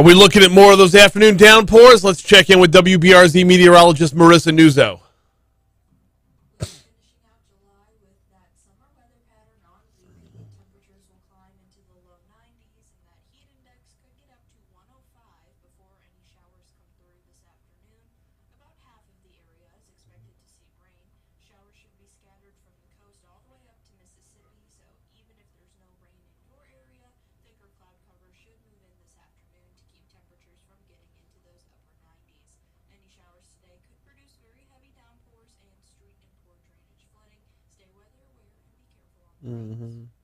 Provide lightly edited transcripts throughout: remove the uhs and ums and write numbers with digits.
Are we looking at more of those afternoon downpours? Let's check in with WBRZ meteorologist Marissa Nuzzo. Finishing out July with that summer weather pattern on repeat. Temperatures will climb into the low 90s, and that heat index could get up to 105 before any showers come through this afternoon. About half of the area is expected to see rain. Showers should be scattered from the coast all the way up to Mississippi, so even if there's no rain in your area, thicker cloud cover should move in this afternoon to keep temperatures from getting into those upper 90s. Any showers today could produce very heavy downpours and street and poor drainage flooding. Stay weather aware and be careful on the roads.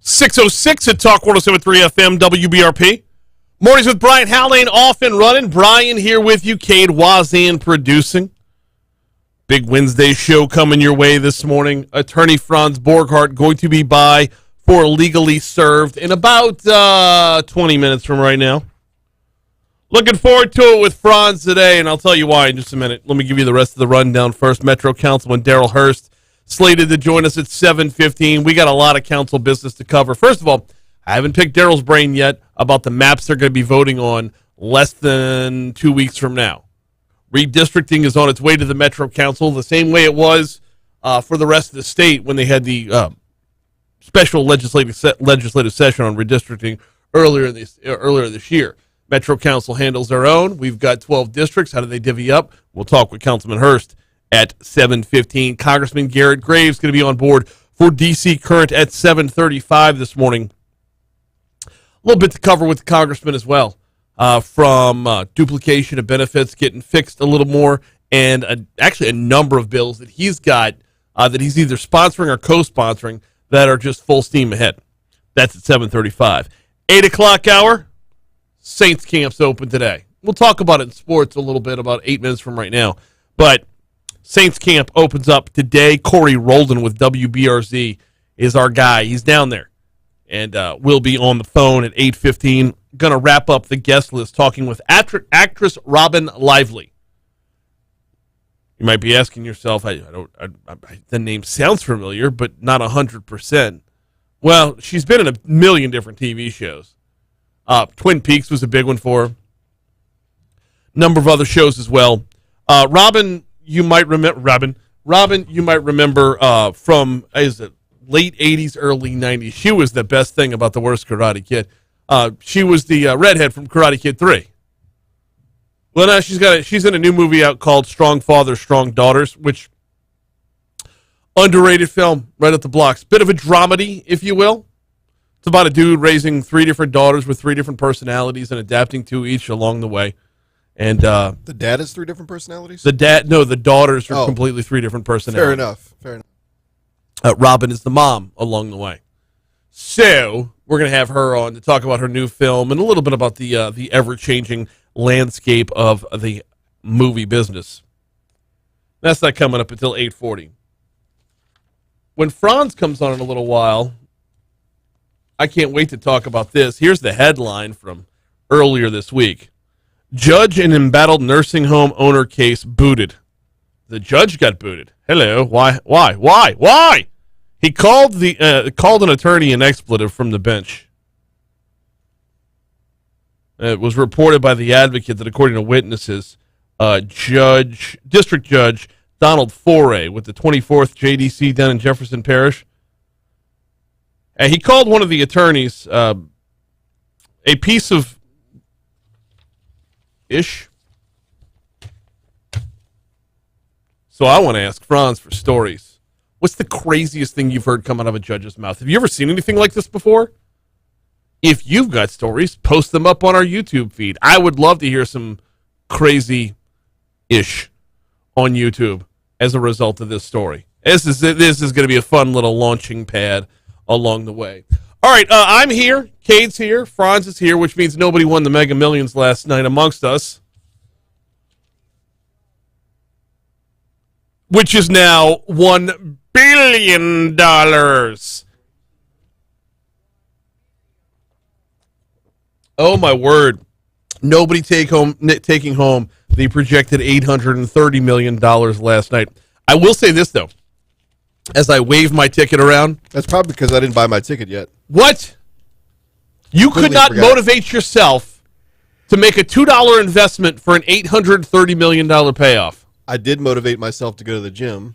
6:06 at Talk 107.3 FM WBRP. Mornings with Brian Haldane off and running. Brian here with you. Cade Wazan producing. Big Wednesday show coming your way this morning. Attorney Franz Borghardt going to be by for Legally Served in about 20 minutes from right now. Looking forward to it with Franz today, and I'll tell you why in just a minute. Let me give you the rest of the rundown first. Metro Councilman Darryl Hurst slated to join us at 7:15. We got a lot of council business to cover. First of all, I haven't picked Darryl's brain yet about the maps they're going to be voting on less than 2 weeks from now. Redistricting is on its way to the Metro Council, the same way it was for the rest of the state when they had the special legislative session on redistricting earlier this year. Metro Council handles their own. We've got 12 districts. How do they divvy up? We'll talk with Councilman Hurst at 7:15. Congressman Garrett Graves going to be on board for D.C. Current at 7:35 this morning. A little bit to cover with the Congressman as well, from duplication of benefits getting fixed a little more, and actually a number of bills that he's got that he's either sponsoring or co-sponsoring that are just full steam ahead. That's at 7:35. 8 o'clock hour, Saints camp's open today. We'll talk about it in sports a little bit about 8 minutes from right now, but Saints camp opens up today. Corey Rholdon with WBRZ is our guy. He's down there, and we'll be on the phone at 8:15. Going to wrap up the guest list talking with actress Robyn Lively. You might be asking yourself, the name sounds familiar, but not 100%. Well, she's been in a million different TV shows. Twin Peaks was a big one for her. Number of other shows as well. Robyn, you might remember from late 80s, early 90s. She was the best thing about the worst Karate Kid. She was the redhead from Karate Kid 3. Well, now she's in a new movie out called Strong Fathers, Strong Daughters, which underrated film right at the blocks. Bit of a dramedy, if you will. It's about a dude raising 3 different daughters with 3 different personalities and adapting to each along the way. And the dad has 3 different personalities? The daughters are completely 3 different personalities. Fair enough. Robyn is the mom along the way. So we're going to have her on to talk about her new film and a little bit about the ever-changing landscape of the movie business. That's not coming up until 8:40. When Franz comes on in a little while, I can't wait to talk about this. Here's the headline from earlier this week. Judge in embattled nursing home owner case booted. The judge got booted. Hello. Why? He called an attorney an expletive from the bench. It was reported by the Advocate that, according to witnesses, District Judge Donald Foray with the 24th JDC down in Jefferson Parish, he called one of the attorneys a piece of ish. So I want to ask Franz for stories. What's the craziest thing you've heard come out of a judge's mouth? Have you ever seen anything like this before? If you've got stories, post them up on our YouTube feed. I would love to hear some crazy-ish on YouTube as a result of this story. This is going to be a fun little launching pad along the way. All right, I'm here. Cade's here. Franz is here, which means nobody won the Mega Millions last night amongst us, which is now $1 billion. Oh, my word. Nobody taking home the projected $830 million last night. I will say this, though. As I wave my ticket around. That's probably because I didn't buy my ticket yet. What? You could not motivate yourself to make a $2 investment for an $830 million payoff. I did motivate myself to go to the gym.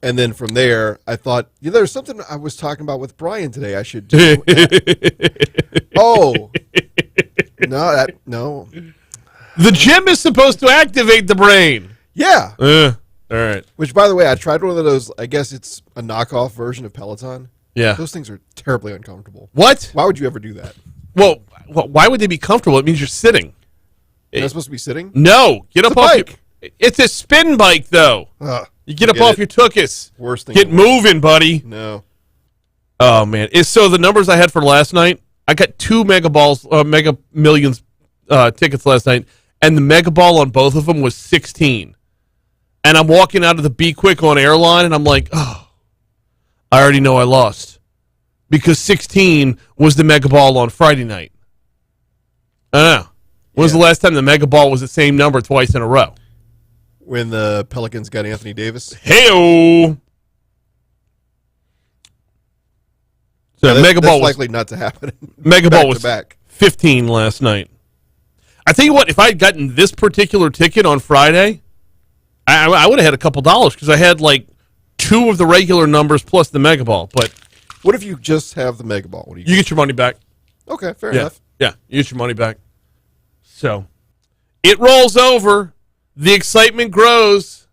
And then from there, I thought, there's something I was talking about with Brian today I should do. Oh. No. The gym is supposed to activate the brain. Yeah. All right. Which, by the way, I tried one of those. I guess it's a knockoff version of Peloton. Yeah. Those things are terribly uncomfortable. What? Why would you ever do that? Well, why would they be comfortable? It means you're sitting. You're not supposed to be sitting? No. Get It's up a off bike. It's a spin bike, though. You get up off your tuchus. Worst thing. Get moving, buddy. No. Oh, man. So the numbers I had for last night, I got two Mega Millions tickets last night, and the Mega Ball on both of them was 16. And I'm walking out of the Be Quick on airline, and I'm like, oh, I already know I lost. Because 16 was the Mega Ball on Friday night. I don't know. When was the last time the Mega Ball was the same number twice in a row? When the Pelicans got Anthony Davis. Hey-o! So Yeah, Mega Ball that's was likely not to happen. Mega Ball was back. 15 last night. I tell you what, if I had gotten this particular ticket on Friday, I would have had a couple dollars because I had like two of the regular numbers plus the Mega Ball. But what if you just have the Mega Ball? What do you get your money back. Okay, fair enough. Yeah, you get your money back. So it rolls over. The excitement grows.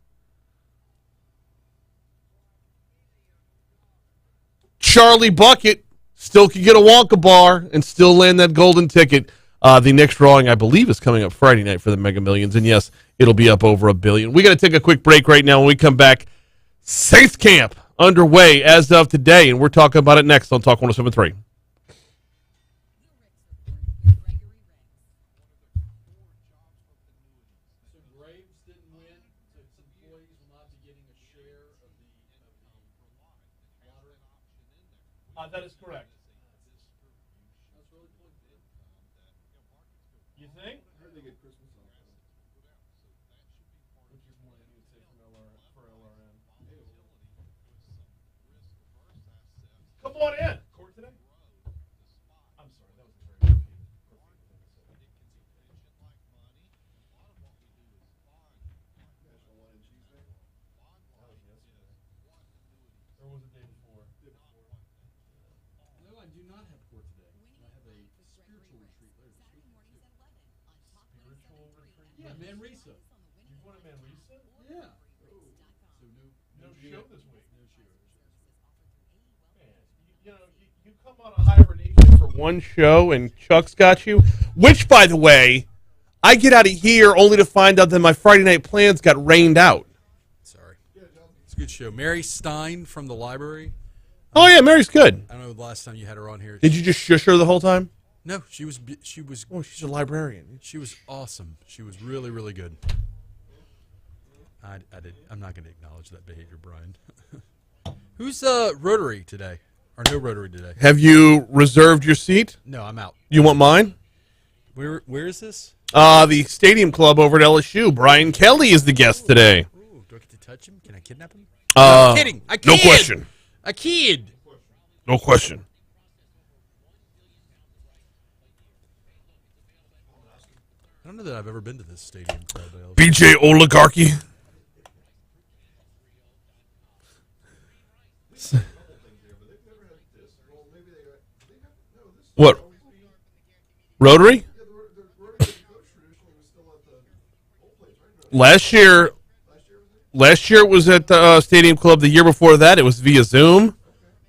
Charlie Bucket still could get a Wonka bar and still land that golden ticket. The next drawing, I believe, is coming up Friday night for the Mega Millions. And yes, it'll be up over $1 billion. We got to take a quick break right now. When we come back, Saints Camp underway as of today. And we're talking about it next on Talk 107.3. That is correct. You think? I heard they get Christmas off. Which is more than you would say for LRN. Come on in. Court today? I'm sorry, that was a very National Wine and Cheese Day? That was yesterday. Or was it the day before? No, I do not have court today. I have a spiritual retreat later this week. Spiritual retreat? Yeah, Manresa. You're going to Manresa? Yeah. So No show this week. No show. Man, you come on a hibernation for one show and Chuck's got you. Which, by the way, I get out of here only to find out that my Friday night plans got rained out. Sorry. It's a good show. Mary Stein from the library. Oh, yeah, Mary's good. I don't know the last time you had her on here. Did you just shush her the whole time? No, she was. Oh, she's a librarian. She was awesome. She was really, really good. I'm not going to acknowledge that behavior, Brian. Who's Rotary today? Or no Rotary today? Have you reserved your seat? No, I'm out. You want mine? Where is this? The Stadium Club over at LSU. Brian Kelly is the guest today. Ooh, do I get to touch him? Can I kidnap him? I'm kidding. I kid. No question. I kid. No question. I don't know that I've ever been to this Stadium Club. BJ Oligarchy. What? Rotary? Last year, Last year it was at the Stadium Club. The year before that, it was via Zoom.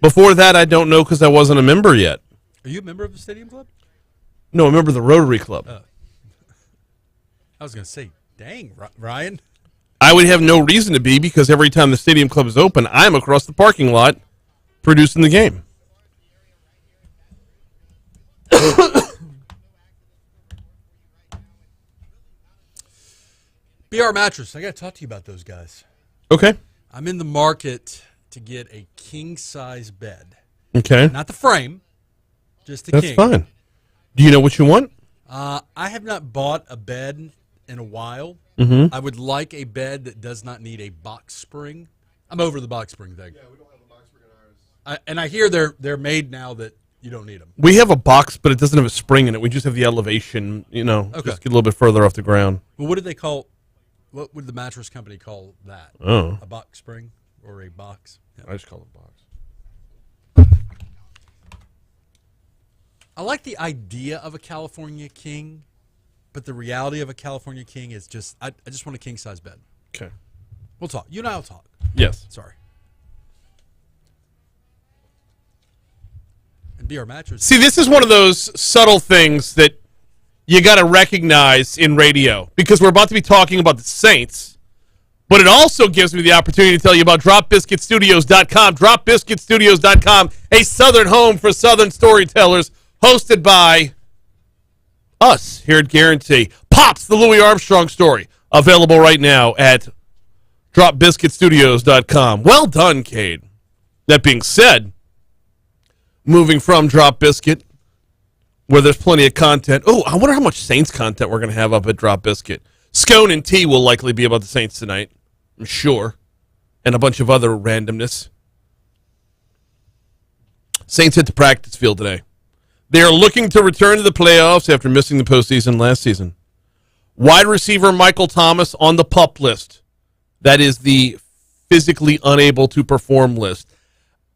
Before that, I don't know because I wasn't a member yet. Are you a member of the Stadium Club? No, a member of the Rotary Club. I was going to say, dang, Ryan. I would have no reason to be because every time the Stadium Club is open, I'm across the parking lot producing the game. BR Mattress, I got to talk to you about those guys. Okay. I'm in the market to get a king-size bed. Okay. Not the frame, just the That's king. fine. Do you know what you want? I have not bought a bed in a while. Mm-hmm. I would like a bed that does not need a box spring. I'm over the box spring thing. Yeah, we don't have a box spring in ours. And I hear they're made now that you don't need them. We have a box, but it doesn't have a spring in it. We just have the elevation, Okay. just get a little bit further off the ground. Well, what did they call? What would the mattress company call that? Oh. A box spring or a box? Yeah. I just call it a box. I like the idea of a California king, but the reality of a California king is just I just want a king size bed. Okay. We'll talk. You and I will talk. Yes. Sorry. And BR Mattress. See, this is one of those subtle things that you got to recognize in radio because we're about to be talking about the Saints, but it also gives me the opportunity to tell you about DropBiscuitStudios.com. DropBiscuitStudios.com, a southern home for southern storytellers, hosted by us here at Guarantee. Pops, the Louis Armstrong story, available right now at DropBiscuitStudios.com. Well done, Cade. That being said, moving from Drop Biscuit, where there's plenty of content. Oh, I wonder how much Saints content we're going to have up at Drop Biscuit. Scone and tea will likely be about the Saints tonight, I'm sure, and a bunch of other randomness. Saints hit the practice field today. They are looking to return to the playoffs after missing the postseason last season. Wide receiver Michael Thomas on the PUP list. That is the physically unable to perform list.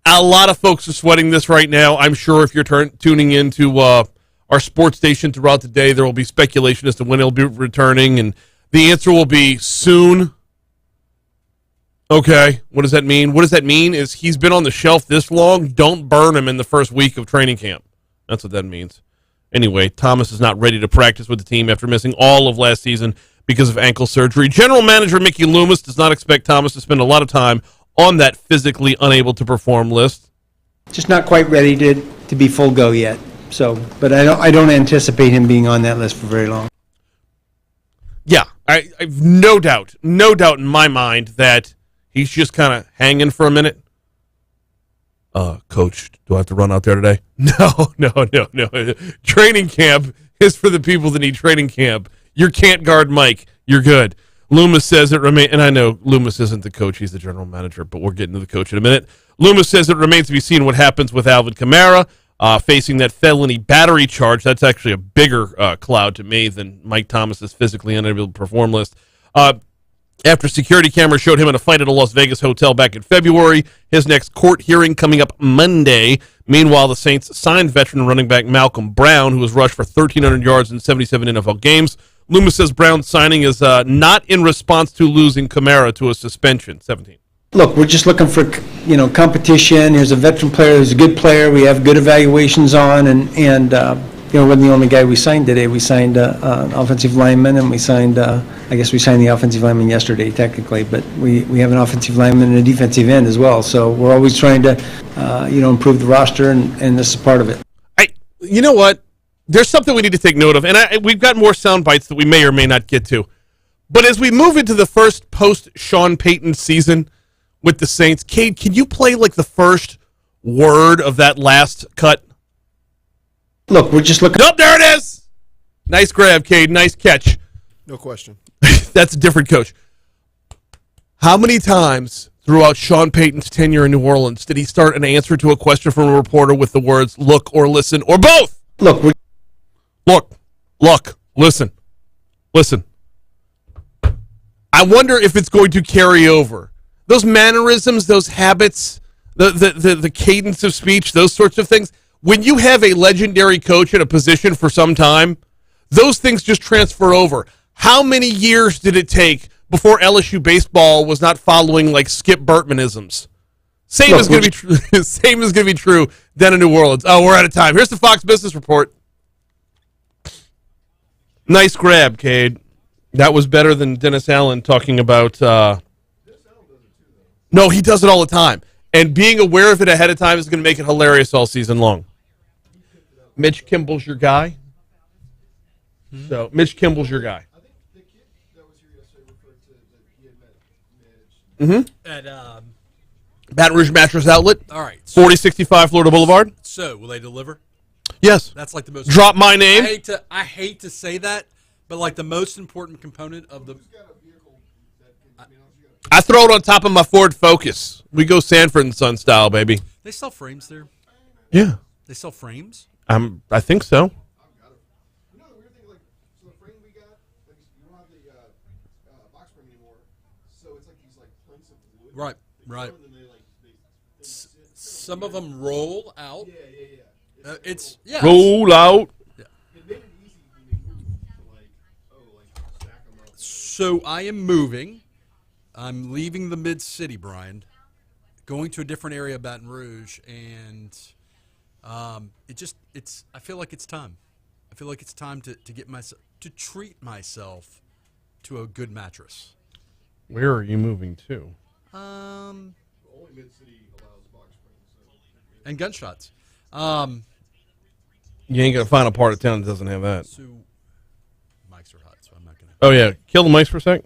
A lot of folks are sweating this right now. I'm sure if you're tuning into our sports station throughout the day, there will be speculation as to when he'll be returning, and the answer will be soon. Okay, what does that mean? What does that mean is he's been on the shelf this long, don't burn him in the first week of training camp. That's what that means. Anyway, Thomas is not ready to practice with the team after missing all of last season because of ankle surgery. General manager Mickey Loomis does not expect Thomas to spend a lot of time on that physically unable to perform list. Just not quite ready to be full go yet. So, but I don't anticipate him being on that list for very long. Yeah, I've no doubt in my mind that he's just kind of hanging for a minute. Coach, do I have to run out there today? No. Training camp is for the people that need training camp. You can't guard Mike. You're good. Loomis says it remains, and I know Loomis isn't the coach, he's the general manager, but we'll get into the coach in a minute. Loomis says it remains to be seen what happens with Alvin Kamara facing that felony battery charge. That's actually a bigger cloud to me than Mike Thomas's physically unable to perform list. After security cameras showed him in a fight at a Las Vegas hotel back in February, his next court hearing coming up Monday. Meanwhile, the Saints signed veteran running back Malcolm Brown, who has rushed for 1,300 yards in 77 NFL games. Loomis says Brown's signing is not in response to losing Kamara to a suspension. 17. Look, we're just looking for competition. Here's a veteran player who's a good player. We have good evaluations on, and wasn't the only guy we signed today. We signed an offensive lineman, and we signed the offensive lineman yesterday, technically, but we have an offensive lineman and a defensive end as well. So we're always trying to, improve the roster, and this is part of it. You know what? There's something we need to take note of, and we've got more sound bites that we may or may not get to. But as we move into the first post-Sean Payton season with the Saints, Cade, can you play like the first word of that last cut? Look, we're just looking. Nope, there it is. Nice grab, Cade. Nice catch. No question. That's a different coach. How many times throughout Sean Payton's tenure in New Orleans did he start an answer to a question from a reporter with the words "look" or "listen" or both? Look, listen. I wonder if it's going to carry over. Those mannerisms, those habits, the cadence of speech, those sorts of things. When you have a legendary coach in a position for some time, those things just transfer over. How many years did it take before LSU baseball was not following like Skip Bertmanisms. Same Look, is going to be true. Same is going to be true down in New Orleans. Oh, we're out of time. Here's the Fox Business Report. Nice grab, Cade. That was better than Dennis Allen talking about. No, he does it all the time, and being aware of it ahead of time is going to make it hilarious all season long. Mitch Kimball's your guy. So Mitch Kimball's your guy. I think the kid that was here yesterday referred to that he had met Mitch. At, Baton Rouge Mattress Outlet, all right. So, 4065 Florida Boulevard. so will they deliver? Yes. That's like the most. Drop my name. I hate to say that, but like the most important component of the. I throw it on top of my Ford Focus. We go Sanford and Son style, baby. They sell frames there. Yeah. They sell frames. I think so. You know the weird thing, like, so the frame we got, like, you don't have the box frame anymore, so it's like these like planks of wood. Right. Right. And then they like they sit. Some of them roll out. Yeah. It's yeah. Roll out. It made it easy when they moved to like stack them up. So I am moving. I'm leaving the mid city, Brian, going to a different area of Baton Rouge, and I feel like it's time. I feel like it's time to treat myself to a good mattress. Where are you moving to? Only mid city allows box frames. And gunshots. You ain't gonna find a part of town that doesn't have that. So mics are hot, so I'm not gonna. Oh yeah, kill the mics for a sec.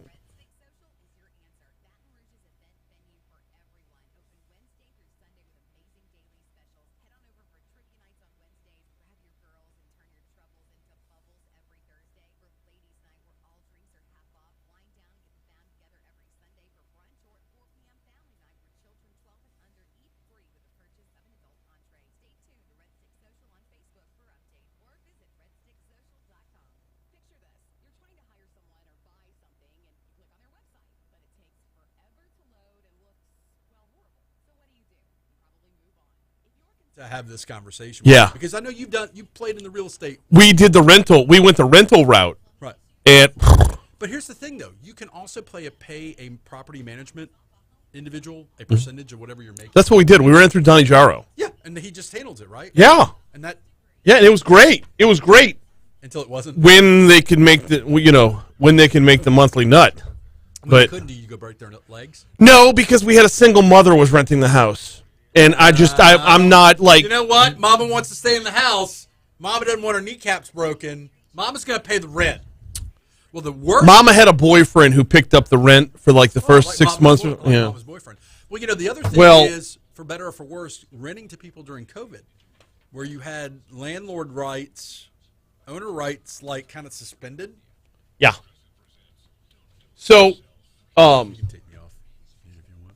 To have this conversation. Yeah. Because I know you played in the real estate. We did the rental. We went the rental route, Right. and But here's the thing, though. You can also pay a property management individual a percentage of whatever you're making. that's what we did. We ran through Donnie Jaro. Yeah, and he just handles it, right? Yeah, And that yeah, and it was great. It was great until it wasn't. when they could make when they can make the monthly nut. But couldn't you go break their legs? no, because we had a single mother was renting the house, and I'm not like You know what? Mama wants to stay in the house. Mama doesn't want her kneecaps broken. Mama's going to pay the rent. Well, the worst. Mama had a boyfriend who picked up the rent for like the first like 6 Mama's months. like Yeah. Mama's boyfriend. Well, the other thing Well- is, for better or for worse, renting to people during COVID, where you had landlord rights, owner rights, like kind of suspended. Yeah. So, You can take me off if you want.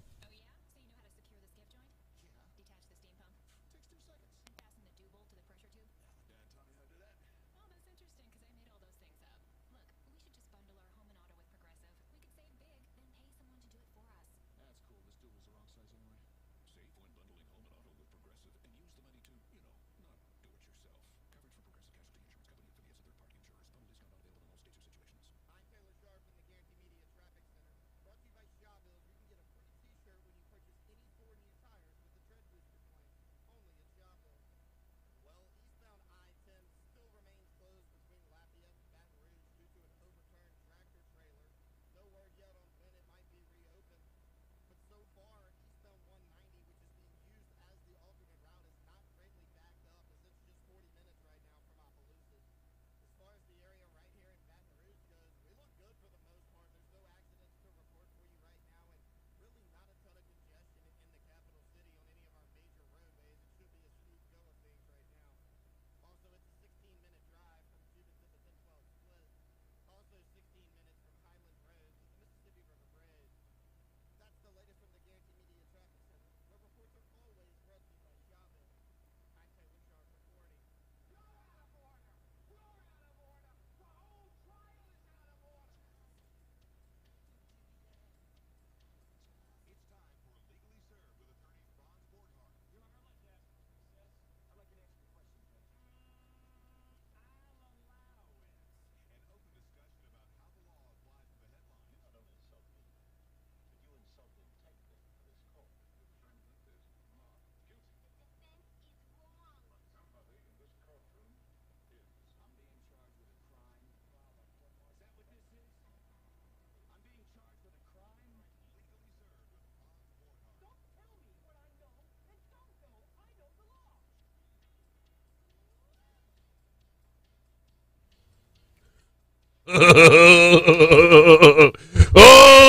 Oh,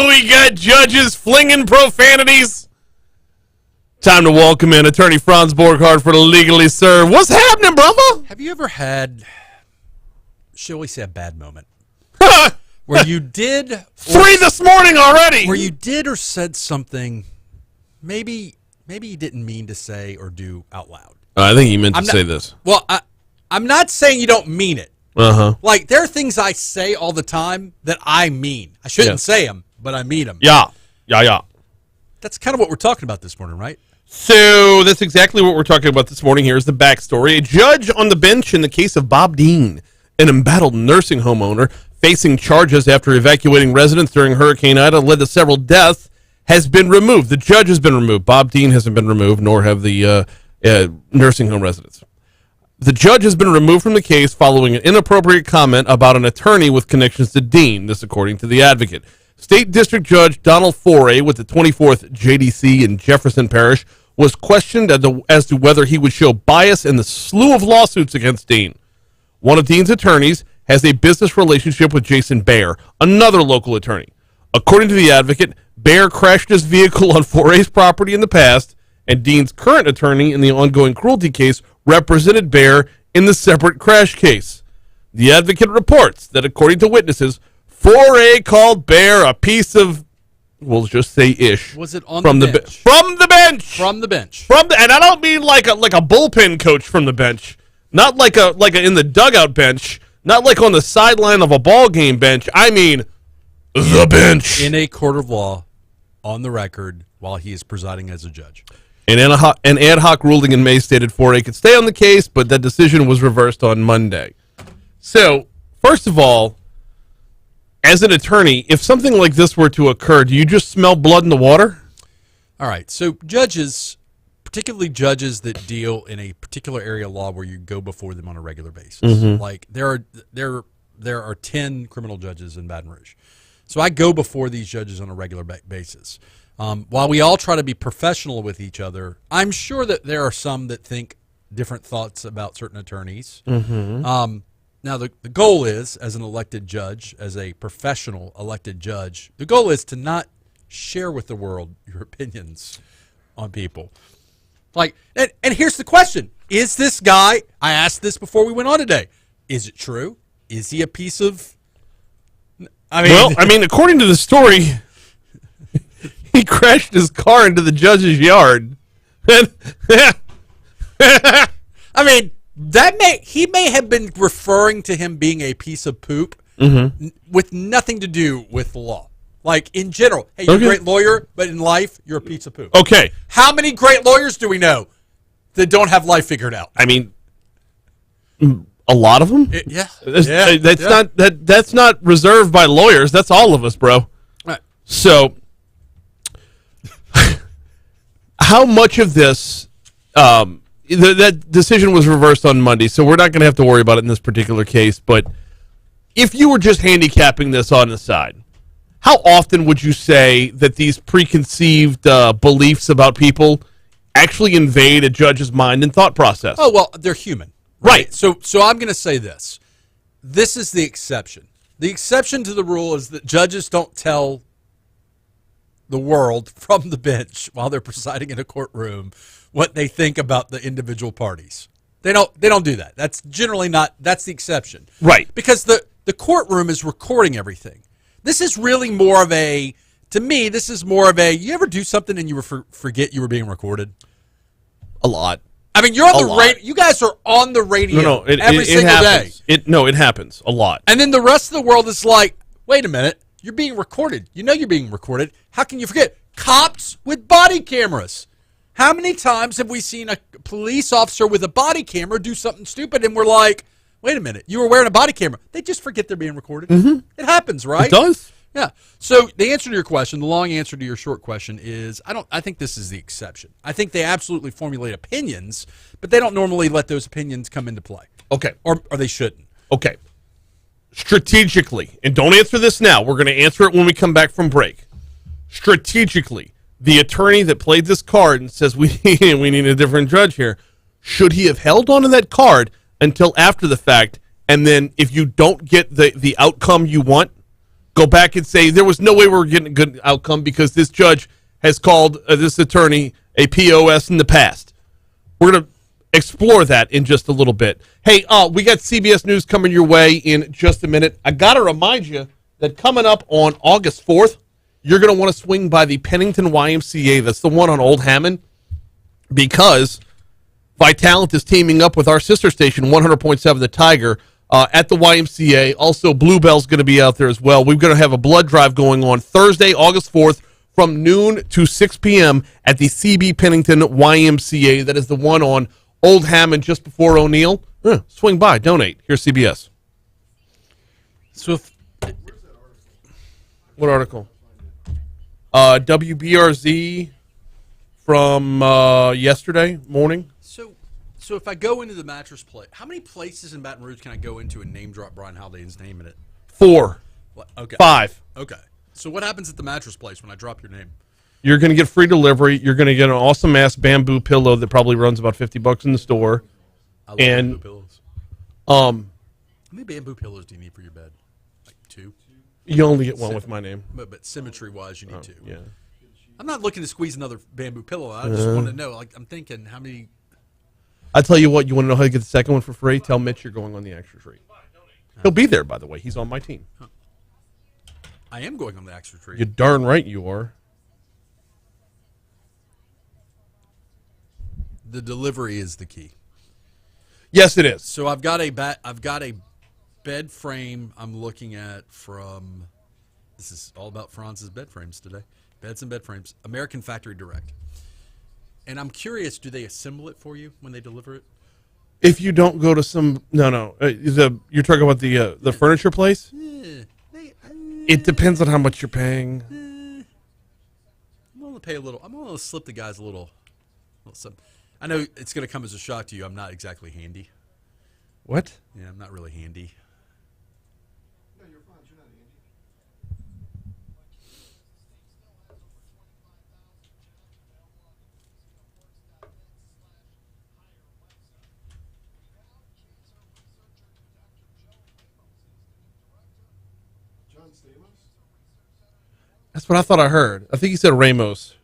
we got judges flinging profanities. Time to welcome in attorney Franz Borghardt for the Legally Served. What's happening, brother? Have you ever had, shall we say, a bad moment where you did 3 this morning already. where you did or said something maybe you didn't mean to say or do out loud? I think you meant to say this. Well, I'm not saying you don't mean it. Uh-huh. Like, there are things I say all the time that I mean. I shouldn't say them, but I mean them. Yeah. That's kind of what we're talking about this morning, right? So that's exactly what we're talking about this morning. Here's the backstory. A judge on the bench in the case of Bob Dean, an embattled nursing home owner facing charges after evacuating residents during Hurricane Ida led to several deaths, has been removed. The judge has been removed. Bob Dean hasn't been removed, nor have the nursing home residents. The judge has been removed from the case following an inappropriate comment about an attorney with connections to Dean, this according to the advocate. State District Judge Donald Foray with the 24th JDC in Jefferson Parish was questioned as to whether he would show bias in the slew of lawsuits against Dean. One of Dean's attorneys has a business relationship with Jason Baer, another local attorney. According to the advocate, Baer crashed his vehicle on Foray's property in the past, and Dean's current attorney in the ongoing cruelty case represented Baer in the separate crash case. The advocate reports that, according to witnesses, Foray called Baer a piece of, we'll just say ish. Was it on from the bench? From the bench. From the bench. And I don't mean like a bullpen coach from the bench, not like a in the dugout bench, not like on the sideline of a ball game bench. I mean the bench. In a court of law, on the record, while he is presiding as a judge. An ad hoc ruling in May stated Foray could stay on the case, but that decision was reversed on Monday. So, first of all, as an attorney, if something like this were to occur, do you just smell blood in the water? All right. So judges, particularly judges that deal in a particular area of law where you go before them on a regular basis. Like there are 10 criminal judges in Baton Rouge. So I go before these judges on a regular basis. While we all try to be professional with each other, I'm sure that there are some that think different thoughts about certain attorneys. Now, the goal is, as an elected judge, as a professional elected judge, the goal is to not share with the world your opinions on people. Like, and here's the question. Is this guy, I asked this before we went on today, is it true? Is he a piece of, according to the story, he crashed his car into the judge's yard. He may have been referring to him being a piece of poop with nothing to do with the law. Like, in general, hey, you're a great lawyer, but in life, you're a piece of poop. Okay. How many great lawyers do we know that don't have life figured out? I mean, a lot of them? That's not reserved by lawyers. That's all of us, bro. Right. So, how much of this... that decision was reversed on Monday, so we're not going to have to worry about it in this particular case. But if you were just handicapping this on the side, how often would you say that these preconceived beliefs about people actually invade a judge's mind and thought process? Oh, well, they're human. Right. So I'm going to say this. This is the exception. The exception to the rule is that judges don't tell the world from the bench while they're presiding in a courtroom what they think about the individual parties. They don't do that. That's generally not, that's the exception. Right. Because the courtroom is recording everything. This is really more of a, to me, this is more of a, you ever do something and you forget you were being recorded? A lot. I mean, you're on the radio. You guys are on the radio every single day. It happens a lot. And then the rest of the world is like, wait a minute, you're being recorded. You know you're being recorded. How can you forget? Cops with body cameras. How many times have we seen a police officer with a body camera do something stupid and we're like, wait a minute, you were wearing a body camera. They just forget they're being recorded. It happens, right? It does. Yeah. So the answer to your question, the long answer to your short question is I think this is the exception. I think they absolutely formulate opinions, but they don't normally let those opinions come into play. Okay. Or they shouldn't. Okay. Strategically, and don't answer this now. We're going to answer it when we come back from break. Strategically, the attorney that played this card and says we need a different judge here, should he have held on to that card until after the fact and then if you don't get the outcome you want, go back and say there was no way we were getting a good outcome because this judge has called this attorney a POS in the past. We're going to explore that in just a little bit. Hey, we got CBS News coming your way in just a minute. I got to remind you that coming up on August 4th, you're going to want to swing by the Pennington YMCA. That's the one on Old Hammond, because Vitalent is teaming up with our sister station, 100.7 The Tiger, at the YMCA. Also, Bluebell's going to be out there as well. We're going to have a blood drive going on Thursday, August 4th, from noon to 6 p.m. at the CB Pennington YMCA. That is the one on Old Hammond just before O'Neill. Swing by, donate. Here's CBS. So, What article? WBRZ from yesterday morning. So if I go into the Mattress Plate, how many places in Baton Rouge can I go into and name drop Brian Haldane's name in it? 4. What? Okay. 5. Okay. So what happens at the Mattress Place when I drop your name? You're going to get free delivery. You're going to get an awesome-ass bamboo pillow that probably runs about $50 in the store. I love bamboo pillows. How many bamboo pillows do you need for your bed? Like 2? You only get one with my name. But symmetry-wise, you need 2. Yeah. I'm not looking to squeeze another bamboo pillow out. I just want to know. Like, I'm thinking how many. I tell you what, you want to know how to get the second one for free? Tell Mitch you're going on the extra treat. He'll be there, by the way. He's on my team. I am going on the extra treat. You're darn right you are. The delivery is the key. Yes, it is. So I've got a bed frame I'm looking at from. This is all about Franz's bed frames today. Beds and bed frames, American Factory Direct. And I'm curious, do they assemble it for you when they deliver it? If you don't go to some you're talking about the furniture place. It depends on how much you're paying. I'm willing to pay a little. I'm willing to slip the guys a little something. I know it's going to come as a shock to you. I'm not exactly handy. What? Yeah, I'm not really handy. No, you're fine. You're not Andy. John Stamos? That's what I thought I heard. I think he said Ramos.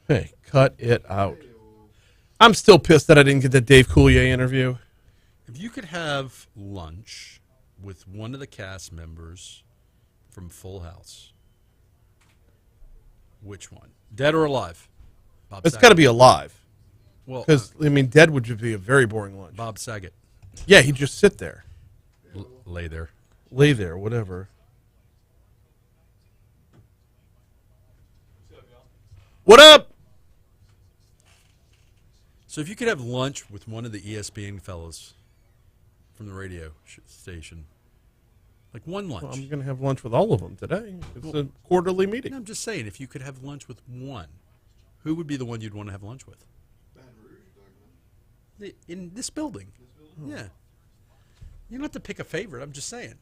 Hey, cut it out. I'm still pissed that I didn't get that Dave Coulier interview. If you could have lunch with one of the cast members from Full House, which one? Dead or alive? Bob It's Saget. got to be alive. Well, Because, dead would just be a very boring lunch. Bob Saget. Yeah, he'd just sit there. Lay there. Lay there, whatever. What up? So if you could have lunch with one of the ESPN fellows from the radio station, like one lunch. Well, I'm going to have lunch with all of them today. It's a quarterly meeting. I'm just saying, if you could have lunch with one, who would be the one you'd want to have lunch with? Baton Rouge, you're talking about? In this building. Yeah. You don't have to pick a favorite. I'm just saying.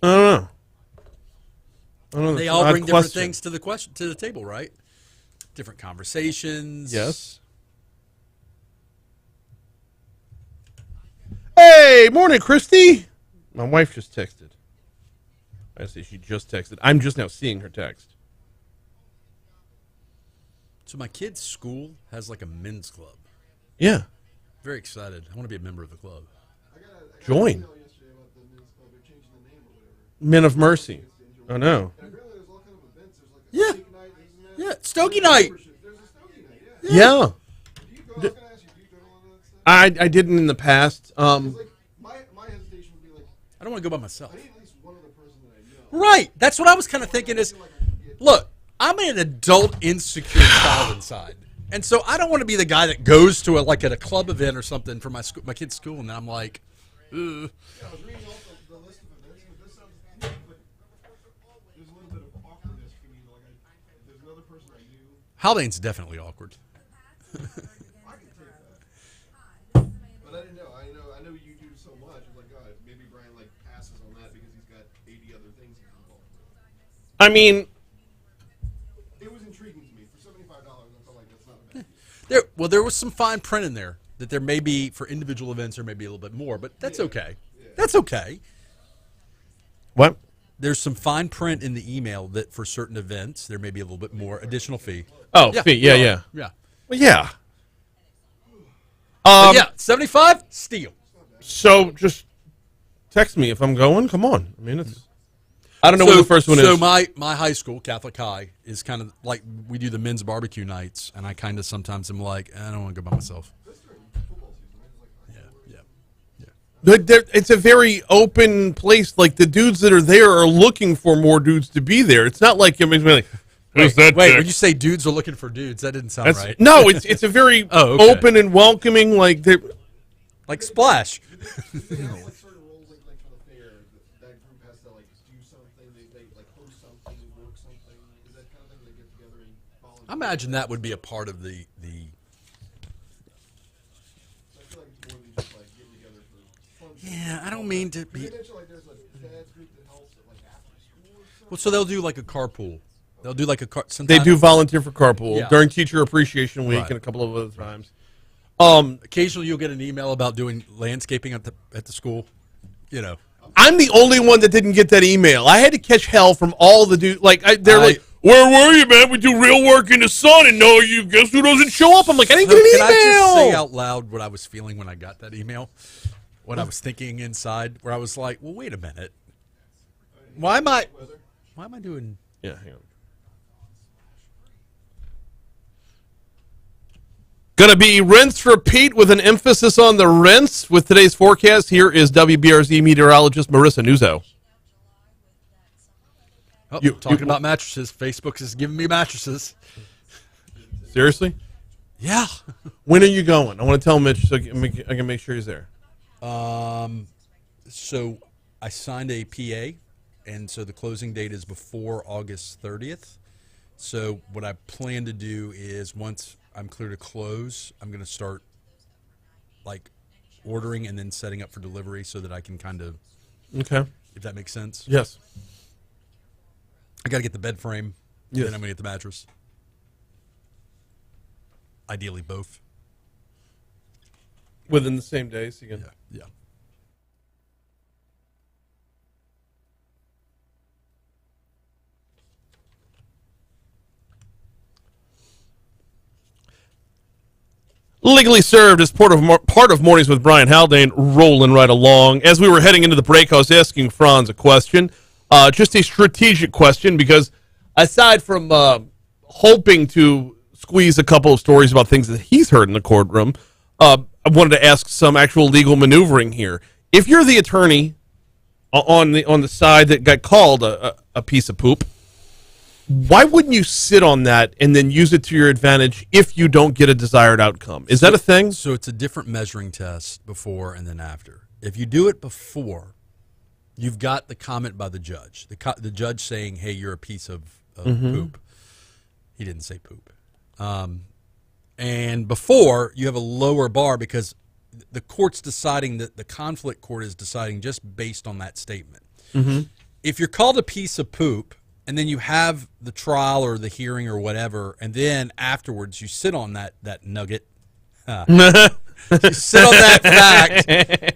I don't know. They That's all an odd bring different question. things to the table, right? Different conversations. Yes. Hey, morning, Christy. My wife just texted. I say she just texted. I'm just now seeing her text. So my kid's school has like a men's club. Yeah. Very excited. I want to be a member of the club. I got an Join. email yesterday about the men's club. They're changing the name or whatever. Men of Mercy. I know. And apparently there's all kind of events. There's like a Yeah. steak night, isn't there? Yeah, Stogie night. There's a Stogie night, Yeah. yeah. Do you go? I was going to ask you, do you go to all that stuff? I didn't in the past. It's like, my hesitation would be like, I don't want to go by myself. I need at least one other person that I know. Right. That's what I was kind of thinking is, look, I'm an adult insecure child inside. And so I don't want to be the guy that goes to at a club event or something for my kid's school, and then I'm like, ugh. Yeah, I was reading all the list of events, and this sounds like there's a little bit of awkwardness for me. Like, if there's another person I knew, Haldane's definitely awkward. I can take that. But I didn't know. I know you do so much. I'm like, God, maybe Brian like passes on that because he's got 80 other things he's involved with. I mean, It was intriguing to me. For $75, I felt like that's not a There was some fine print in there that there may be for individual events there may be a little bit more, but that's okay. That's okay. What? There's some fine print in the email that for certain events there may be a little bit more additional fee. Oh, fee. Yeah. Yeah. Well, yeah. Yeah, 75, steal. So just text me if I'm going. Come on. I mean, I don't know what the first one is. So my high school, Catholic High, is kind of like we do the men's barbecue nights, and I kind of sometimes am like, I don't want to go by myself. It's a very open place. Like, the dudes that are there are looking for more dudes to be there. It's not like, Wait, when you say dudes are looking for dudes, that didn't sound right. No, it's a very open and welcoming, like Splash. Like certain roles, like for the fair, that group has to like do something. They like host something, work something. Is that kind of thing they get together and volunteer? I imagine that would be a part of the. So I feel like it's more than just like getting together for fun. Yeah, I don't mean to be. They mentioned like there's a dad's group that helps at like after school or something. Well, so they'll do like a carpool. They'll do like a car. they do volunteer for carpool Yeah. during Teacher Appreciation Week Right. and a couple of other times. Occasionally, you'll get an email about doing landscaping at the school. You know, I'm the only one that didn't get that email. I had to catch hell from all the dudes. Like, they're like, "Where were you, man? We do real work in the sun, and no, you guess who doesn't show up?" I'm like, I didn't get an email. Can I just say out loud what I was feeling when I got that email? What I was thinking inside, where I was like, "Well, wait a minute. Why am I doing?" Yeah, hang on. Gonna be rinse repeat with an emphasis on the rinse. With today's forecast, here is WBRZ meteorologist Marissa Nuzzo. Oh, talking about mattresses. Facebook is giving me mattresses. Seriously? Yeah. When are you going? I want to tell Mitch so I can make sure he's there. So I signed a PA, and so the closing date is before August 30th. So what I plan to do is once I'm clear to close, I'm going to start like ordering and then setting up for delivery so that I can kind of, Okay. if that makes sense. Yes. I got to get the bed frame. Yes. Then I'm going to get the mattress. Ideally both. Within the same day, so you can. Yeah. Legally served as part of Mornings with Brian Haldane, rolling right along. As we were heading into the break, I was asking Franz a question, just a strategic question, because aside from hoping to squeeze a couple of stories about things that he's heard in the courtroom, I wanted to ask some actual legal maneuvering here. If you're the attorney on the side that got called a piece of poop, why wouldn't you sit on that and then use it to your advantage if you don't get a desired outcome? Is that a thing? So it's a different measuring test before and then after. If you do it before, you've got the comment by the judge. The judge saying, hey, you're a piece of poop. He didn't say poop. And before, you have a lower bar because the court's deciding that the conflict court is deciding just based on that statement. If you're called a piece of poop, and then you have the trial or the hearing or whatever, and then afterwards you sit on that nugget. You sit on that fact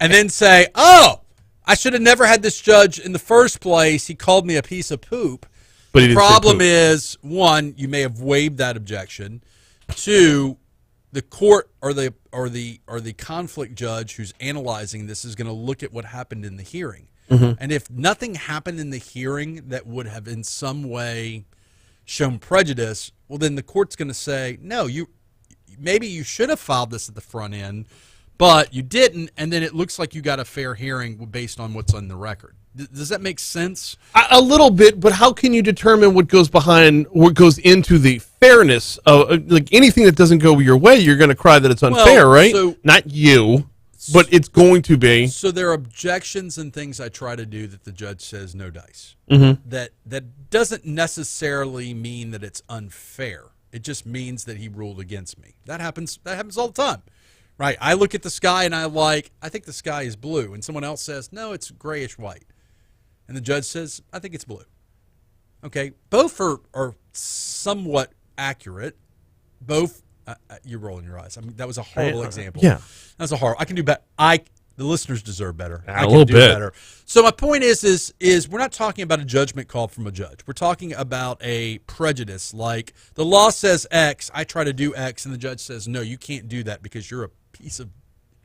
and then say, oh, I should have never had this judge in the first place. He called me a piece of poop. But he The didn't say problem poop. is, one, you may have waived that objection. Two, the court or the conflict judge who's analyzing this is going to look at what happened in the hearing. And if nothing happened in the hearing that would have in some way shown prejudice, well, then the court's going to say, no, maybe you should have filed this at the front end, but you didn't, and then it looks like you got a fair hearing based on what's on the record. Does that make sense? A little bit, but how can you determine what goes into the fairness of like anything that doesn't go your way? You're going to cry that it's unfair, right? so- Not you, but it's going to be. So there are objections and things I try to do that the judge says no dice. That doesn't necessarily mean that it's unfair. It just means that he ruled against me. That happens all the time. Right? I look at the sky and I think the sky is blue, and someone else says, no, it's grayish white. And the judge says, I think it's blue. Okay, both are somewhat accurate. Both You're rolling your eyes. I mean, that was a horrible example. Yeah. That's a horrible. I can do better. The listeners deserve better. I A can little do bit. better. So my point is we're not talking about a judgment call from a judge. We're talking about a prejudice. Like the law says X, I try to do X, and the judge says, no, you can't do that because you're a piece of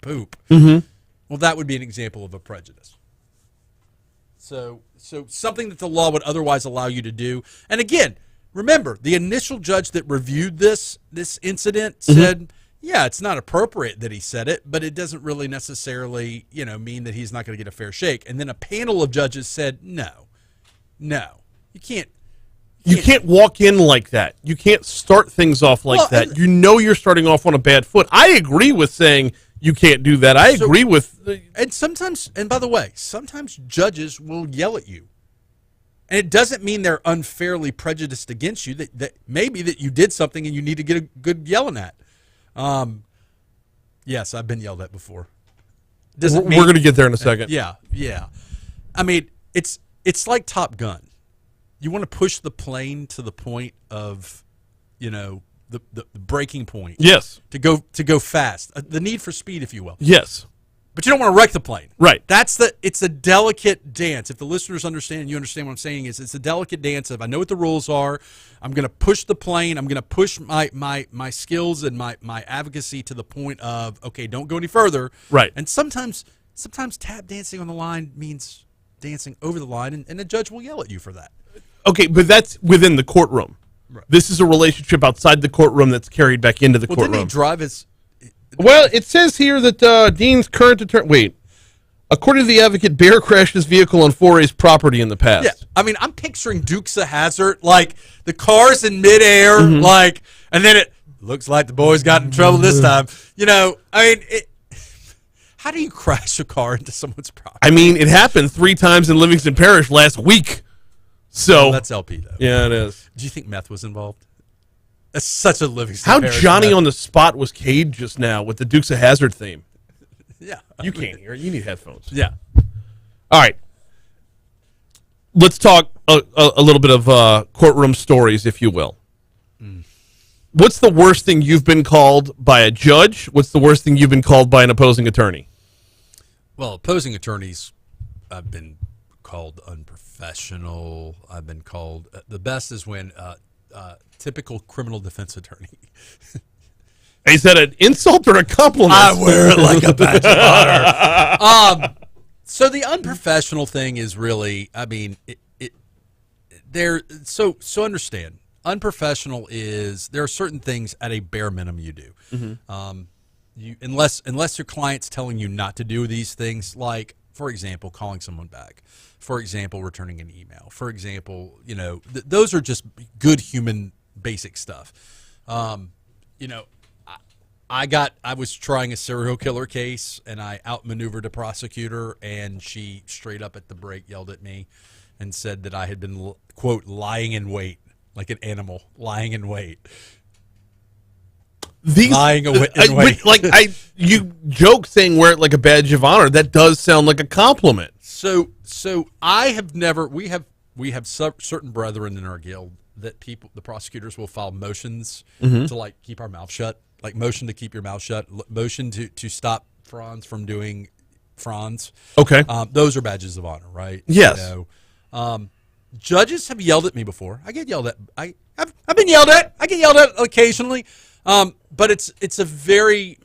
poop. Mm-hmm. Well, that would be an example of a prejudice. So something that the law would otherwise allow you to do. And again, remember, the initial judge that reviewed this incident said, yeah, it's not appropriate that he said it, but it doesn't really necessarily, mean that he's not going to get a fair shake. And then a panel of judges said, no, you can't. You can't walk in like that. You can't start things off like that. You're starting off on a bad foot. I agree with saying you can't do that. I agree with. And sometimes, and by the way, sometimes judges will yell at you. And it doesn't mean they're unfairly prejudiced against you. That maybe that you did something and you need to get a good yelling at. Yes, I've been yelled at before. We're going to get there in a second. Yeah. I mean, it's like Top Gun. You want to push the plane to the point of, the breaking point. Yes. To go fast. The need for speed, if you will. Yes. But you don't want to wreck the plane. Right. It's a delicate dance. If the listeners understand and you understand what I'm saying, it's a delicate dance of I know what the rules are. I'm going to push the plane. I'm going to push my skills and my advocacy to the point of, okay, don't go any further. Right. And sometimes tap dancing on the line means dancing over the line, and the judge will yell at you for that. Okay, but that's within the courtroom. Right. This is a relationship outside the courtroom that's carried back into the courtroom. Didn't he drive his... Well, it says here that Dean's current attorney... Wait. According to the advocate, Bear crashed his vehicle on Foray's property in the past. Yeah, I mean, I'm picturing Dukes of Hazzard, like the car's in midair, and then it looks like the boys got in trouble this time. How do you crash a car into someone's property? I mean, it happened 3 times in Livingston Parish last week. So that's LP, though. Yeah, it is. Do you think meth was involved? That's such a Livingston How Parish Johnny meth. on the spot was Cade just now with the Dukes of Hazzard theme. Yeah. You can't hear it. You need headphones. Yeah. All right. Let's talk a little bit of courtroom stories, if you will. What's the worst thing you've been called by a judge? What's the worst thing you've been called by an opposing attorney? Well, opposing attorneys, I've been called unprofessional. I've been called the best is when typical criminal defense attorney. Is that an insult or a compliment? I wear it like a badge of honor. So the unprofessional thing is really, I mean, so understand. Unprofessional is there are certain things at a bare minimum you do. Unless your client's telling you not to do these things, like, for example, calling someone back, for example, returning an email, for example, those are just good human basic stuff. I was trying a serial killer case, and I outmaneuvered a prosecutor, and she straight up at the break yelled at me and said that I had been, quote, lying in wait, like an animal, lying in wait. Lying in wait. You joke saying wear it like a badge of honor. That does sound like a compliment. So I have never. We have certain brethren in our guild that the prosecutors will file motions to like keep our mouth shut, like motion to keep your mouth shut, motion to stop Franz from doing Franz. Okay, those are badges of honor, right? Yes. Judges have yelled at me before. I get yelled at. I've been yelled at. I get yelled at occasionally. But it's a very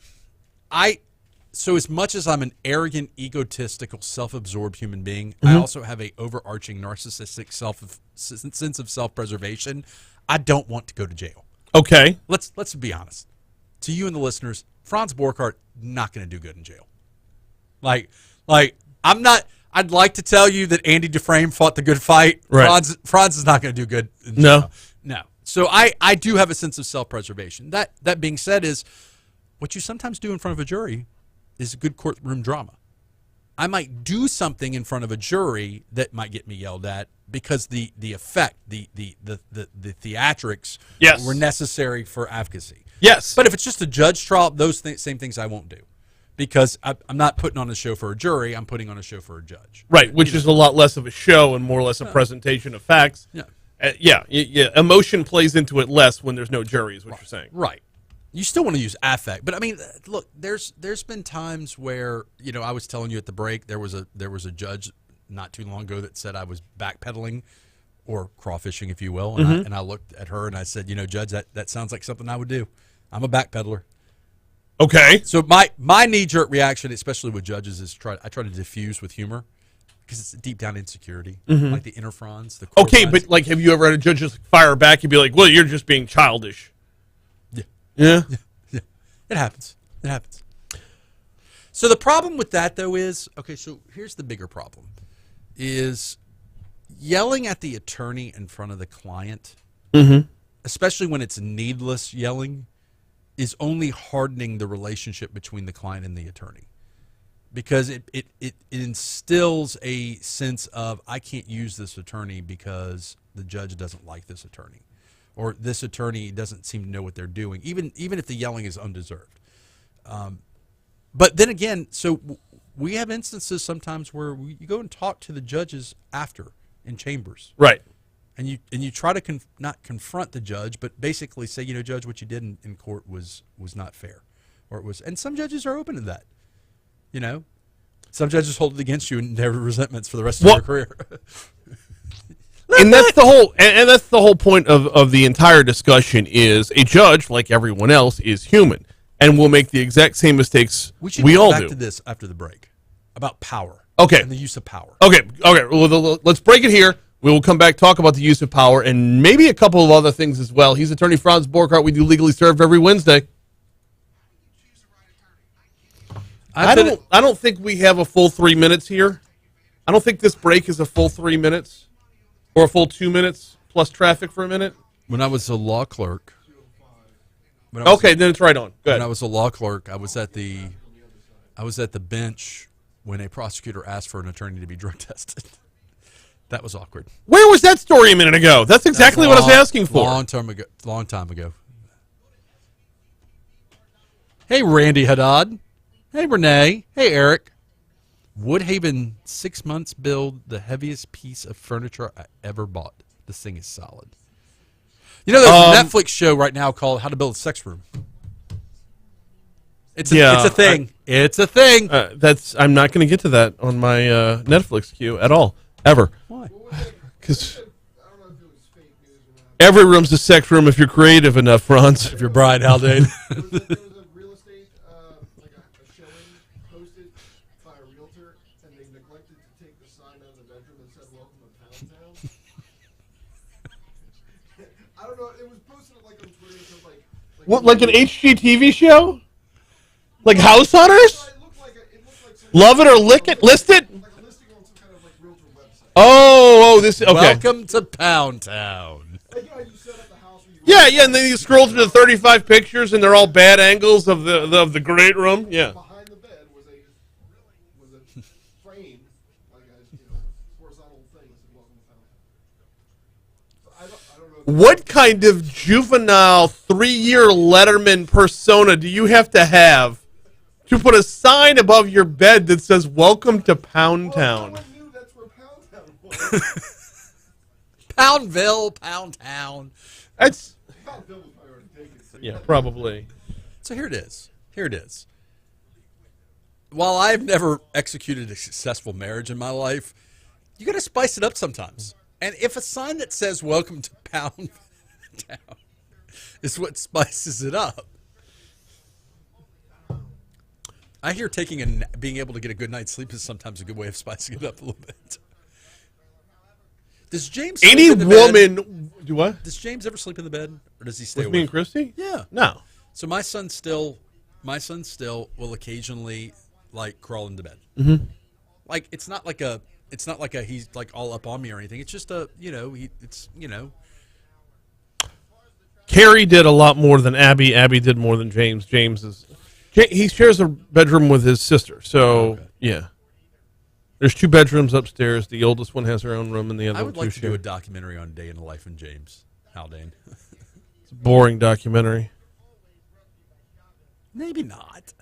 so as much as I'm an arrogant, egotistical, self-absorbed human being, I also have a overarching narcissistic sense of self-preservation. I don't want to go to jail. Okay. Let's be honest. To you and the listeners, Franz Borghardt not going to do good in jail. Like I'm not. I'd like to tell you that Andy Dufresne fought the good fight. Right. Franz is not going to do good in jail. No. So I do have a sense of self-preservation. That being said, is what you sometimes do in front of a jury is a good courtroom drama. I might do something in front of a jury that might get me yelled at because the effect, the theatrics were necessary for advocacy. Yes. But if it's just a judge trial, those same things I won't do because I'm not putting on a show for a jury. I'm putting on a show for a judge. Right, which is a lot less of a show and more or less a presentation of facts. Yeah. Yeah. Emotion plays into it less when there's no jury, is what you're saying. Right. You still want to use affect, but I mean, look, there's been times where, you know, I was telling you at the break, there was a judge not too long ago that said I was backpedaling or crawfishing, if you will, and I looked at her and I said, you know, Judge, that sounds like something I would do. I'm a backpedaler. Okay. So my knee-jerk reaction, especially with judges, is I try to diffuse with humor because it's a deep down insecurity, like the inner Franz. The core Okay, Franz. but like, have you ever had a judge just fire back and be like, "Well, you're just being childish"? Yeah. Yeah, it happens. It happens. So the problem with that, though, is, okay, so here's the bigger problem, is yelling at the attorney in front of the client, especially when it's needless yelling, is only hardening the relationship between the client and the attorney. Because it instills a sense of, I can't use this attorney because the judge doesn't like this attorney. Or this attorney doesn't seem to know what they're doing, even if the yelling is undeserved. But then again, so we have instances sometimes where you go and talk to the judges after in chambers, Right. and you try to not confront the judge, but basically say, you know, Judge, what you did in court was not fair, or it was. And some judges are open to that. You know, some judges hold it against you and their resentments for the rest of Well, their career. And that's the whole, and that's the whole point of the entire discussion. Is a judge, like everyone else, is human and will make the exact same mistakes We all come back do. to this after the break about power. Okay. And the use of power. Okay. Well, let's break it here. We will come back, talk about the use of power, and maybe a couple of other things as well. He's attorney Franz Borghardt. We do Legally Served every Wednesday. I don't think we have a full 3 minutes here. I don't think this break is a full 3 minutes or a full 2 minutes plus traffic for a minute. When I was a law clerk. Then it's right on. Good. When I was a law clerk, I was at the bench when a prosecutor asked for an attorney to be drug tested. That was awkward. Where was that story a minute ago? That's exactly what I was asking for. Long time ago. Hey, Randy Haddad. Hey, Renee. Hey, Eric. Woodhaven 6 months build the heaviest piece of furniture I ever bought. This thing is solid. You know, there's a Netflix show right now called How to Build a Sex Room. It's a thing. It's a thing. I'm not going to get to that on my Netflix queue at all, ever. Why? Because every room's a sex room if you're creative enough, Franz. If you're Brian Haldane. There was a real estate, like a showing posted by a realtor, and they neglected to take the sign out of the bedroom that said "Welcome to Pound Town." I don't know. It was posted like on Twitter. It was What, like an HGTV show? Like House Hunters? It looked like some Love it or lick it? List it? like a listing on some kind of like realtor website. Oh, this okay. Welcome to Pound Town. Like, you set up the house where you Yeah, and then you scroll through the 35 pictures, and they're all bad angles of the great room. Yeah. behind the bed was a frame, like a horizontal thing that said "Welcome to Pound Town." So I don't know. What kind of juvenile 3-year Letterman persona do you have to put a sign above your bed that says "Welcome to Pound Town"? No one knew that's where Pound Town was. Poundville, Pound Town. That's Pound Town was probably already taken. yeah, probably. So here it is. Here it is. While I've never executed a successful marriage in my life, you got to spice it up sometimes. And if a sign that says "Welcome to Pound Town" is what spices it up, I hear being able to get a good night's sleep is sometimes a good way of spicing it up a little bit. Does James sleep Any in the bed? woman do what? Does James ever sleep in the bed, or does he stay With awake? me and Christy? Yeah. No. So my son still will occasionally like crawl into bed. Mm-hmm. Like it's not like a he's like all up on me or anything. It's just Carrie did a lot more than Abby. Abby did more than James. He shares a bedroom with his sister. So yeah, there's 2 bedrooms upstairs. The oldest one has her own room, and the other I one would like to do share. a documentary on Day in the Life of James Haldane. It's a boring documentary. Maybe not.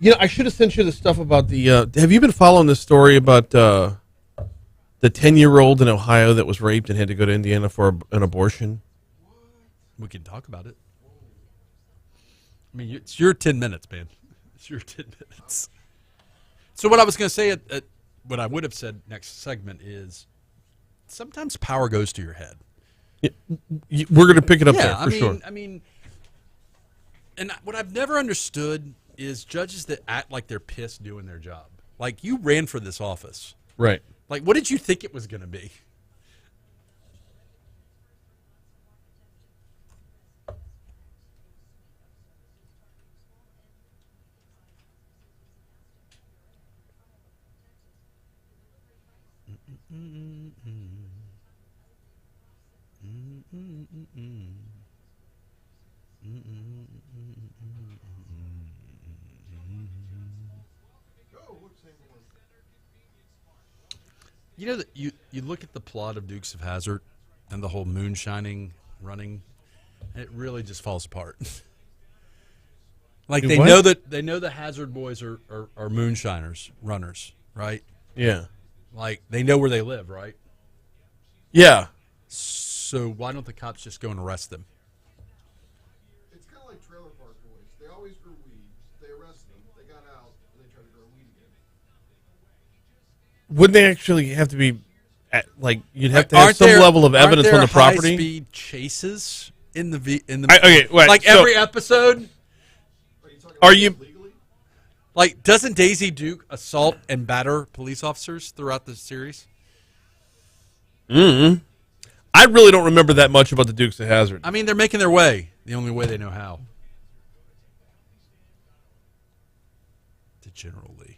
You know, I should have sent you the stuff about the. Have you been following this story about the 10-year-old in Ohio that was raped and had to go to Indiana for an abortion? We can talk about it. mean, it's your 10 minutes, man. It's your 10 minutes. So what I was going to say, what I would have said next segment is sometimes power goes to your head. Yeah, we're going to pick it up there for sure. I mean, and what I've never understood is judges that act like they're pissed doing their job. Like, you ran for this office. Right. Like, what did you think it was going to be? You know that you look at the plot of Dukes of Hazzard and the whole moonshining running, and it really just falls apart. Like, they know the Hazzard boys are moonshiners, runners, right? Yeah. Like, they know where they live, right? Yeah. So why don't the cops just go and arrest them? It's kind of like Trailer Park Boys. They always grew weed. They arrested them. They got out, and they tried to grow weed again. Wouldn't they actually have to be, you'd have to have some level of evidence on the property? High-speed chases in the okay, wait, like every episode? Are you? Like, doesn't Daisy Duke assault and batter police officers throughout the series? Mm-hmm. I really don't remember that much about the Dukes of Hazzard. I mean, they're making their way the only way they know how. To General Lee.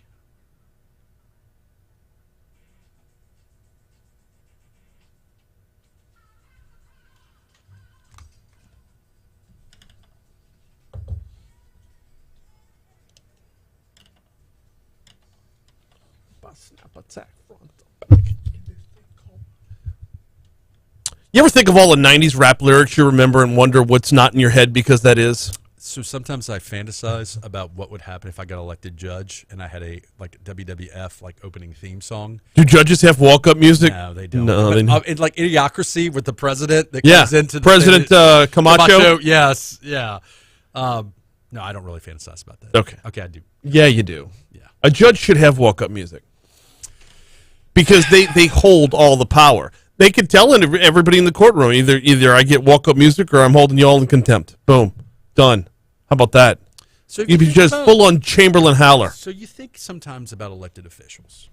You ever think of all the 90s rap lyrics you remember and wonder what's not in your head because that is? So sometimes I fantasize about what would happen if I got elected judge and I had a WWF opening theme song. Do judges have walk-up music? No, they don't. No, It's like Idiocracy with the president that comes into President Camacho. Yes, yeah. No, I don't really fantasize about that. Okay, I do. Yeah, you do. Yeah. A judge should have walk-up music because they hold all the power. They could tell everybody in the courtroom, either I get walk-up music or I'm holding you all in contempt. Boom. Done. How about that? So you'd be just full-on Chamberlain howler. So you think sometimes about elected officials.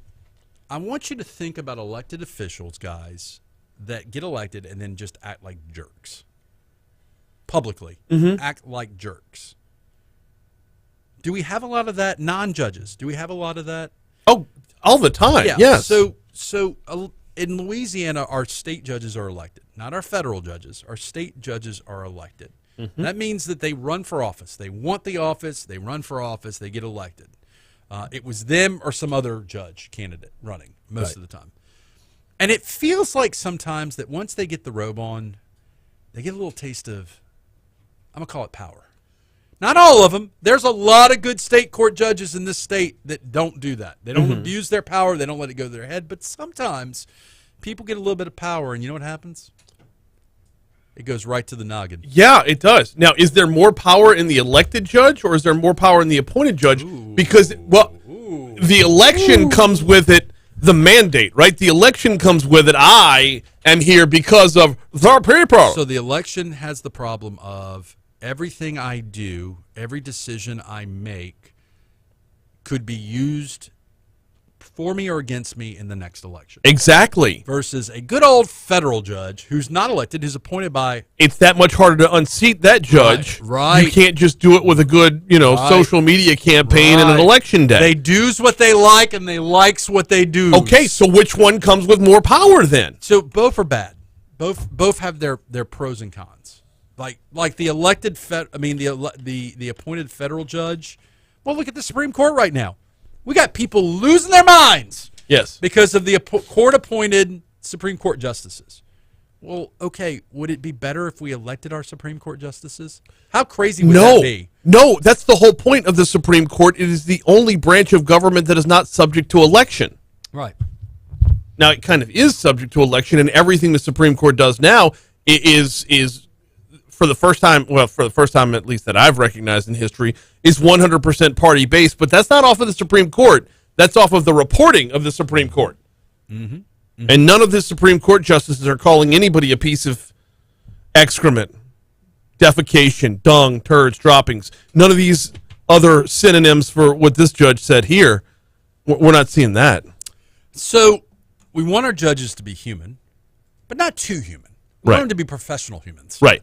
I want you to think about elected officials, guys, that get elected and then just act like jerks. Publicly. Mm-hmm. Act like jerks. Do we have a lot of that? Non-judges. Do we have a lot of that? Oh, all the time, yeah. Yes. So in Louisiana, our state judges are elected, not our federal judges. Our state judges are elected. Mm-hmm. That means that they run for office. They want the office. They run for office. They get elected. It was them or some other judge candidate running most of the time. And it feels like sometimes that once they get the robe on, they get a little taste of, I'm going to call it power. Not all of them. There's a lot of good state court judges in this state that don't do that. They don't abuse their power. They don't let it go to their head. But sometimes people get a little bit of power, and you know what happens? It goes right to the noggin. Yeah, it does. Now, is there more power in the elected judge, or is there more power in the appointed judge? Because, the election comes with it, the mandate, right? The election comes with it, I am here because of the people. So the election has the problem of everything I do, every decision I make could be used for me or against me in the next election. Exactly. Versus a good old federal judge who's not elected, who's appointed by... It's that much harder to unseat that judge. Right. You can't just do it with a good, social media campaign and an election day. They do's what they like and they likes what they do. Okay, so which one comes with more power then? So both are bad. Both have their pros and cons. Like the elected the appointed federal judge. Well, look at the Supreme Court right now. We got people losing their minds. Yes. Because of the court-appointed Supreme Court justices. Well, okay, would it be better if we elected our Supreme Court justices? How crazy would that be? No, that's the whole point of the Supreme Court. It is the only branch of government that is not subject to election. Right. Now, it kind of is subject to election, and everything the Supreme Court does now is for the first time at least that I've recognized in history, is 100% party-based, but that's not off of the Supreme Court. That's off of the reporting of the Supreme Court. Mm-hmm. Mm-hmm. And none of the Supreme Court justices are calling anybody a piece of excrement, defecation, dung, turds, droppings. None of these other synonyms for what this judge said here. We're not seeing that. So we want our judges to be human, but not too human. We want them to be professional humans. Right.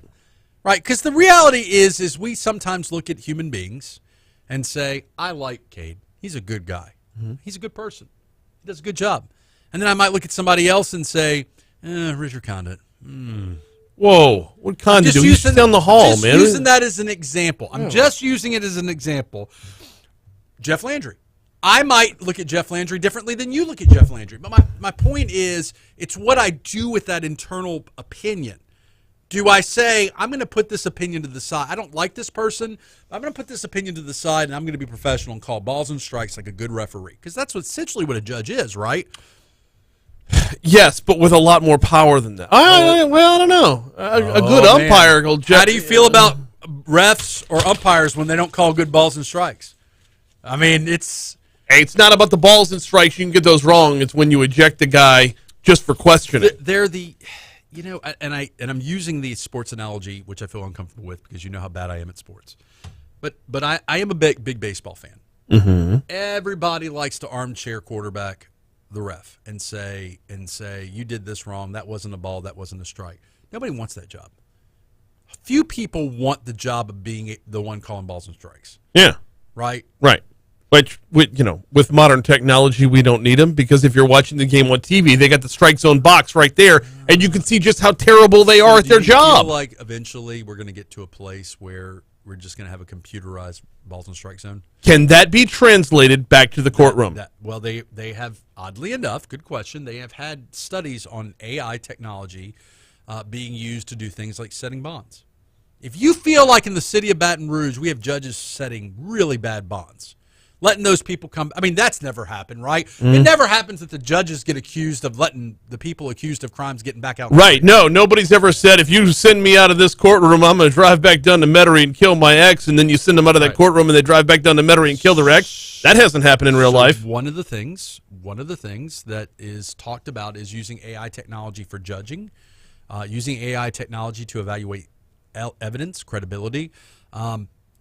Right, because the reality is we sometimes look at human beings and say, I like Cade. He's a good guy. Mm-hmm. He's a good person. He does a good job. And then I might look at somebody else and say, Richard Condit. Whoa, what Condit do? He's down the hall, just man. Using that as an example. I'm just using it as an example. Jeff Landry. I might look at Jeff Landry differently than you look at Jeff Landry. But my point is, it's what I do with that internal opinion. Do I say, I'm going to put this opinion to the side? I don't like this person. I'm going to put this opinion to the side, and I'm going to be professional and call balls and strikes like a good referee. Because that's essentially what a judge is, right? Yes, but with a lot more power than that. Well, I don't know. A good umpire will judge. How do you feel about refs or umpires when they don't call good balls and strikes? I mean, it's not about the balls and strikes. You can get those wrong. It's when you eject a guy just for questioning. They're the, and I'm using the sports analogy, which I feel uncomfortable with because you know how bad I am at sports. But I am a big baseball fan. Mm-hmm. Everybody likes to armchair quarterback the ref and say you did this wrong. That wasn't a ball. That wasn't a strike. Nobody wants that job. Few people want the job of being the one calling balls and strikes. Yeah. Right. Which, with modern technology, we don't need them because if you're watching the game on TV, they got the strike zone box right there, and you can see just how terrible they are at their job. Feel like eventually we're going to get to a place where we're just going to have a computerized balls and strike zone? Can that be translated back to the courtroom? Well, they have, oddly enough, good question, they have had studies on AI technology being used to do things like setting bonds. If you feel like in the city of Baton Rouge we have judges setting really bad bonds, letting those people come. I mean, that's never happened, right? It never happens that the judges get accused of letting the people accused of crimes getting back out. Right. No, nobody's ever said, if you send me out of this courtroom, I'm going to drive back down to Metairie and kill my ex, and then you send them out of that courtroom and they drive back down to Metairie and kill their ex. That hasn't happened in real life. One of the things that is talked about is using AI technology for judging, using AI technology to evaluate evidence, credibility.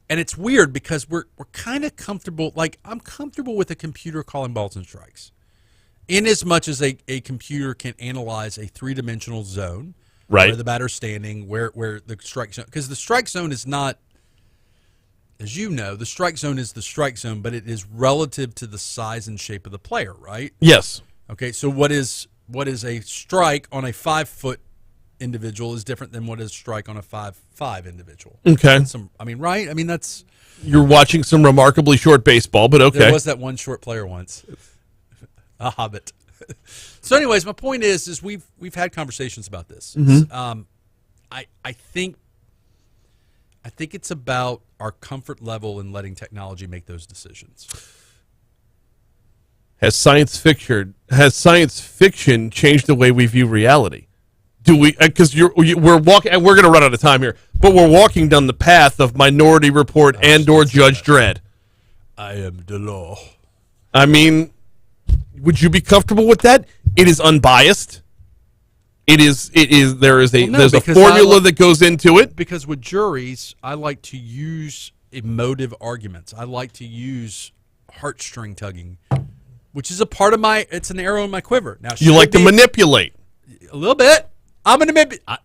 And it's weird because we're kind of comfortable. Like, I'm comfortable with a computer calling balls and strikes, in as much as a computer can analyze a three-dimensional zone, right, where the batter's standing, where the strike zone, because the strike zone is not, as you know, the strike zone is the strike zone, but it is relative to the size and shape of the player, right? Yes. Okay, so what is a strike on a 5-foot individual is different than what is strike on a 5'5" individual. Okay. Right? I mean, that's... You're watching some remarkably short baseball, but okay. There was that one short player once. A hobbit. So anyways, my point is we've had conversations about this. Mm-hmm. I think it's about our comfort level in letting technology make those decisions. Has science fiction changed the way we view reality? Do we? Because we're walking, and we're going to run out of time here. But we're walking down the path of Minority Report and/or Judge Dredd. I am the law. I mean, would you be comfortable with that? It is unbiased. It is. There's a formula that goes into it. Because with juries, I like to use emotive arguments. I like to use heartstring tugging, which is a part of it's an arrow in my quiver. Now, you like to manipulate a little bit. I'm a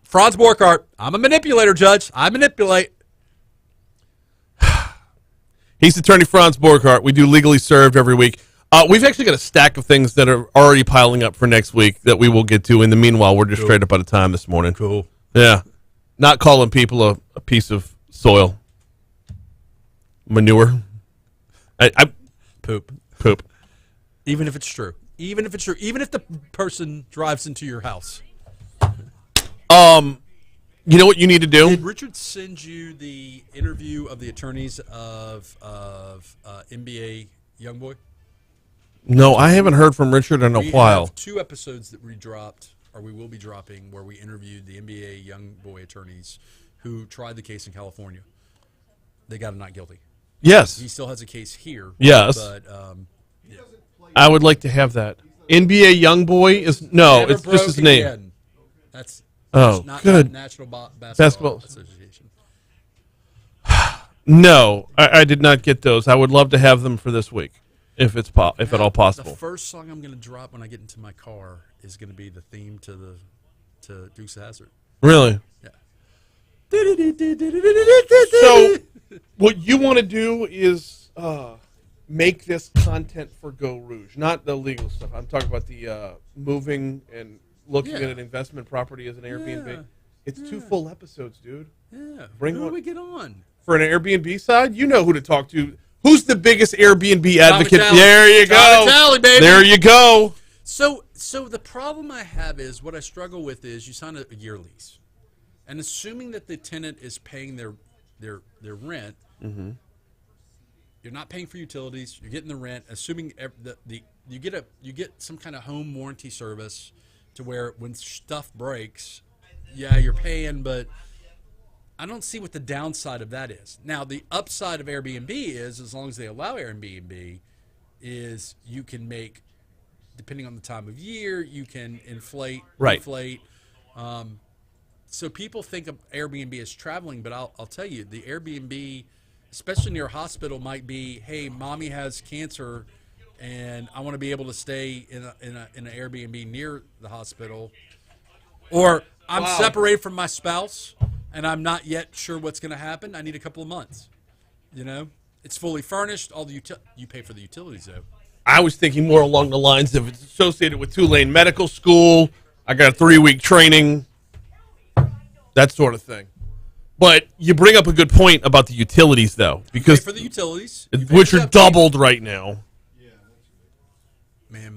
Franz Borghardt. I'm a manipulator, Judge. I manipulate. He's Attorney Franz Borghardt. We do Legally Served every week. We've actually got a stack of things that are already piling up for next week that we will get to. In the meanwhile, we're just straight up out of time this morning. Cool. Yeah. Not calling people a piece of soil. Manure. Poop. Even if it's true. Even if the person drives into your house. You know what you need to do? Did Richard send you the interview of the attorneys of NBA Youngboy? No, I haven't heard from Richard in a while. We have 2 episodes that we dropped, or we will be dropping, where we interviewed the NBA Youngboy attorneys who tried the case in California. They got him not guilty. Yes. He still has a case here. Yes. But I would like to have that. NBA Youngboy is no, never it's just his broke name. again. That's Oh, good. National Basketball Basketball. Association. No, I did not get those. I would love to have them for this week, if it's if at all possible. The first song I'm going to drop when I get into my car is going to be the theme to Dukes of Hazzard. Really? Yeah. So, what you want to do is make this content for Go Rouge, not the legal stuff. I'm talking about the moving and looking at an investment property as an Airbnb. Yeah. It's 2 full episodes, dude. Yeah. Bring Who one- do we get on? For an Airbnb side, you know who to talk to. Who's the biggest Airbnb advocate? Vitale. There you John go. Vitale, baby. There you go. So the problem I have is what I struggle with is you sign a year lease, and assuming that the tenant is paying their rent, you're not paying for utilities. You're getting the rent. Assuming you get some kind of home warranty service to where when stuff breaks, yeah, you're paying, but I don't see what the downside of that is. Now, the upside of Airbnb is, as long as they allow Airbnb, is you can make, depending on the time of year, you can inflate. So people think of Airbnb as traveling, but I'll tell you, the Airbnb, especially near a hospital, might be, hey, mommy has cancer, and I want to be able to stay in an Airbnb near the hospital, or I'm separated from my spouse, and I'm not yet sure what's going to happen. I need a couple of months. You know, it's fully furnished. All the you pay for the utilities though. I was thinking more along the lines of it's associated with Tulane Medical School. I got a 3-week training, that sort of thing. But you bring up a good point about the utilities, though, because Pay for the utilities, which are doubled right now. Man,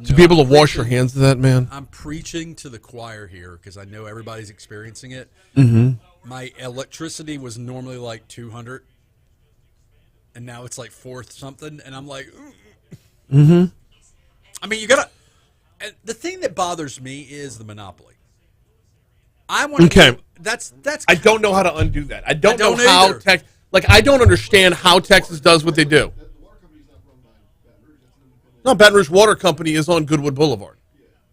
To be able to wash your hands of that, man. I'm preaching to the choir here because I know everybody's experiencing it. My electricity was normally like 200, and now it's like 4 something, and I'm like, I mean, you gotta. And the thing that bothers me is the monopoly. I want to. Okay. That's. I don't know how to undo that. I don't know don't how either. I don't understand how Texas does what they do. The water company's not run by Baton Rouge. It's an independent. No, Baton Rouge Water Company is on Goodwood Boulevard.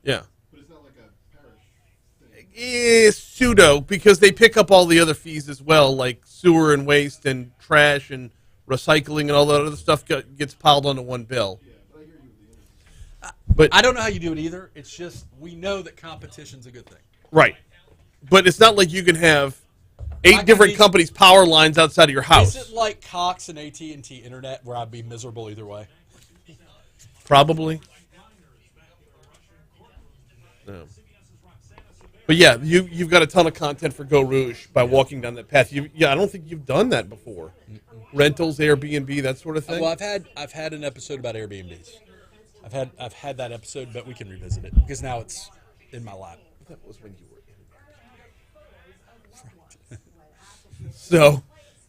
Yeah. But it's not like a parish thing. Pseudo, because they pick up all the other fees as well, like sewer and waste and trash and recycling and all that other stuff gets piled onto one bill. Yeah, but I hear you with the energy. But I don't know how you do it either. It's just we know that competition's a good thing. right, but it's not like you can have 8 can different be- companies' power lines outside of your house. Is it like Cox and AT&T Internet where I'd be miserable either way? Probably. No. But yeah, you've got a ton of content for Go Rouge by walking down that path. I don't think you've done that before. Rentals, Airbnb, that sort of thing. Well, I've had an episode about Airbnbs. I've had that episode, but we can revisit it because now it's in my lap. That was when you were in Airbnb. So,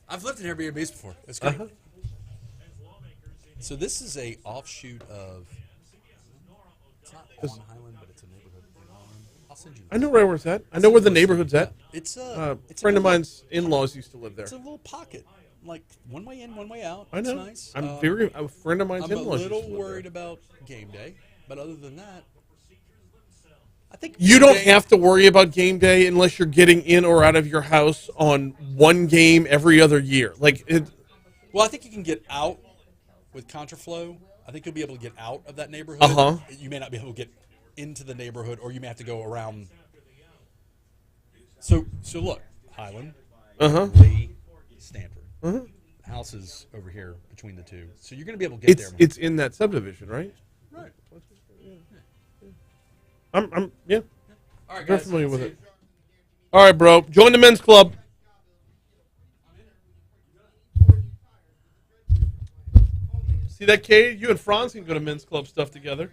I've lived in Airbnbs before. It's great. So this is a offshoot of. It's not on Highland, but it's a neighborhood. I'll send you. I know right where it's at. I know where the neighborhood's at. It's A it's friend a of little- mine's in-laws used to live there. It's a little pocket, like one way in, one way out. I know. It's nice. A friend of mine's I'm a in-laws used to little live worried there. about game day, but other than that, I think You game don't day- have to worry about game day unless you're getting in or out of your house on one game every other year. Well, I think you can get out with contraflow. I think you'll be able to get out of that neighborhood. Uh-huh. You may not be able to get into the neighborhood, or you may have to go around. So look, Highland, Lee, Stanford. Houses over here between the two, so you're going to be able to get there. It's in that subdivision, right? Right. I'm yeah. All right, Very guys. familiar with See it. you. All right, bro. Join the men's club. See that, Kate? You and Franz can go to men's club stuff together.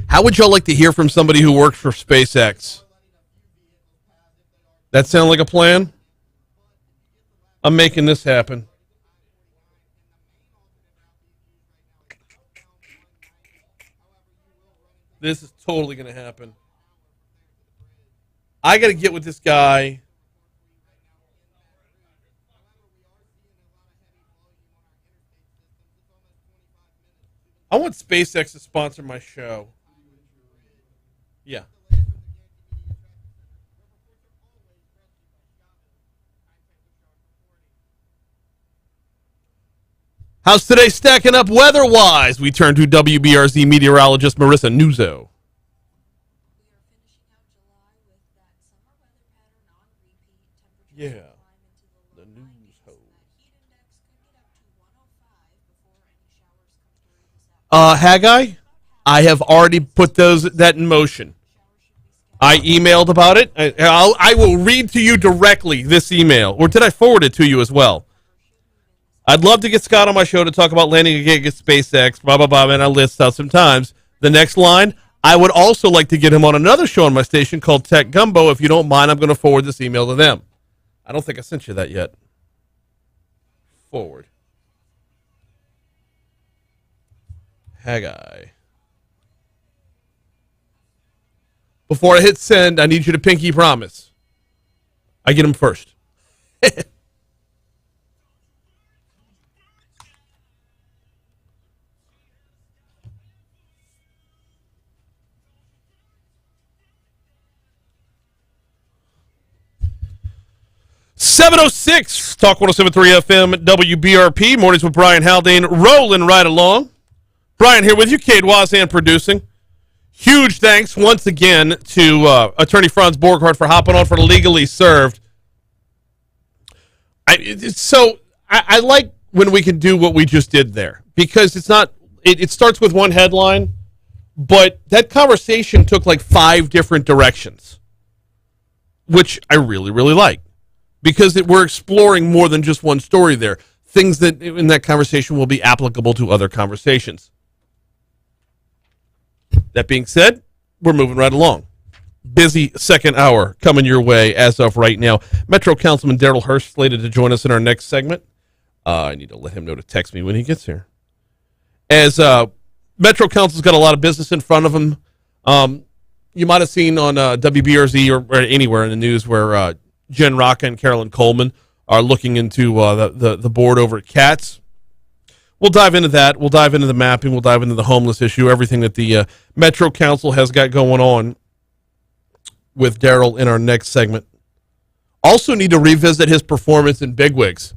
How would y'all like to hear from somebody who works for SpaceX? That sound like a plan? I'm making this happen. This is totally going to happen. I got to get with this guy. I want SpaceX to sponsor my show. Yeah. How's today stacking up weather-wise? We turn to WBRZ meteorologist Marissa Nuzzo. We are finishing out July with that summer weather pattern on repeat. Temperatures Yeah. will climb into the The low news 90s. hole. That heat index could get up to 105 before any showers come through this afternoon. Haggai, I have already put that in motion. I emailed about it. I will read to you directly this email. Or did I forward it to you as well? I'd love to get Scott on my show to talk about landing a gig at SpaceX, blah, blah, blah, and I list out sometimes. The next line, I would also like to get him on another show on my station called Tech Gumbo. If you don't mind, I'm going to forward this email to them. I don't think I sent you that yet. Forward. Haggai. Before I hit send, I need you to pinky promise. I get him first. 7:06, Talk 107.3 FM, WBRP. Mornings with Brian Haldane, rolling right along. Brian here with you, Cade Wazan producing. Huge thanks once again to Attorney Franz Borghardt for hopping on for the Legally Served. I like when we can do what we just did there, because it's not. It starts with one headline, but that conversation took like 5 different directions, which I really, really like. Because we're exploring more than just one story there. Things that in that conversation will be applicable to other conversations. That being said, we're moving right along. Busy second hour coming your way as of right now. Metro Councilman Darryl Hurst slated to join us in our next segment. I need to let him know to text me when he gets here. As Metro Council's got a lot of business in front of him. You might have seen on WBRZ or anywhere in the news where Jen Rocca and Carolyn Coleman are looking into the board over at Katz. We'll dive into that. We'll dive into the mapping. We'll dive into the homeless issue, everything that the Metro Council has got going on with Darryl in our next segment. Also need to revisit his performance in Bigwigs.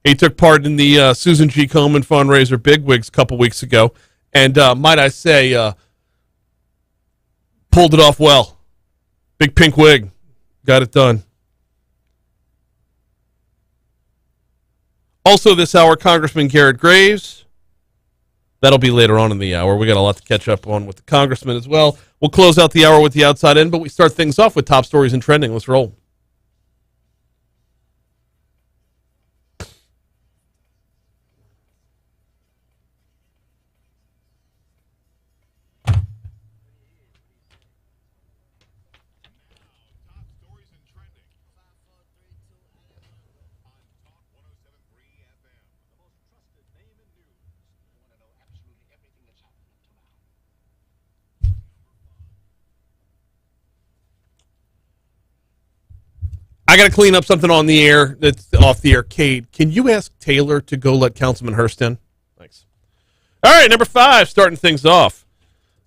He took part in the Susan G. Komen fundraiser Bigwigs a couple weeks ago, and might I say, pulled it off well. Big pink wig. Got it done. Also this hour, Congressman Garrett Graves. That'll be later on in the hour. We got a lot to catch up on with the Congressman as well. We'll close out the hour with the outside in, but we start things off with top stories and trending. Let's roll. I got to clean up something on the air that's off the arcade. Can you ask Taylor to go let Councilman Hurst in? Thanks. All right, number 5, starting things off.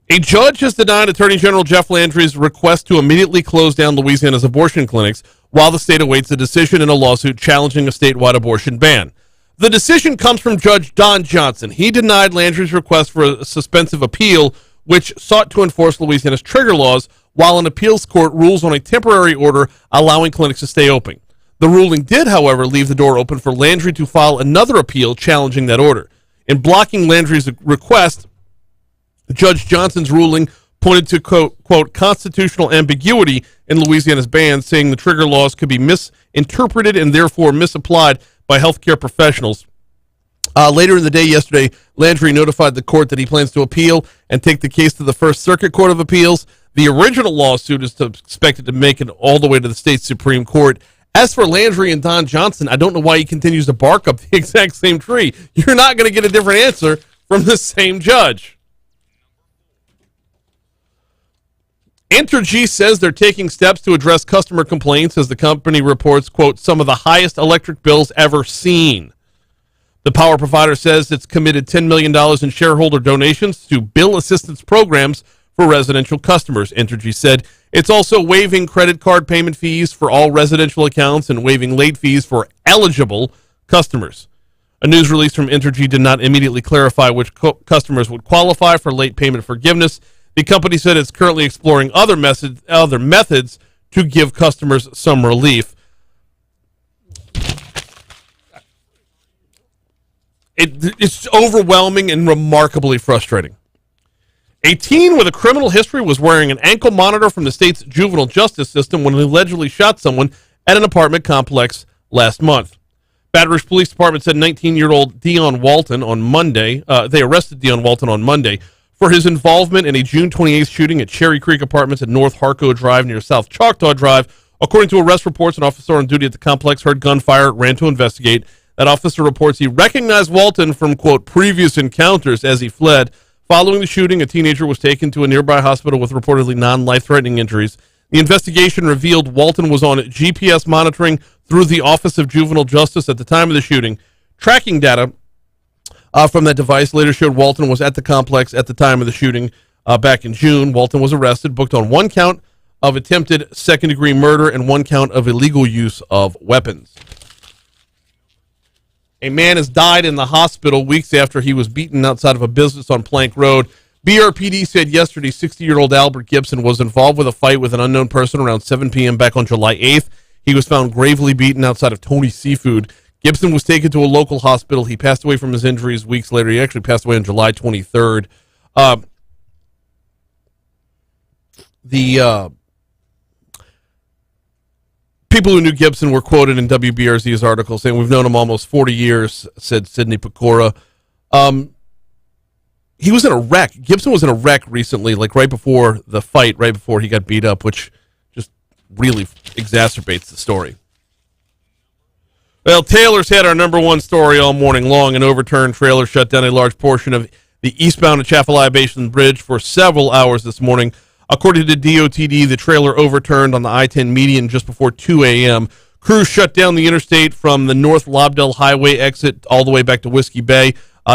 A judge has denied Attorney General Jeff Landry's request to immediately close down Louisiana's abortion clinics while the state awaits a decision in a lawsuit challenging a statewide abortion ban. The decision comes from Judge Don Johnson. He denied Landry's request for a suspensive appeal, which sought to enforce Louisiana's trigger laws, while an appeals court rules on a temporary order allowing clinics to stay open. The ruling did, however, leave the door open for Landry to file another appeal challenging that order. In blocking Landry's request, Judge Johnson's ruling pointed to, quote, constitutional ambiguity in Louisiana's ban, saying the trigger laws could be misinterpreted and therefore misapplied by healthcare professionals. Later in the day yesterday, Landry notified the court that he plans to appeal and take the case to the First Circuit Court of Appeals. The original lawsuit is expected to make it all the way to the state Supreme Court. As for Landry and Don Johnson, I don't know why he continues to bark up the exact same tree. You're not going to get a different answer from the same judge. Entergy says they're taking steps to address customer complaints as the company reports, quote, some of the highest electric bills ever seen. The power provider says it's committed $10 million in shareholder donations to bill assistance programs for residential customers. Entergy said it's also waiving credit card payment fees for all residential accounts and waiving late fees for eligible customers. A news release from Entergy did not immediately clarify which customers would qualify for late payment forgiveness. The company said it's currently exploring other methods to give customers some relief. It's overwhelming and remarkably frustrating. A teen with a criminal history was wearing an ankle monitor from the state's juvenile justice system when he allegedly shot someone at an apartment complex last month. Baton Rouge Police Department said 19-year-old Dion Walton on Monday, they arrested Dion Walton on Monday for his involvement in a June 28th shooting at Cherry Creek Apartments at North Harco Drive near South Choctaw Drive. According to arrest reports, an officer on duty at the complex heard gunfire, ran to investigate. That officer reports he recognized Walton from, quote, previous encounters as he fled. Following the shooting, a teenager was taken to a nearby hospital with reportedly non-life-threatening injuries. The investigation revealed Walton was on GPS monitoring through the Office of Juvenile Justice at the time of the shooting. Tracking data from that device later showed Walton was at the complex at the time of the shooting back in June. Walton was arrested, booked on one count of attempted second-degree murder and one count of illegal use of weapons. A man has died in the hospital weeks after he was beaten outside of a business on Plank Road. BRPD said yesterday 60-year-old Albert Gibson was involved with a fight with an unknown person around 7 p.m. back on July 8th. He was found gravely beaten outside of Tony's Seafood. Gibson was taken to a local hospital. He passed away from his injuries weeks later. He actually passed away on July 23rd. People who knew Gibson were quoted in WBRZ's article saying, we've known him almost 40 years, said Sidney Pecora. He was in a wreck. Gibson was in a wreck recently, like right before the fight, right before he got beat up, which just really exacerbates the story. Well, Taylor's had our number one story all morning long. An overturned trailer shut down a large portion of the eastbound Atchafalaya Basin Bridge for several hours this morning. According to DOTD, the trailer overturned on the I-10 median just before 2 a.m. Crews shut down the interstate from the North Lobdell Highway exit all the way back to Whiskey Bay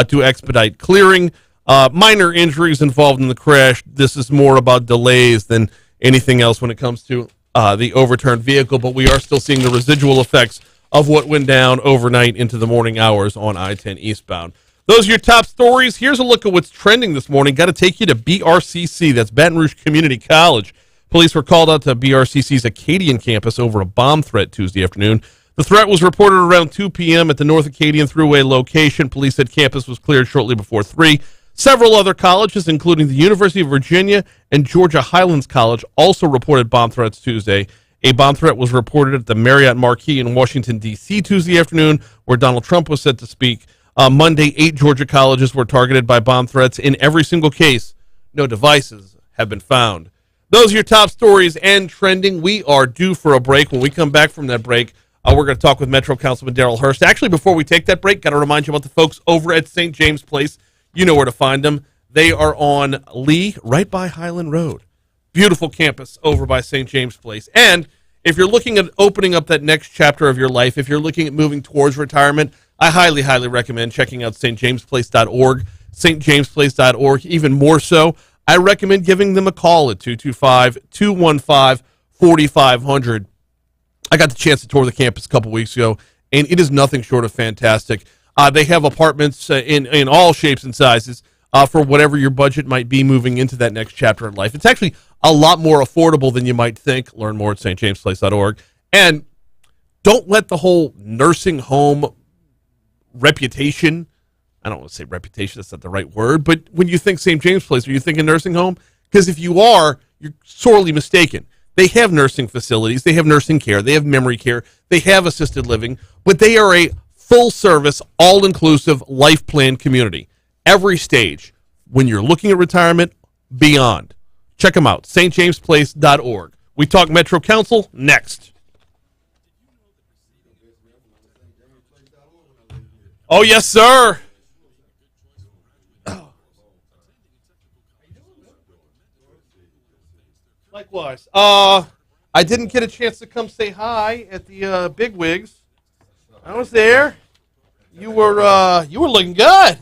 to expedite clearing. Minor injuries involved in the crash. This is more about delays than anything else when it comes to the overturned vehicle, but we are still seeing the residual effects of what went down overnight into the morning hours on I-10 eastbound. Those are your top stories. Here's a look at what's trending this morning. Got to take you to BRCC. That's Baton Rouge Community College. Police were called out to BRCC's Acadian campus over a bomb threat Tuesday afternoon. The threat was reported around 2 p.m. at the North Acadian Thruway location. Police said campus was cleared shortly before 3. Several other colleges, including the University of Virginia and Georgia Highlands College, also reported bomb threats Tuesday. A bomb threat was reported at the Marriott Marquis in Washington, D.C. Tuesday afternoon, where Donald Trump was set to speak. Monday, 8 Georgia colleges were targeted by bomb threats. In every single case, no devices have been found. Those are your top stories and trending. We are due for a break. When we come back from that break, we're going to talk with Metro Councilman Darryl Hurst. Actually, before we take that break, got to remind you about the folks over at St. James Place. You know where to find them. They are on Lee, right by Highland Road. Beautiful campus over by St. James Place. And if you're looking at opening up that next chapter of your life, if you're looking at moving towards retirement, I highly, highly recommend checking out stjamesplace.org, stjamesplace.org. Even more so, I recommend giving them a call at 225-215-4500. I got the chance to tour the campus a couple weeks ago, and it is nothing short of fantastic. They have apartments in all shapes and sizes for whatever your budget might be moving into that next chapter in life. It's actually a lot more affordable than you might think. Learn more at stjamesplace.org. And don't let the whole nursing home reputation, I don't want to say reputation, that's not the right word, but when you think St. James Place, are you thinking nursing home? Because if you are, you're sorely mistaken. They have nursing facilities, they have nursing care, they have memory care, they have assisted living, but they are a full-service, all-inclusive life plan community. Every stage, when you're looking at retirement, beyond. Check them out, stjamesplace.org. We talk Metro Council next. Oh, yes, sir. Likewise. I didn't get a chance to come say hi at the Big Wigs. I was there. You were looking good. I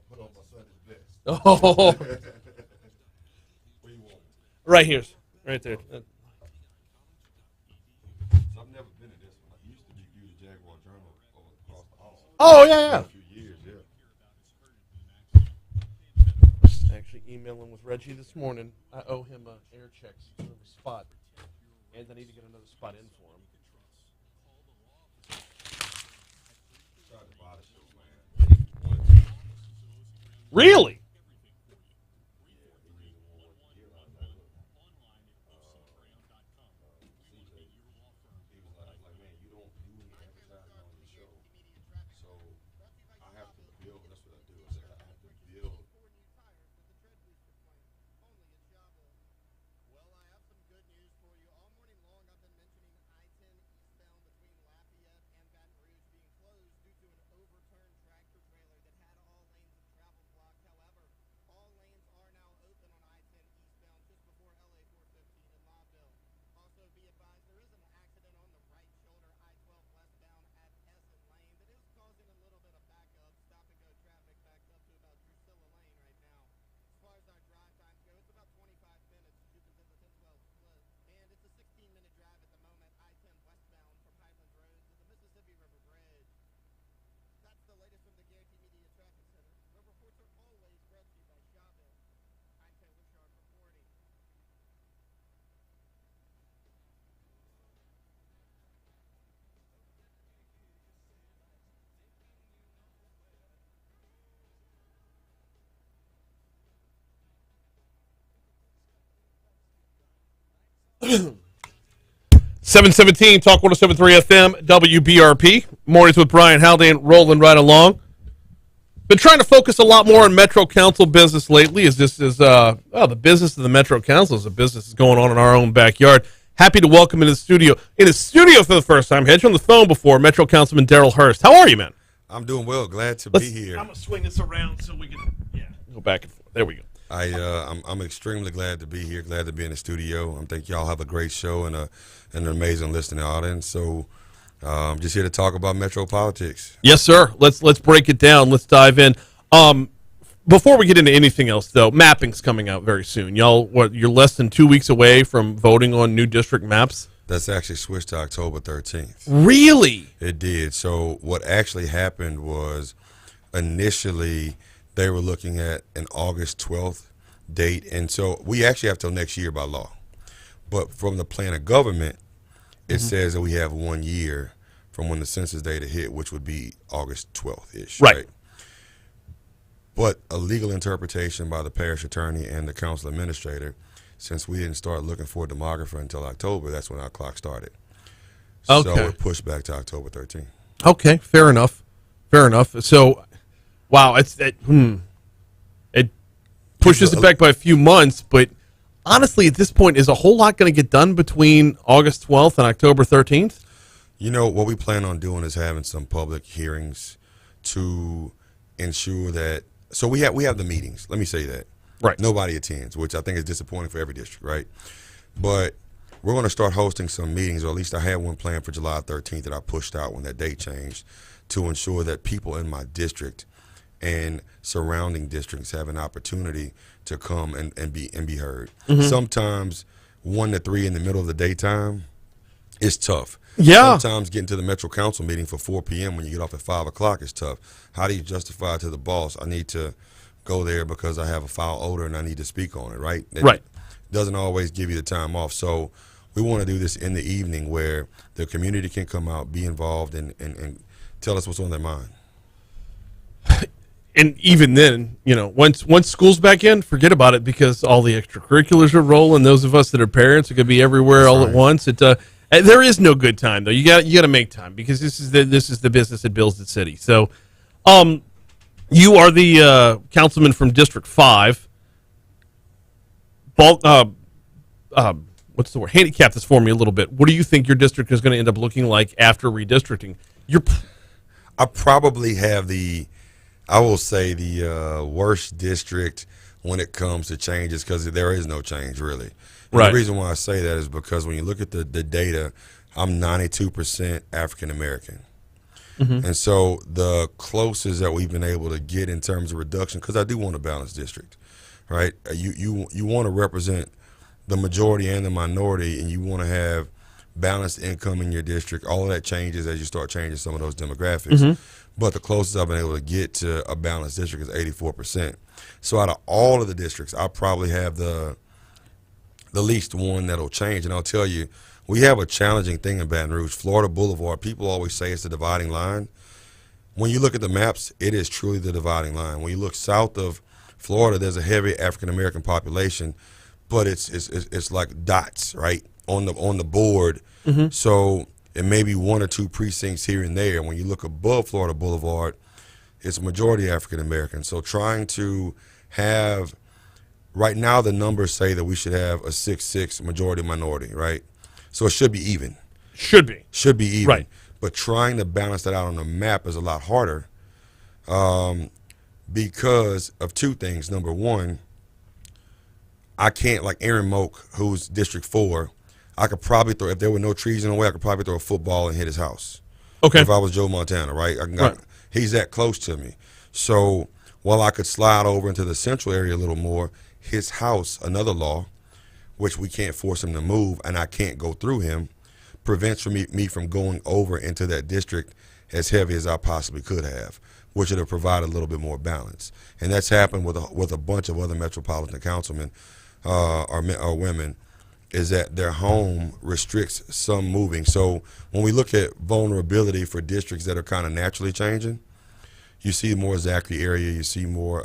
put on my Sunday's best. Oh, Where you want? right here, right there. So I've never been to this one. I used to do the Jaguar Journal across the hall. Oh yeah, A few years, yeah. yeah. Actually, emailing with Reggie this morning. I owe him air checks for the spot, and I need to get another spot in for him. Tried to buy the show, man. Really? (717) Talk 107.3 FM WBRP. Mornings with Brian Haldane rolling right along. Been trying to focus a lot more on Metro Council business lately. As this is the business of the Metro Council is a business that's going on in our own backyard. Happy to welcome in the studio for the first time. Had you on the phone before, Metro Councilman Darryl Hurst. How are you, man? I'm doing well. Glad to be here. I'm gonna swing this around so we can go back and forth. There we go. I'm extremely glad to be here. Glad to be in the studio. I think y'all have a great show and an amazing listening audience. So, just here to talk about Metro politics. Yes, sir. Let's break it down. Let's dive in. Before we get into anything else, though, mapping's coming out very soon. Y'all, you're less than 2 weeks away from voting on new district maps? That's actually switched to October 13th. Really? It did. So what actually happened was initially they were looking at an August 12th date. And so we actually have till next year by law. But from the plan of government, it says that we have 1 year from when the census data hit, which would be August 12th-ish. Right. But a legal interpretation by the parish attorney and the council administrator, since we didn't start looking for a demographer until October, that's when our clock started. Okay. So it pushed back to October 13th. Okay, fair enough. So, wow, it pushes it back by a few months, but honestly, at this point, is a whole lot going to get done between August 12th and October 13th? You know, what we plan on doing is having some public hearings to ensure that. So we have the meetings. Let me say that. Right. Nobody attends, which I think is disappointing for every district, right? But we're going to start hosting some meetings, or at least I had one planned for July 13th that I pushed out when that date changed, to ensure that people in my district and surrounding districts have an opportunity to come and be heard. Sometimes 1 to 3 in the middle of the daytime is tough. Yeah. Sometimes getting to the Metro Council meeting for 4 p.m. when you get off at 5 o'clock is tough. How do you justify to the boss, I need to go there because I have a foul odor and I need to speak on it, right? Right. Doesn't always give you the time off. So we want to do this in the evening where the community can come out, be involved, and tell us what's on their mind. And even then, once school's back in, forget about it, because all the extracurriculars are rolling. Those of us that are parents are going to be everywhere all at once. There is no good time, though. You got to make time, because this is the business that builds the city. So, you are the councilman from District 5. What's the word? Handicap this for me a little bit. What do you think your district is going to end up looking like after redistricting? I probably have the worst district when it comes to changes, because there is no change, really. And Right. the reason why I say that is because when you look at the data, I'm 92% African American. And so the closest that we've been able to get in terms of reduction, because I do want a balanced district, right? You want to represent the majority and the minority, and you want to have balanced income in your district. All of that changes as you start changing some of those demographics. But the closest I've been able to get to a balanced district is 84%. So out of all of the districts, I probably have the least one that'll change. And I'll tell you, we have a challenging thing in Baton Rouge. Florida Boulevard, people always say it's the dividing line. When you look at the maps, it is truly the dividing line. When you look south of Florida, there's a heavy African-American population, but it's like dots, right, on the board. So it may be one or two precincts here and there. When you look above Florida Boulevard, it's a majority African-American. So trying to have, right now the numbers say that we should have a 6-6 majority minority, right? So it should be even. Should be. Should be even. Right. But trying to balance that out on the map is a lot harder because of two things. Number one, I can't, like Aaron Moak, who's District 4, I could probably throw, if there were no trees in the way, I could probably throw a football and hit his house. Okay. If I was Joe Montana, right? He's that close to me. So while I could slide over into the central area a little more, his house, another law, which we can't force him to move, and I can't go through him, prevents me from going over into that district as heavy as I possibly could have, which would have provided a little bit more balance. And that's happened with a bunch of other metropolitan councilmen or women, is that their home restricts some moving. So when we look at vulnerability for districts that are kind of naturally changing, you see more Zachary area, you see more,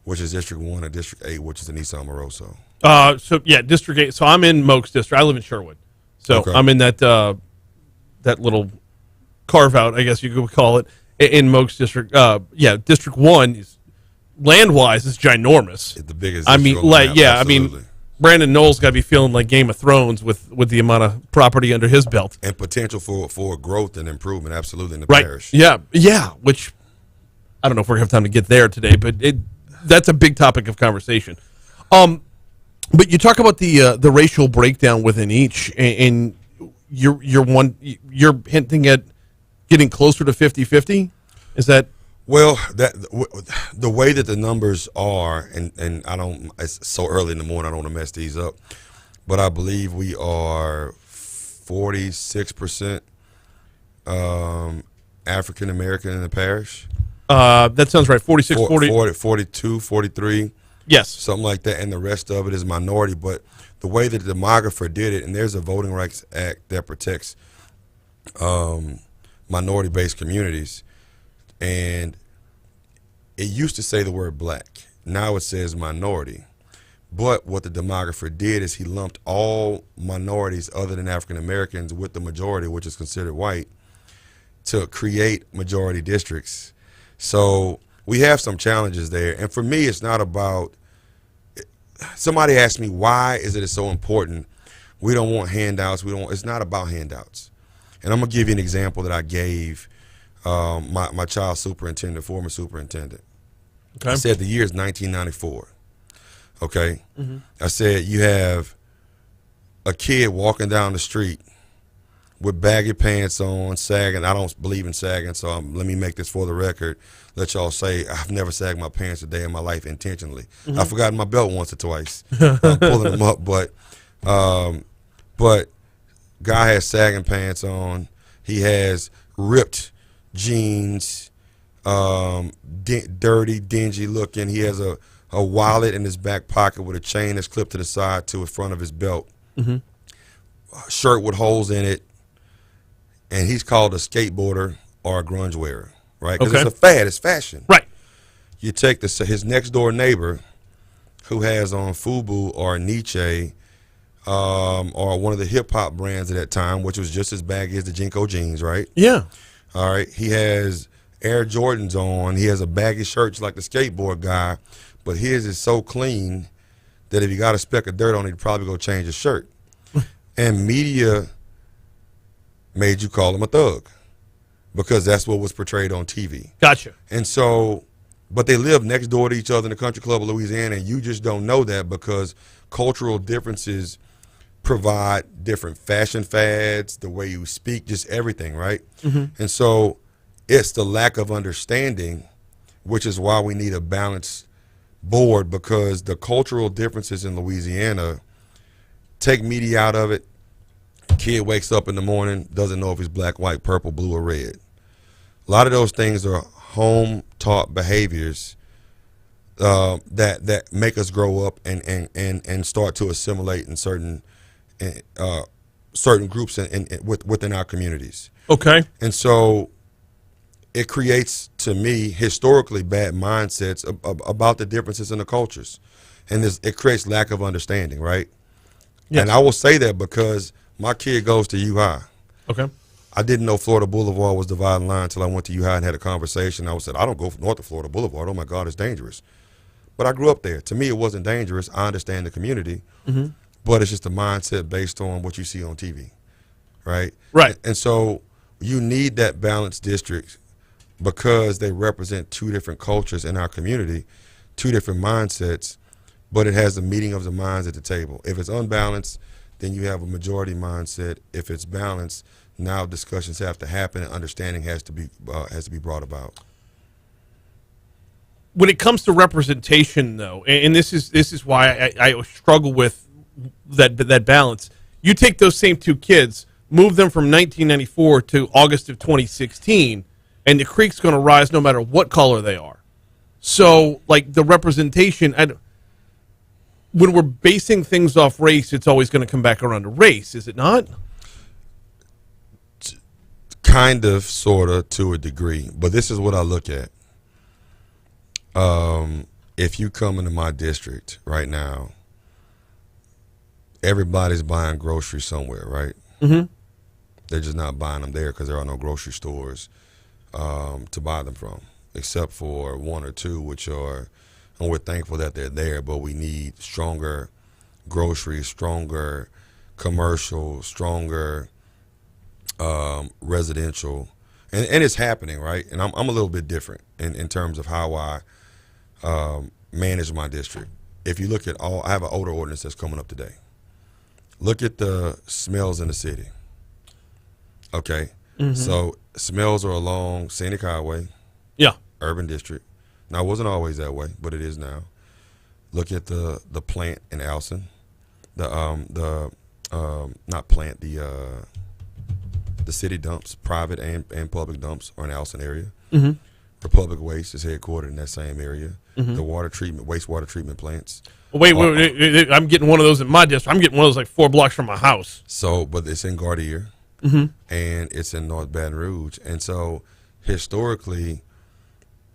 which is District 1 and District 8, which is in East Almoroso. So yeah, District 8. So I'm in Moak's district. I live in Sherwood. So Okay. I'm in that little carve out, I guess you could call it, in Moak's district. District 1 is land wise is ginormous. It's the biggest. I mean, district on the map, absolutely. Brandon Knowles got to be feeling like Game of Thrones with the amount of property under his belt. And potential for growth and improvement, absolutely, in the Right. parish. Yeah. Which I don't know if we're gonna have time to get there today, but that's a big topic of conversation. But you talk about the racial breakdown within each, and you're hinting at getting closer to 50-50. Is that? Well, the way that the numbers are, and I don't, it's so early in the morning, I don't want to mess these up, but I believe we are 46% African American in the parish. That sounds right. 46, 40. 42, 43. Yes. Something like that, and the rest of it is minority. But the way that the demographer did it, and there's a Voting Rights Act that protects minority-based communities, and it used to say the word black. Now it says minority. But what the demographer did is he lumped all minorities other than African Americans with the majority, which is considered white, to create majority districts. So we have some challenges there. And for me, it's not about, somebody asked me, why is it so important? We don't want handouts. It's not about handouts. And I'm going to give you an example that I gave my child superintendent, former superintendent. Okay. I said the year is 1994. Okay. I said you have a kid walking down the street with baggy pants on, sagging. I don't believe in sagging, so let me make this for the record. Let y'all say I've never sagged my pants a day in my life intentionally. I've forgotten my belt once or twice. I'm pulling them up, but guy has sagging pants on. He has ripped jeans, dirty, dingy looking. He has a wallet in his back pocket with a chain that's clipped to the side to the front of his belt. Shirt with holes in it. And he's called a skateboarder or a grunge wearer, right? Because it's a fad, it's fashion. Right. You take his next door neighbor who has on FUBU or Nietzsche or one of the hip hop brands at that time, which was just as baggy as the Jinko jeans, right? Yeah. All right. He has Air Jordans on. He has a baggy shirt like the skateboard guy, but his is so clean that if he got a speck of dirt on it, he'd probably go change his shirt. And media made you call him a thug because that's what was portrayed on TV. Gotcha. And so but they live next door to each other in the country club of Louisiana, and you just don't know that because cultural differences provide different fashion fads, the way you speak, just everything, right? And so it's the lack of understanding, which is why we need a balanced board, because the cultural differences in Louisiana, take media out of it, kid wakes up in the morning, doesn't know if it's black, white, purple, blue, or red. A lot of those things are home-taught behaviors that make us grow up and start to assimilate in certain groups within our communities. Okay. And so it creates, to me, historically bad mindsets about the differences in the cultures. And it creates lack of understanding, right? Yes. And I will say that because my kid goes to U-High. Okay. I didn't know Florida Boulevard was dividing line until I went to U-High and had a conversation. I said, I don't go north of Florida Boulevard. Oh, my God, it's dangerous. But I grew up there. To me, it wasn't dangerous. I understand the community. But it's just a mindset based on what you see on TV, right? Right. And so you need that balanced district because they represent two different cultures in our community, two different mindsets, but it has the meeting of the minds at the table. If it's unbalanced, then you have a majority mindset. If it's balanced, now discussions have to happen and understanding has to be brought about. When it comes to representation, though, and this is why I struggle with that balance. You take those same two kids, move them from 1994 to August of 2016, and the creek's going to rise no matter what color they are. So, like, the representation, when we're basing things off race, it's always going to come back around to race, is it not? Kind of, sort of, to a degree. But this is what I look at. If you come into my district right now, everybody's buying groceries somewhere, right? They're just not buying them there because there are no grocery stores to buy them from, except for one or two, which are, and we're thankful that they're there, but we need stronger groceries, stronger commercial, stronger residential, and it's happening, right? And I'm a little bit different in terms of how I manage my district. If you look at I have an odor ordinance that's coming up today. Look at the smells in the city. Okay, so smells are along Scenic Highway, Yeah. urban district. Now, it wasn't always that way, but it is now. Look at the plant in Alson, not plant, the city dumps, private and public dumps are in Alson area. Republic Waste is headquartered in that same area. The wastewater treatment plants. Wait, I'm getting one of those in my district. I'm getting one of those like 4 blocks from my house. So, but it's in Gardier, and it's in North Baton Rouge. And so, historically,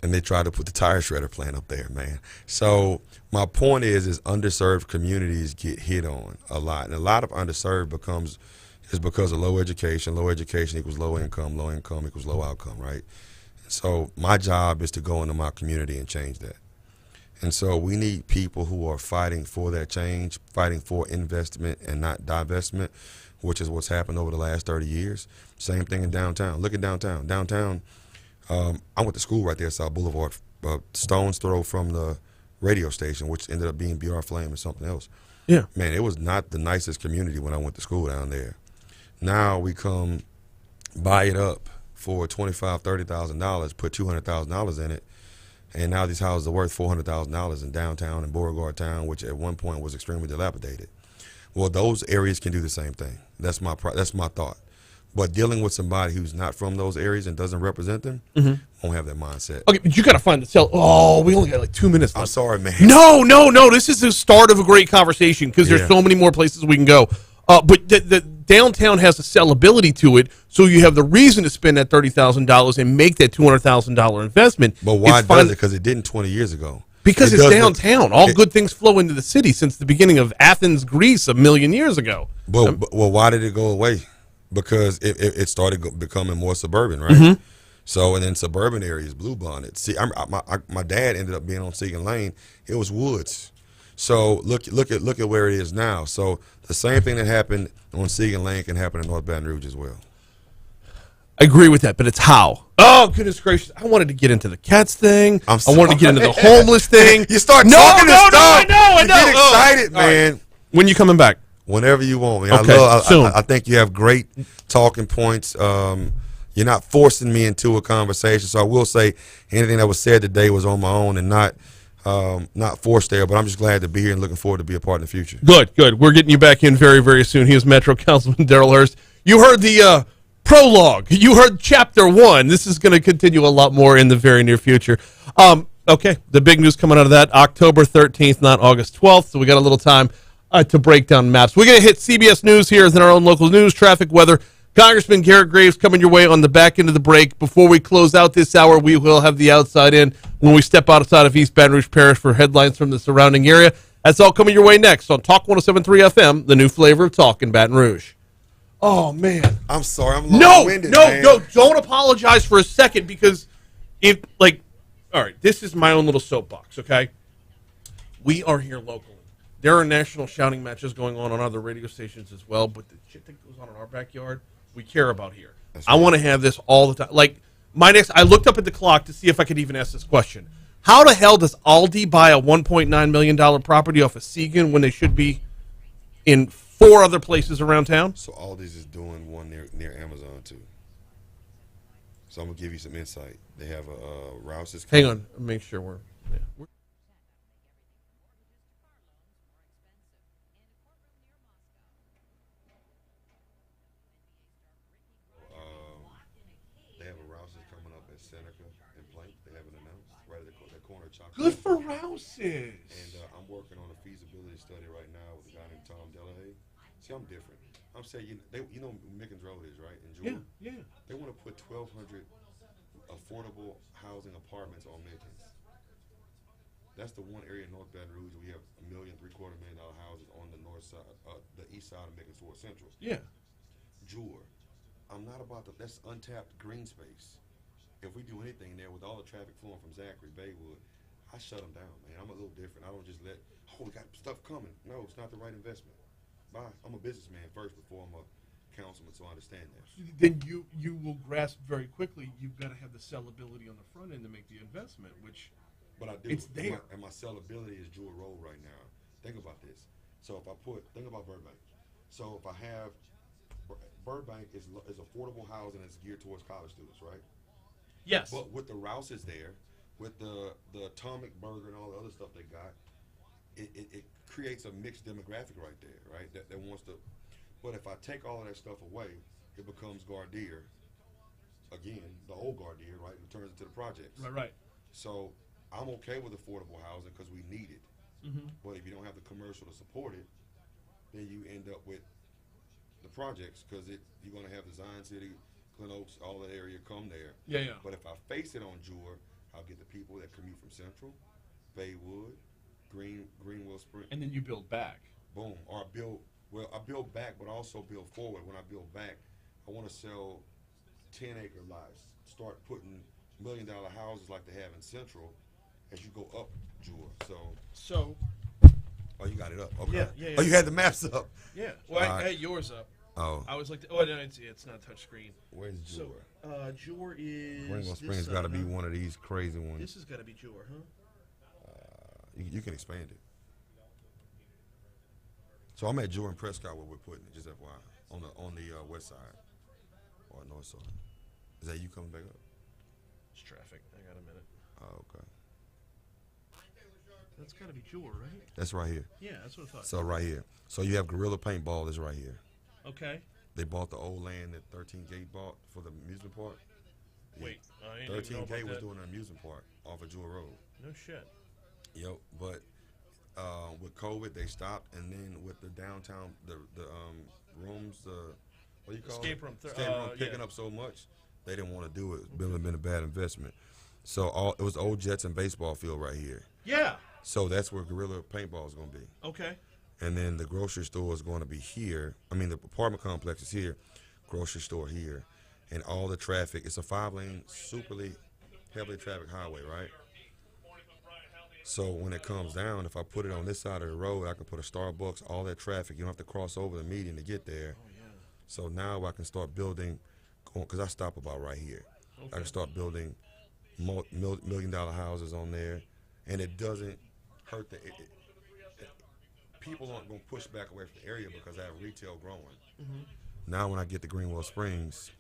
and they tried to put the tire shredder plant up there, man. So, my point is underserved communities get hit on a lot. And a lot of underserved is because of low education. Low education equals low income equals low outcome, right? So my job is to go into my community and change that. And so we need people who are fighting for that change, fighting for investment and not divestment, which is what's happened over the last 30 years. Same thing in downtown. Look at downtown. Downtown, I went to school right there at South Boulevard, stone's throw from the radio station, which ended up being BR Flame and something else. Yeah. Man, it was not the nicest community when I went to school down there. Now we come buy it up for $25,000, $30,000, put $200,000 in it, and now these houses are worth $400,000 in downtown and Borghardt town, which at one point was extremely dilapidated. Well, those areas can do the same thing. That's my thought. But dealing with somebody who's not from those areas and doesn't represent them won't have that mindset. Okay, but you got to find the cell. Oh, we only got like 2 minutes left. I'm sorry, man. No. This is the start of a great conversation because there's so many more places we can go. But the downtown has a sellability to it, so you have the reason to spend that $30,000 and make that $200,000 investment. But why does it? Because it didn't 20 years ago. Because it's downtown. All good things flow into the city since the beginning of Athens, Greece, 1,000,000 years ago. Well, why did it go away? Because it started becoming more suburban, right? So, and then suburban areas, blue bonded. See, my dad ended up being on Segan Lane. It was woods. So look at where it is now. So the same thing that happened on Segan Lane can happen in North Baton Rouge as well. I agree with that, but it's how. Oh, goodness gracious. I wanted to get into the cats thing. I'm I wanted to get into the homeless thing. You start talking this stuff. I know. You get excited, All right. man. When you coming back? Whenever you want, man. Okay, soon. I think you have great talking points. You're not forcing me into a conversation, so I will say anything that was said today was on my own and not forced there. But I'm just glad to be here and looking forward to be a part in the future. Good. We're getting you back in very, very soon. He is Metro Councilman Darryl Hurst. You heard the prologue. You heard chapter 1. This is going to continue a lot more in the very near future. Okay, the big news coming out of that, October 13th, not August 12th, so we got a little time to break down maps. We're going to hit CBS News here, then our own local news, traffic, weather. Congressman Garrett Graves coming your way on the back end of the break. Before we close out this hour, we will have the outside in when we step outside of East Baton Rouge Parish for headlines from the surrounding area. That's all coming your way next on Talk 107.3 FM, the new flavor of talk in Baton Rouge. Oh, man. I'm sorry. I'm long-winded, man. No, don't apologize for a second because all right, this is my own little soapbox, okay? We are here locally. There are national shouting matches going on other radio stations as well, but the shit that goes on in our backyard, we care about here. I want to have this all the time. Like, I looked up at the clock to see if I could even ask this question. How the hell does Aldi buy a $1.9 million property off of Segan when they should be in 4 other places around town? So Aldi's is doing one near Amazon too. So I'm gonna give you some insight. They have a Rouse's. Hang on, make sure we're. They have a Rouse's coming up at Seneca and Plate. They haven't announced right at the corner of Chocolate. Good for Rouse's. And I'm working on a feasibility study right now with a guy named Tom Delahaye. See, I'm different. I'm saying, you know Mickens Road is, right? In Georgia? Yeah. They want to put 1,200 affordable housing apartments on Mickens. That's the one area in North Baton Rouge where we have $1.75 million houses on the north side, the east side of Mickens towards Central. Yeah. Jewel. I'm not about that's untapped green space. If we do anything there with all the traffic flowing from Zachary, Baywood, I shut them down, man. I'm a little different. I don't just we got stuff coming. No, it's not the right investment. Bye. I'm a businessman first before I'm a councilman, so I understand that. Then you will grasp very quickly. You've got to have the sellability on the front end to make the investment, which. But I do. It's there. And my sellability is Jewel Road right now. Think about this. So if I think about Burbank. So if I have Burbank is affordable housing that's geared towards college students, right? Yes. But with the Rouse's there, with the Atomic Burger and all the other stuff they got, it creates a mixed demographic right there, right? That wants to. But if I take all of that stuff away, it becomes Gardier. Again, the old Gardier, right? It turns into the projects. Right. So I'm okay with affordable housing because we need it. Mm-hmm. But if you don't have the commercial to support it, then you end up with the projects because you're going to have the Zion City, Glen Oaks, all that area come there. Yeah. But if I face it on Jewel, I'll get the people that commute from Central, Baywood, Greenville Spring. And then you build back. Boom. Or I build back, but also build forward. When I build back, I want to sell 10-acre lots. Start putting $1 million houses like they have in Central as you go up Jewel. So. Oh, you got it up. Okay. Yeah. Oh, you had the maps up. Yeah. Well, I had yours up. Oh. I was like, no, it's not touch screen. Where's Jewel? So, Jewel is. Greenville Springs got to be one of these crazy ones. This has got to be Jewel, huh? You can expand it. So I'm at Jewel and Prescott where we're putting it, just FYI, on the west side or north side. Is that you coming back up? It's traffic. I got a minute. Oh, okay. That's got to be Jewel, right? That's right here. Yeah, that's what I thought. So right here. So you have Gorilla Paintball is right here. Okay. They bought the old land that 13 Gate bought for the amusement park. Wait, I ain't 13 even know Gate about was that. doing an amusement park off of Jewel Road. No shit. Yep, but with COVID they stopped, and then with the downtown, the rooms, what do you call Escape room. Escape room picking up so much, they didn't want to do it. It's been a bad investment. So it was the old Jets and baseball field right here. Yeah. So that's where Gorilla Paintball is going to be. Okay. And then the grocery store is going to be here. I mean, the apartment complex is here, grocery store here, and all the traffic. It's a 5-lane, superly heavily traffic highway, right? So when it comes down, if I put it on this side of the road, I can put a Starbucks, all that traffic. You don't have to cross over the median to get there. Oh, yeah. So now I can start building going, because I stop about right here. I can start building $1 million houses on there, and it doesn't hurt people aren't going to push back away from the area because I have retail growing. Now when I get to Greenwell Springs,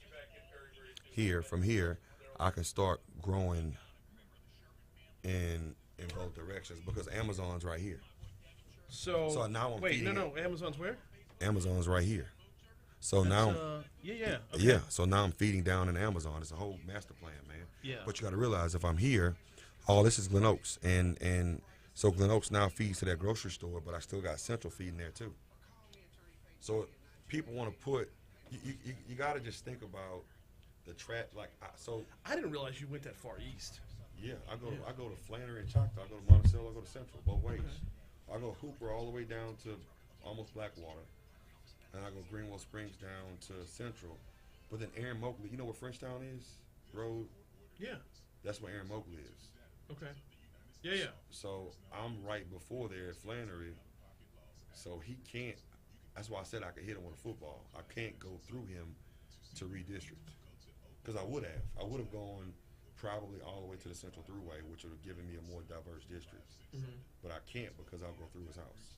from here, I can start growing in both directions because Amazon's right here. So now I'm wait, feeding no, Amazon's where? Amazon's right here. So Okay. yeah. So now I'm feeding down in Amazon. It's a whole master plan, man. Yeah. But you got to realize if I'm here, all this is Glen Oaks, and so Glen Oaks now feeds to that grocery store, but I still got Central feeding there too. So people want to put you got to just think about the track. I didn't realize you went that far east. Yeah, I go to Flannery and Choctaw. I go to Monticello. I go to Central, both ways. I go Hooper all the way down to almost Blackwater, and I go Greenwell Springs down to Central. But then Aaron Moakley, you know where Frenchtown is? Road. Yeah. That's where Aaron Moakley is. Okay. Yeah. So I'm right before there at Flannery. So he can't. That's why I said I could hit him with a football. I can't go through him to redistrict. Because I would have. I would have gone probably all the way to the Central Thruway, which would have given me a more diverse district. But I can't because I'll go through his house.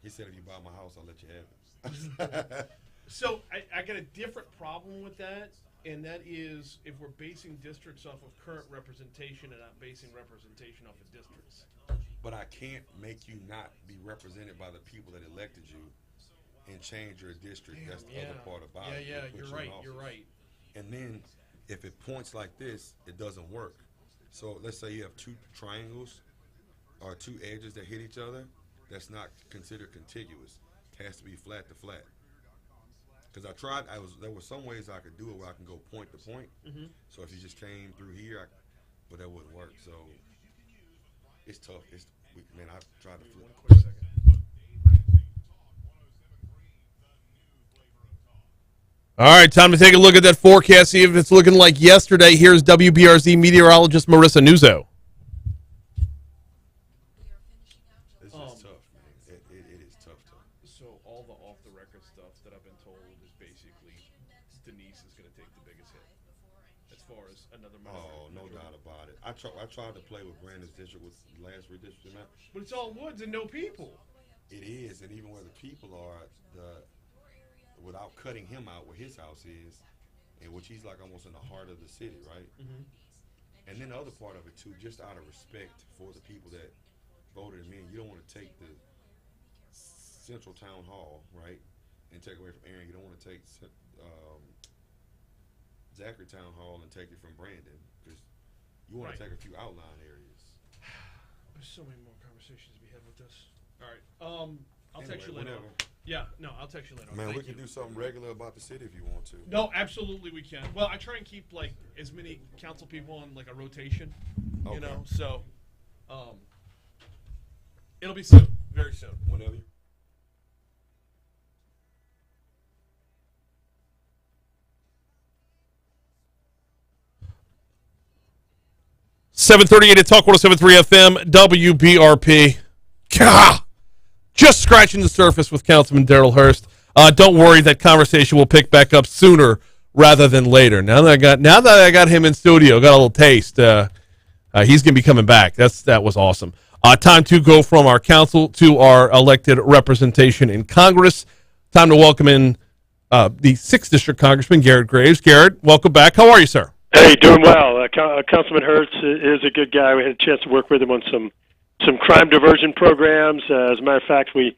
He said if you buy my house, I'll let you have it. So I got a different problem with that, and that is if we're basing districts off of current representation and not basing representation off of districts. But I can't make you not be represented by the people that elected you and change your district. That's the other part about it. Yeah, They put you're you in right. You're office. right. And then if it points like this, it doesn't work. So let's say you have two triangles or two edges that hit each other. That's not considered contiguous. It has to be flat to flat. Because I tried, there were some ways I could do it where I can go point to point. So if you just came through here, but that wouldn't work. So it's tough. Man, I tried to flip. Quick second. All right, time to take a look at that forecast, see if it's looking like yesterday. Here's WBRZ meteorologist Marissa Nuzzo. This is tough, man. It is tough. So all the off-the-record stuff that I've been told is basically Denise is going to take the biggest hit as far as another measure. Oh, no doubt about it. I tried to play with Brandon's district with the last redistricting map. But it's all woods and no people. It is, and even where the people are, without cutting him out where his house is, and which he's like almost in the heart of the city, right? And then the other part of it too, just out of respect for the people that voted him in, you don't want to take the Central Town Hall, right, and take away from Aaron. You don't want to take Zachary Town Hall and take it from Brandon, because you want to take a few outlying areas. There's so many more conversations to be had with this. All right, I'll text you Anyway, later. whenever. Yeah, no, I'll text you later. Man, Thank we can you. do something regular about the city if you want to. No, absolutely we can. Well, I try and keep like as many council people on like a rotation, Okay. you know. So, it'll be soon, very soon. Whenever. 738 at Talk 107.3 FM, WBRP. Gah! Just scratching the surface with Councilman Darryl Hurst. Don't worry, that conversation will pick back up sooner rather than later. Now that I got him in studio, got a little taste. He's going to be coming back. That was awesome. Time to go from our council to our elected representation in Congress. Time to welcome in the 6th District Congressman, Garrett Graves. Garrett, welcome back. How are you, sir? Hey, doing well. Councilman Hurst is a good guy. We had a chance to work with him on some crime diversion programs. As a matter of fact, we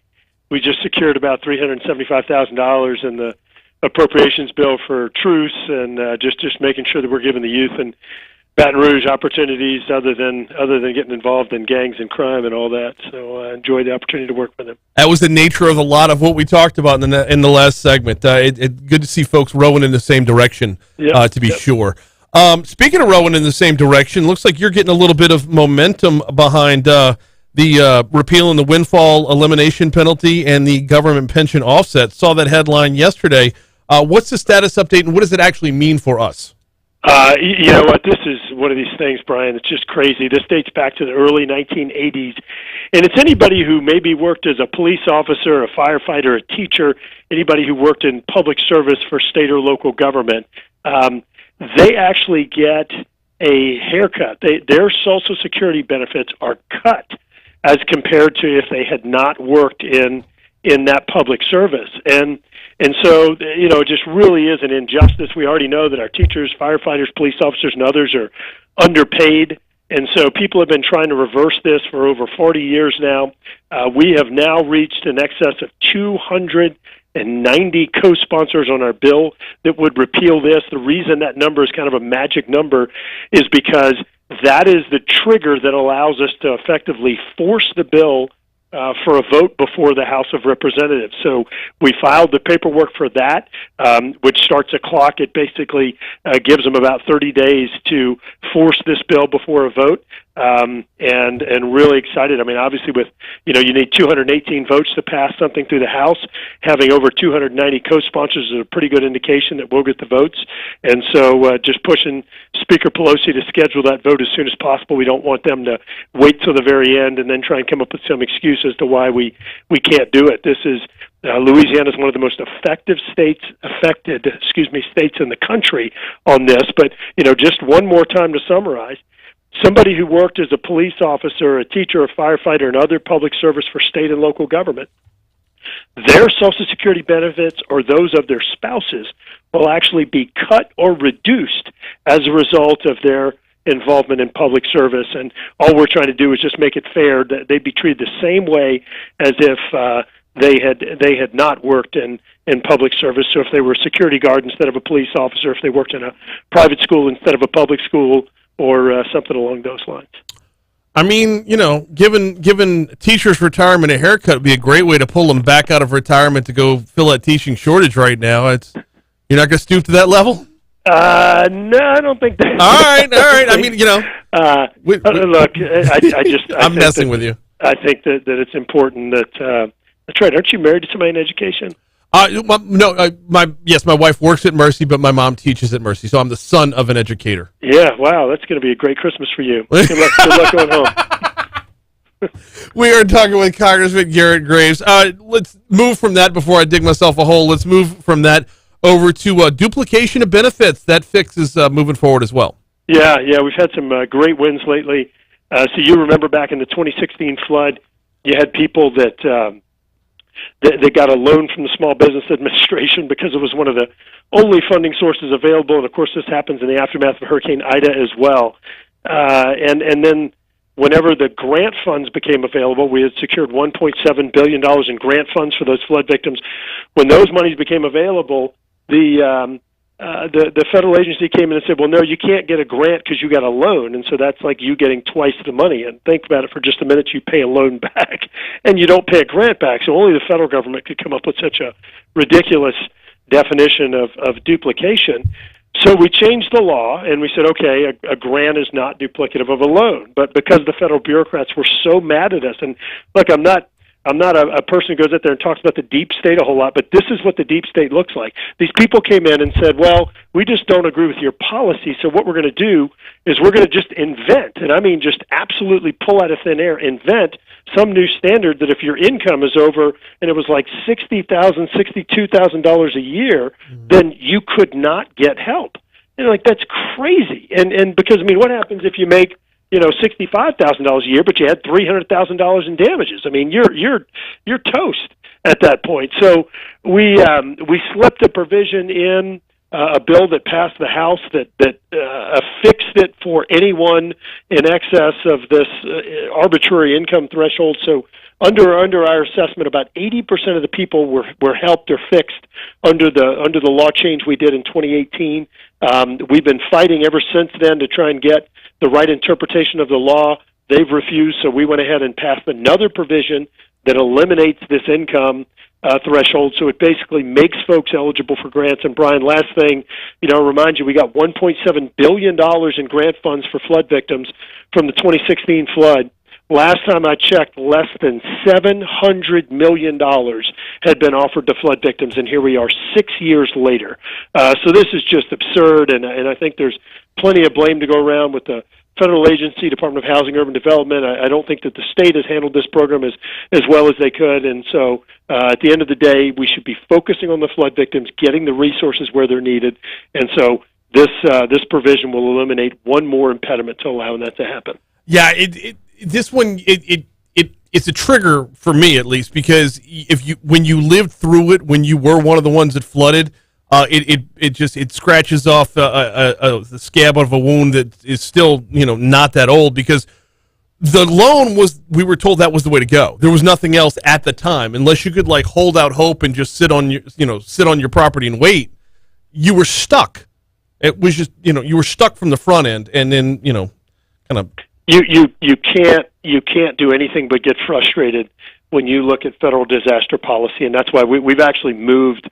just secured about $375,000 in the appropriations bill for truce, and just making sure that we're giving the youth in Baton Rouge opportunities other than getting involved in gangs and crime and all that. So I enjoyed the opportunity to work with him. That was the nature of a lot of what we talked about in the last segment. Good to see folks rowing in the same direction, to be sure. Speaking of rowing in the same direction, looks like you're getting a little bit of momentum behind the repeal and the windfall elimination penalty and the government pension offset. Saw that headline yesterday. What's the status update, and what does it actually mean for us? You know what? This is one of these things, Brian. It's just crazy. This dates back to the early 1980s, and it's anybody who maybe worked as a police officer, a firefighter, a teacher, anybody who worked in public service for state or local government. They actually get a haircut. Their Social Security benefits are cut as compared to if they had not worked in that public service. And so, you know, it just really is an injustice. We already know that our teachers, firefighters, police officers, and others are underpaid. And so people have been trying to reverse this for over 40 years now. We have now reached in excess of 290 co-sponsors on our bill that would repeal this. The reason that number is kind of a magic number is because that is the trigger that allows us to effectively force the bill for a vote before the House of Representatives. So we filed the paperwork for that, which starts a clock. It basically gives them about 30 days to force this bill before a vote, and really excited. I mean, obviously with, you know, you need 218 votes to pass something through the House. Having over 290 co-sponsors is a pretty good indication that we'll get the votes. And so just pushing Speaker Pelosi to schedule that vote as soon as possible. We don't want them to wait till the very end and then try and come up with some excuse as to why we can't do it. This is Louisiana is one of the most affected states in the country on this. But, you know, just one more time to summarize, somebody who worked as a police officer, a teacher, a firefighter, and other public service for state and local government, their Social Security benefits or those of their spouses will actually be cut or reduced as a result of their involvement in public service. And all we're trying to do is just make it fair that they'd be treated the same way as if they had not worked in public service. So if they were a security guard instead of a police officer, if they worked in a private school instead of a public school, or something along those lines. I mean, you know, given teachers' retirement a haircut would be a great way to pull them back out of retirement to go fill that teaching shortage right now. You're not going to stoop to that level? No, I don't think that. All right. I mean, you know. Look, I'm messing with you. I think that it's important that, that's right. Aren't you married to somebody in education? No, my wife works at Mercy, but my mom teaches at Mercy, so I'm the son of an educator. Yeah, wow, that's going to be a great Christmas for you. Good luck going home. We are talking with Congressman Garrett Graves. Let's move from that before I dig myself a hole. Let's move from that over to duplication of benefits. That fix is moving forward as well. Yeah, we've had some great wins lately. So you remember back in the 2016 flood, you had people that they got a loan from the Small Business Administration because it was one of the only funding sources available. And, of course, this happens in the aftermath of Hurricane Ida as well. And then whenever the grant funds became available, we had secured $1.7 billion in grant funds for those flood victims. When those monies became available, the federal agency came in and said, well, no, you can't get a grant because you got a loan, and so that's like you getting twice the money. And think about it for just a minute, you pay a loan back, and you don't pay a grant back. So only the federal government could come up with such a ridiculous definition of duplication. So we changed the law, and we said, okay, a grant is not duplicative of a loan. But because the federal bureaucrats were so mad at us, and look, I'm not a person who goes out there and talks about the deep state a whole lot, but this is what the deep state looks like. These people came in and said, well, we just don't agree with your policy, so what we're going to do is we're going to just invent, and I mean just absolutely pull out of thin air, invent some new standard that if your income is over, and it was like $60,000, $62,000 a year, then you could not get help. And like, that's crazy. And because, I mean, what happens if you make, you know, $65,000 a year, but you had $300,000 in damages? I mean, you're toast at that point. So we slipped a provision in a bill that passed the House that fixed it for anyone in excess of this arbitrary income threshold. So under our assessment, about 80% of the people were helped or fixed under the law change we did in 2018. We've been fighting ever since then to try and get the right interpretation of the law. They've refused, so we went ahead and passed another provision that eliminates this income threshold, so it basically makes folks eligible for grants. And Brian, last thing, you know, I'll remind you, we got $1.7 billion in grant funds for flood victims from the 2016 flood. Last time I checked, less than $700 million had been offered to flood victims, and here we are 6 years later. So this is just absurd, and I think there's plenty of blame to go around with the federal agency, Department of Housing and Urban Development. I don't think that the state has handled this program as well as they could, and so at the end of the day, we should be focusing on the flood victims, getting the resources where they're needed, and so this provision will eliminate one more impediment to allowing that to happen. Yeah, this one it's a trigger for me, at least, because when you lived through it, when you were one of the ones that flooded, it scratches off the scab of a wound that is still not that old, because the loan we were told that was the way to go. There was nothing else at the time, unless you could like hold out hope and just sit on your property and wait. You were stuck. It was just you were stuck from the front end, and then kind of. You can't do anything but get frustrated when you look at federal disaster policy, and that's why we've actually moved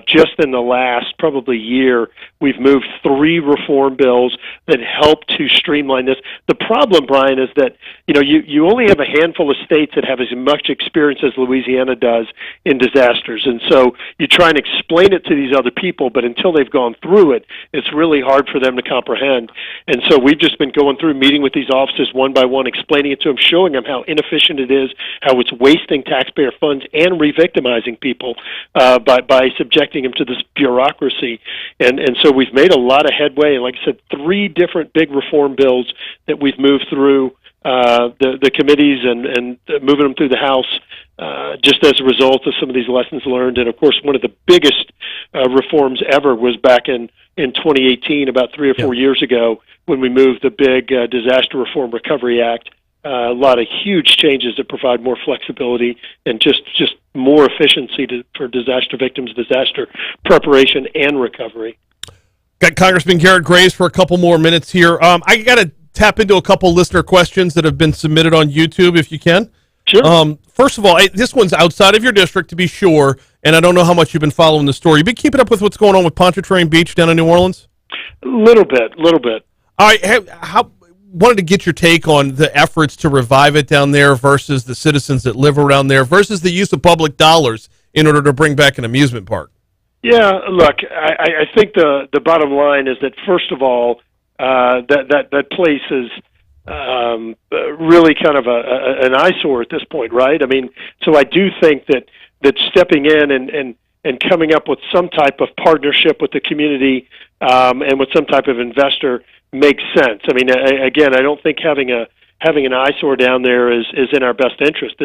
just in the last probably year. We've moved 3 reform bills that help to streamline this. The problem, Brian, is that you only have a handful of states that have as much experience as Louisiana does in disasters, and so you try and explain it to these other people, but until they've gone through it, it's really hard for them to comprehend. And so we've just been going through, meeting with these offices one by one, explaining it to them, showing them how inefficient it is, how it's wasting taxpayer funds and re-victimizing people by subjecting them to this bureaucracy. And so we've made a lot of headway, and like I said, 3 different big reform bills that we've moved through the committees and moving them through the House just as a result of some of these lessons learned. And of course, one of the biggest reforms ever was back in 2018, about 3 or 4 years ago, when we moved the big Disaster Reform Recovery Act. A lot of huge changes that provide more flexibility and just more efficiency for disaster victims, disaster preparation and recovery. Got Congressman Garrett Graves for a couple more minutes here. I got to tap into a couple listener questions that have been submitted on YouTube, if you can. Sure. First of all, this one's outside of your district, to be sure, and I don't know how much you've been following the story. You been keeping up with what's going on with Pontchartrain Beach down in New Orleans? Little bit. All right. Wanted to get your take on the efforts to revive it down there versus the citizens that live around there versus the use of public dollars in order to bring back an amusement park. Yeah, look, I think the bottom line is that, first of all, that place is really kind of an eyesore at this point, right? I mean, so I do think that stepping in and coming up with some type of partnership with the community and with some type of investor makes sense. I mean, again, I don't think having an eyesore down there is in our best interest.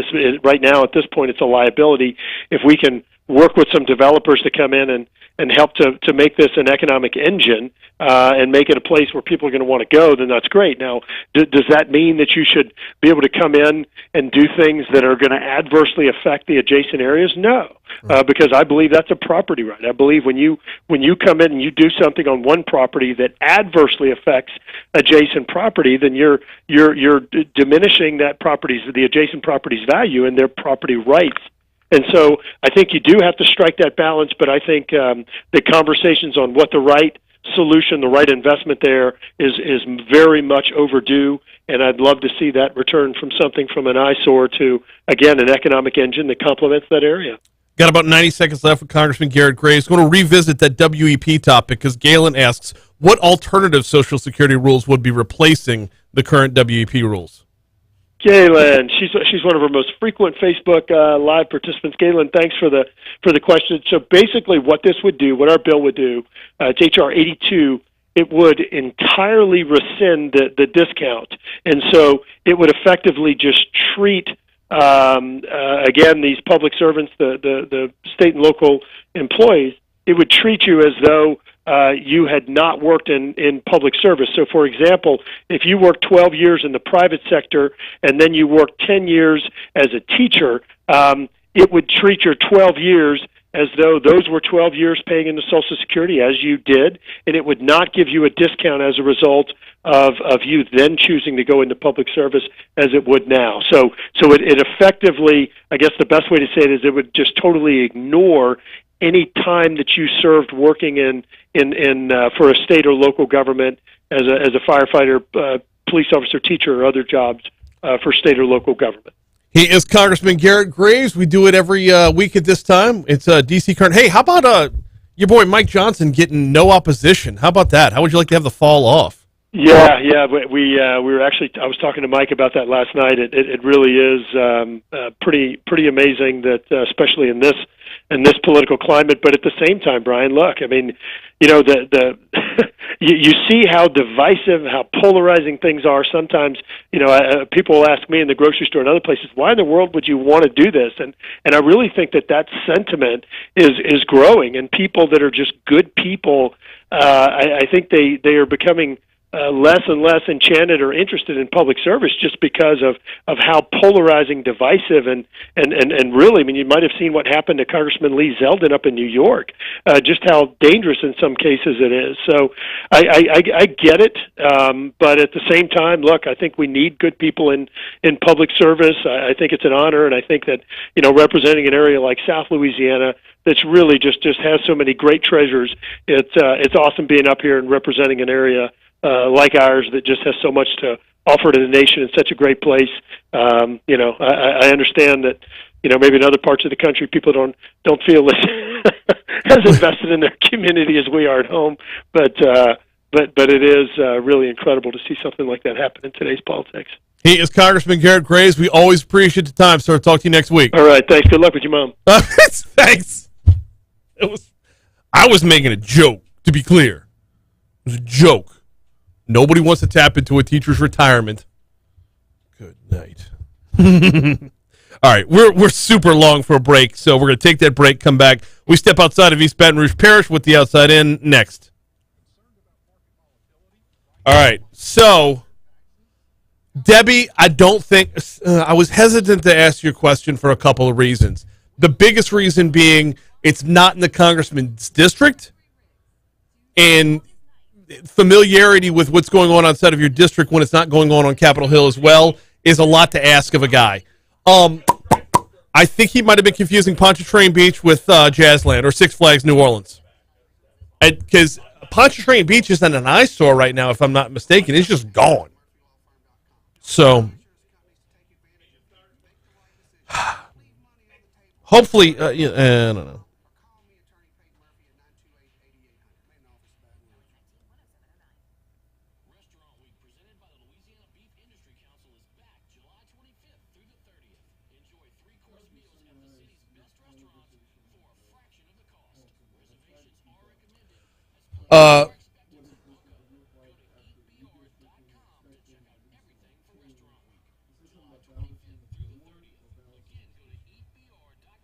Right now, at this point, it's a liability. If we can work with some developers to come in and help to make this an economic engine and make it a place where people are going to want to go, then that's great. Now, does that mean that you should be able to come in and do things that are going to adversely affect the adjacent areas? No, because I believe that's a property right. I believe when you come in and you do something on one property that adversely affects adjacent property, then you're diminishing the adjacent property's value and their property rights. And so I think you do have to strike that balance, but I think the conversations on what the right solution, the right investment there is very much overdue, and I'd love to see that return from something from an eyesore to, again, an economic engine that complements that area. Got about 90 seconds left with Congressman Garrett Graves. Going to revisit that WEP topic because Galen asks, what alternative Social Security rules would be replacing the current WEP rules? Galen, she's one of our most frequent Facebook live participants. Galen, thanks for the question. So basically, what this would do, what our bill would do, it's HR 82. It would entirely rescind the discount, and so it would effectively just treat again these public servants, the state and local employees. It would treat you as though you had not worked in public service. So, for example, if you work 12 years in the private sector and then you work 10 years as a teacher, it would treat your 12 years as though those were 12 years paying into Social Security, as you did, and it would not give you a discount as a result of you then choosing to go into public service as it would now. So it effectively, I guess the best way to say it is it would just totally ignore any time that you served working in for a state or local government as a firefighter, police officer, teacher, or other jobs. for state or local government. He is Congressman Garrett Graves. We do it every week at this time. It's D.C. current. Hey, how about your boy Mike Johnson getting no opposition? How about that? How would you like to have the fall off? Yeah. We were actually. I was talking to Mike about that last night. It really is pretty amazing that, especially in this political climate. But at the same time, Brian, look, I mean, the you see how divisive, how polarizing things are. Sometimes, people will ask me in the grocery store and other places, why in the world would you want to do this? And I really think that sentiment is growing, and people that are just good people, I think they are becoming less and less enchanted or interested in public service just because of how polarizing, divisive, and really, I mean, you might have seen what happened to Congressman Lee Zeldin up in New York, just how dangerous in some cases it is. So I get it, but at the same time, look, I think we need good people in public service. I think it's an honor, and I think that, representing an area like South Louisiana that's really just has so many great treasures, it's awesome being up here and representing an area like ours that just has so much to offer to the nation in such a great place. I understand that, maybe in other parts of the country people don't feel as invested in their community as we are at home. But it is really incredible to see something like that happen in today's politics. He is Congressman Garrett Graves. We always appreciate the time, sir. Talk to you next week. All right, thanks. Good luck with your mom. Thanks. I was making a joke, to be clear. It was a joke. Nobody wants to tap into a teacher's retirement. Good night. All right, we're super long for a break, so we're going to take that break, come back. We step outside of East Baton Rouge Parish with the Outside In next. All right, so, Debbie, I don't think I was hesitant to ask you a question for a couple of reasons. The biggest reason being it's not in the congressman's district, and familiarity with what's going on outside of your district when it's not going on Capitol Hill as well is a lot to ask of a guy. I think he might have been confusing Pontchartrain Beach with Jazzland or Six Flags New Orleans. Because Pontchartrain Beach is in an eyesore right now, if I'm not mistaken. It's just gone. So, hopefully, I don't know.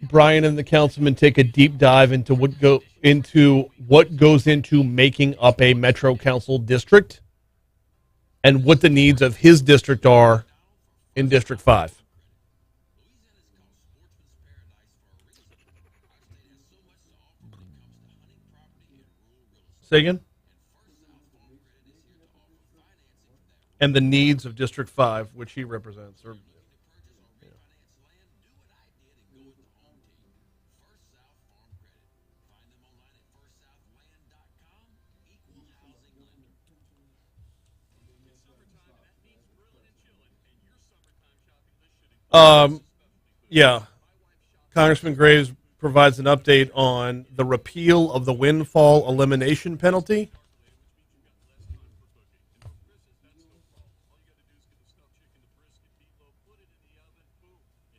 Brian and the councilman take a deep dive into what goes into making up a Metro Council district and what the needs of his district are in District 5. Say again? And the needs of District 5, which he represents. Yeah. Congressman Graves provides an update on the repeal of the windfall elimination penalty.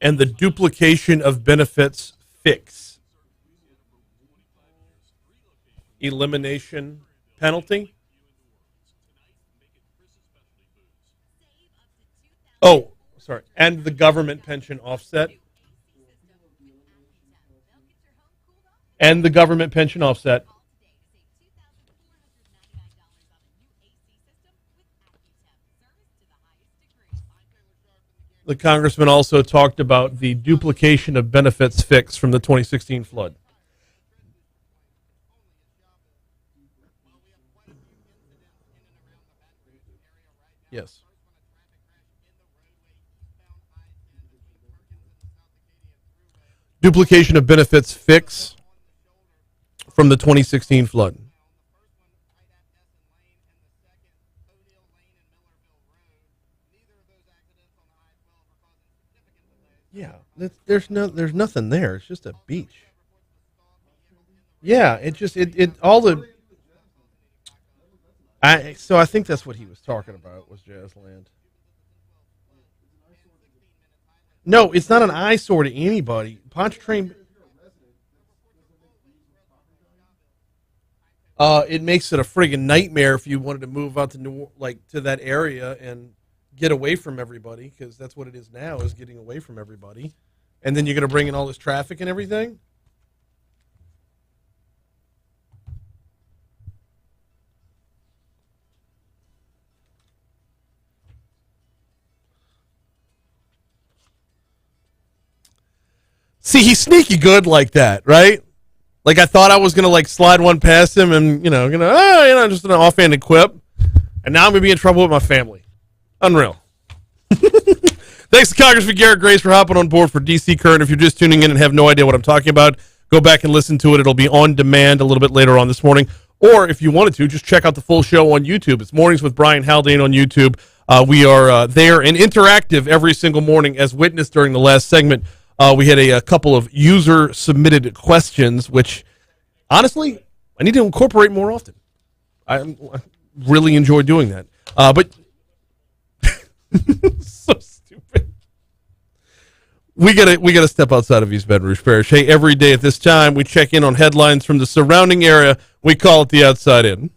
And the duplication of benefits fix. Elimination penalty. Oh, sorry. And the government pension offset. And the government pension offset. The congressman also talked about the duplication of benefits fix from the 2016 flood. Yes. Duplication of benefits fix from the 2016 flood. Yeah, there's nothing there. It's just a beach. Yeah, it all the. I think that's what he was talking about was Jazzland. No, it's not an eyesore to anybody. Pontchartrain. It makes it a friggin' nightmare if you wanted to move out to to that area and get away from everybody, because that's what it is now, is getting away from everybody. And then you're going to bring in all this traffic and everything? See, he's sneaky good like that, right? Like, I thought I was going to, slide one past him and, just an offhanded quip. And now I'm going to be in trouble with my family. Unreal. Thanks to Congressman Garrett Grace for hopping on board for DC Current. If you're just tuning in and have no idea what I'm talking about, go back and listen to it. It'll be on demand a little bit later on this morning. Or if you wanted to, just check out the full show on YouTube. It's Mornings with Brian Haldane on YouTube. We are there and interactive every single morning, as witnessed during the last segment. We had a couple of user-submitted questions, which, honestly, I need to incorporate more often. I really enjoy doing that. But so stupid. We gotta step outside of East Baton Rouge Parish. Hey, every day at this time, we check in on headlines from the surrounding area. We call it the Outside In.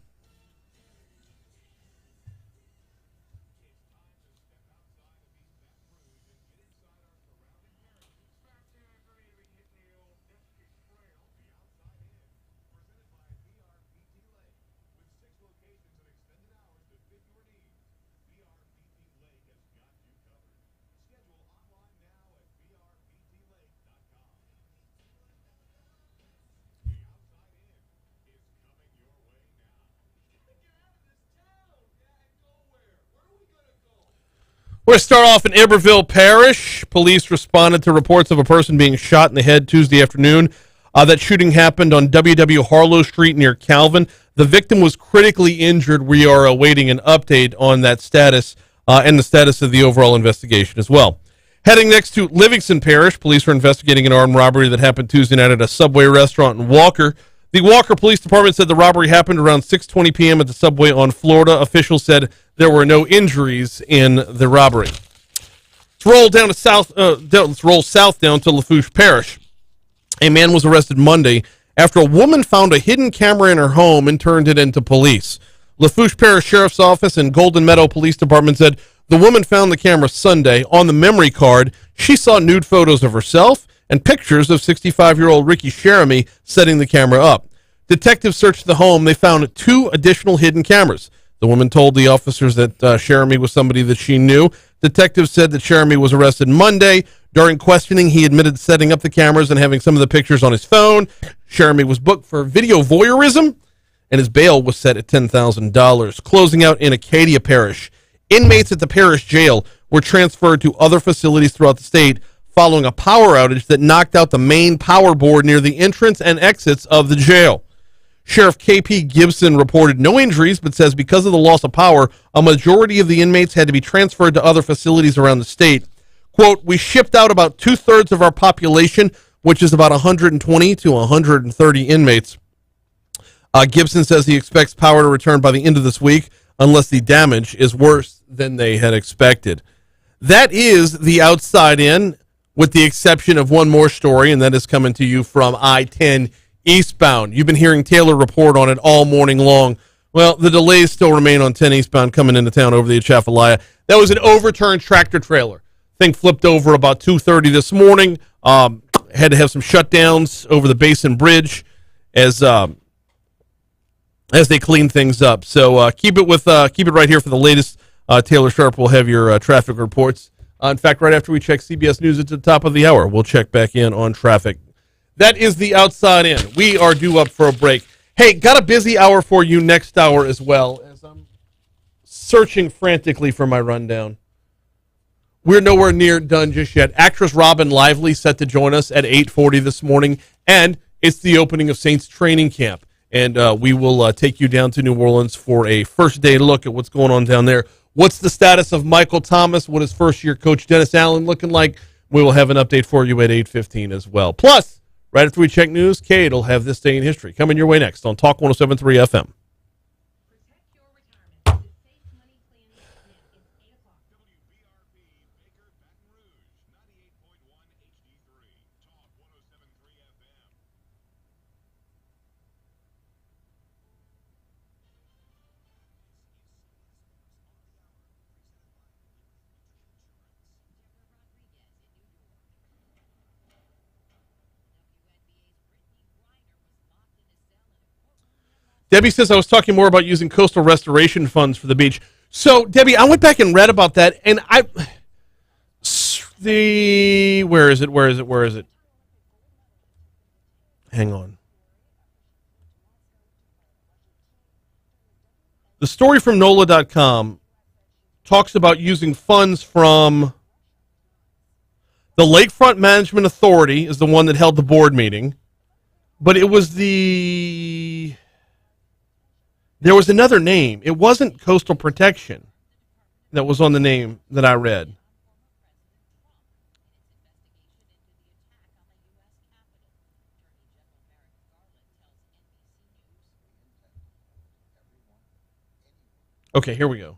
We're going to start off in Iberville Parish. Police responded to reports of a person being shot in the head Tuesday afternoon. That shooting happened on W.W. Harlow Street near Calvin. The victim was critically injured. We are awaiting an update on that status and the status of the overall investigation as well. Heading next to Livingston Parish, police are investigating an armed robbery that happened Tuesday night at a Subway restaurant in Walker. The Walker Police Department said the robbery happened around 6:20 p.m. at the Subway on Florida. Officials said there were no injuries in the robbery. Let's roll south down to Lafourche Parish. A man was arrested Monday after a woman found a hidden camera in her home and turned it into police. Lafourche Parish Sheriff's Office and Golden Meadow Police Department said the woman found the camera Sunday. On the memory card, she saw nude photos of herself and pictures of 65-year-old Ricky Jeremy setting the camera up. Detectives searched the home. They found 2 additional hidden cameras. The woman told the officers that Jeremy was somebody that she knew. Detectives said that Jeremy was arrested Monday. During questioning, he admitted setting up the cameras and having some of the pictures on his phone. Jeremy was booked for video voyeurism, and his bail was set at $10,000. Closing out in Acadia Parish, inmates at the parish jail were transferred to other facilities throughout the state following a power outage that knocked out the main power board near the entrance and exits of the jail. Sheriff K.P. Gibson reported no injuries, but says because of the loss of power, a majority of the inmates had to be transferred to other facilities around the state. Quote, we shipped out about 2/3 of our population, which is about 120 to 130 inmates. Gibson says he expects power to return by the end of this week unless the damage is worse than they had expected. That is the Outside In, with the exception of one more story, and that is coming to you from I-10 eastbound. You've been hearing Taylor report on it all morning long. Well, the delays still remain on 10 eastbound coming into town over the Atchafalaya. That was an overturned tractor trailer. Thing flipped over about 2:30 this morning. Had to have some shutdowns over the Basin Bridge as they clean things up. So keep it right here for the latest. Taylor Sharp will have your traffic reports. In fact, right after we check CBS News at the top of the hour, we'll check back in on traffic. That is the Outside In. We are due up for a break. Hey, got a busy hour for you next hour as well, as I'm searching frantically for my rundown. We're nowhere near done just yet. Actress Robyn Lively set to join us at 8:40 this morning, and it's the opening of Saints training camp. And we will take you down to New Orleans for a first-day look at what's going on down there. What's the status of Michael Thomas? What is first-year coach Dennis Allen looking like? We will have an update for you at 8:15 as well. Plus, right after we check news, Cade will have This Day in History coming your way next on Talk 107.3 FM. Debbie says I was talking more about using coastal restoration funds for the beach. So, Debbie, I went back and read about that, and where is it? Hang on. The story from NOLA.com talks about using funds from the Lakefront Management Authority is the one that held the board meeting, but it was there was another name. It wasn't Coastal Protection that was on the name that I read. Okay, here we go.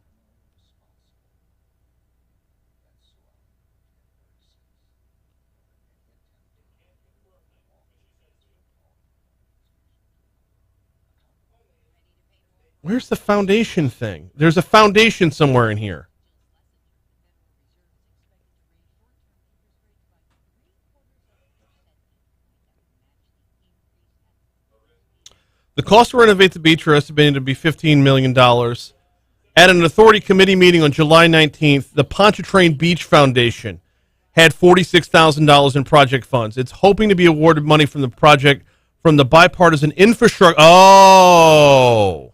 Where's the foundation thing? There's a foundation somewhere in here. The cost to renovate the beach are estimated to be $15 million. At an authority committee meeting on July 19th, the Pontchartrain Beach Foundation had $46,000 in project funds. It's hoping to be awarded money from the project from the bipartisan infrastructure. Oh.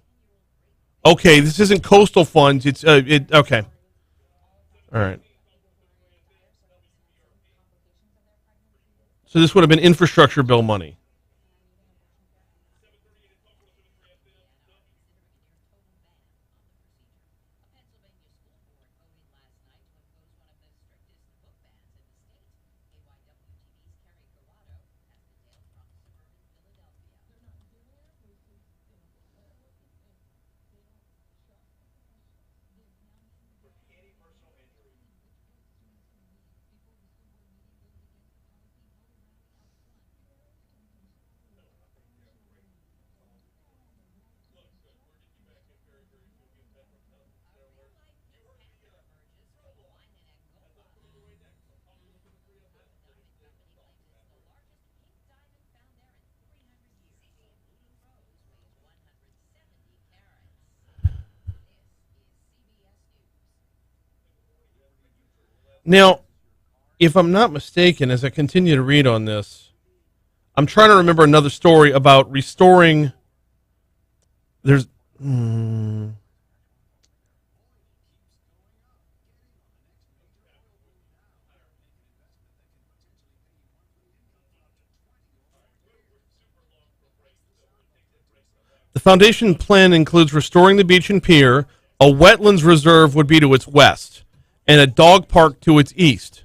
Okay, this isn't coastal funds. It's okay. All right. So this would have been infrastructure bill money. Now, if I'm not mistaken, as I continue to read on this, I'm trying to remember another story about restoring. There's. The foundation plan includes restoring the beach and pier. A wetlands reserve would be to its west, and a dog park to its east.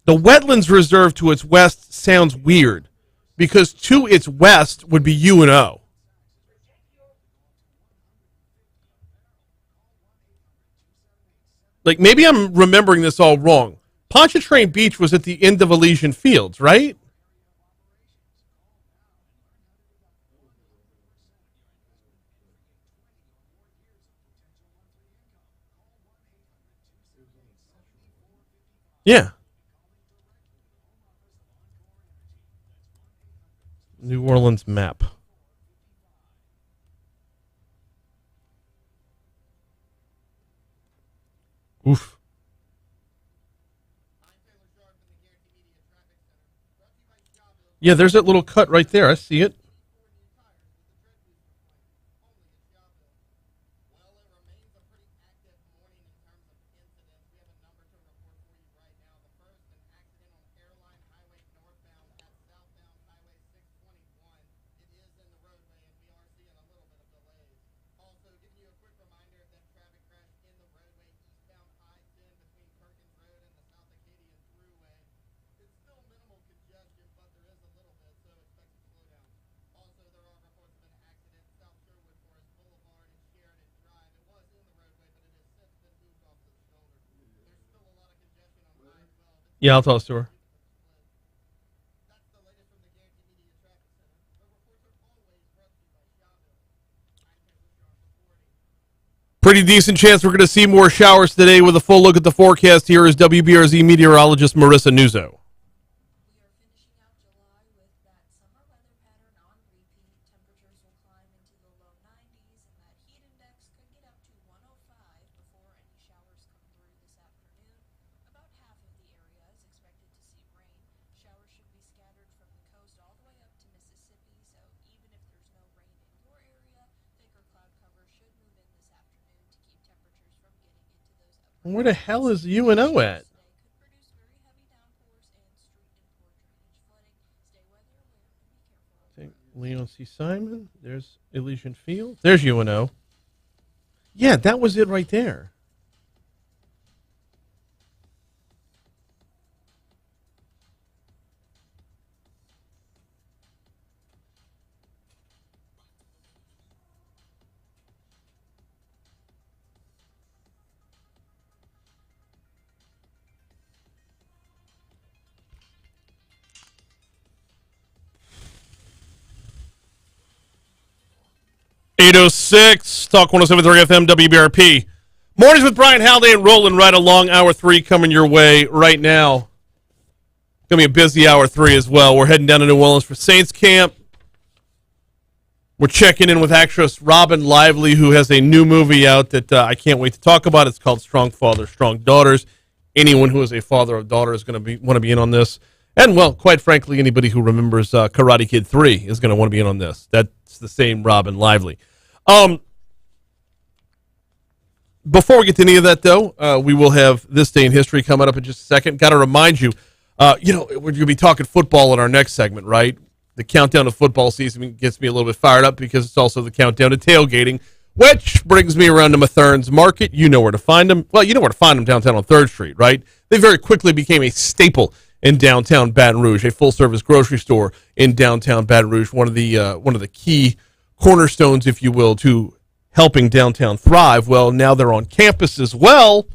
The wetlands reserve to its west sounds weird, because to its west would be UNO. Like, maybe I'm remembering this all wrong. Pontchartrain Beach was at the end of Elysian Fields, right? Yeah. New Orleans map. Oof. Yeah, there's that little cut right there. I see it. Yeah, I'll toss to her. Pretty decent chance we're going to see more showers today. With a full look at the forecast, here is WBRZ meteorologist Marissa Nuzzo. We are finishing out July with that summer weather pattern on repeat. Temperatures will climb into the low 90s, and that heat index could get up to 105 before any showers come through this afternoon. About half of the area is expected to see rain. Showers should be scattered from the coast all the way up to Mississippi, so even if there's no rain in your area, thicker cloud cover should move in this afternoon to keep temperatures from getting into those upper Where the hell is UNO at? today could produce very heavy downpours and street and poor drainage flooding. Stay weather aware and be careful. Take Leon C. Simon. There's Elysian Field. There's UNO. Yeah, that was it right there. .806 Talk 107.3 FM WBRP. Mornings with Brian Haldane rolling right along. Hour 3 coming your way right now. Going to be a busy hour 3 as well. We're heading down to New Orleans for Saints camp. We're checking in with actress Robyn Lively, who has a new movie out that I can't wait to talk about. It's called Strong Fathers, Strong Daughters. Anyone who is a father of daughter is going to want to be in on this. And, well, quite frankly, anybody who remembers Karate Kid 3 is going to want to be in on this. That's the same Robyn Lively. Before we get to any of that, though, we will have This Day in History coming up in just a second. Got to remind you, we're going to be talking football in our next segment, right? The countdown to football season gets me a little bit fired up because it's also the countdown to tailgating, which brings me around to Mathern's Market. You know where to find them. Well, you know where to find them downtown on 3rd Street, right? They very quickly became a staple in downtown Baton Rouge, a full-service grocery store in downtown Baton Rouge, one of the key cornerstones, if you will, to helping downtown thrive. Well, now they're on campus as well,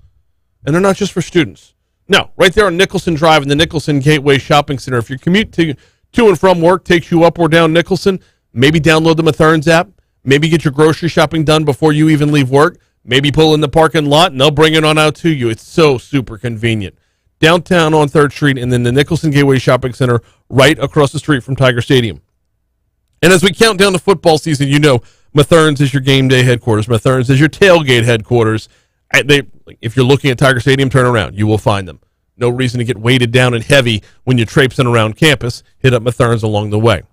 and they're not just for students. No, right there on Nicholson Drive in the Nicholson Gateway Shopping Center. If your commute to and from work takes you up or down Nicholson, maybe download the Mathern's app. Maybe get your grocery shopping done before you even leave work. Maybe pull in the parking lot, and they'll bring it on out to you. It's so super convenient. Downtown on 3rd Street, and then the Nicholson Gateway Shopping Center right across the street from Tiger Stadium. And as we count down the football season, you know Mathern's is your game day headquarters. Mathern's is your tailgate headquarters. If you're looking at Tiger Stadium, turn around. You will find them. No reason to get weighted down and heavy when you're traipsing around campus. Hit up Mathern's along the way.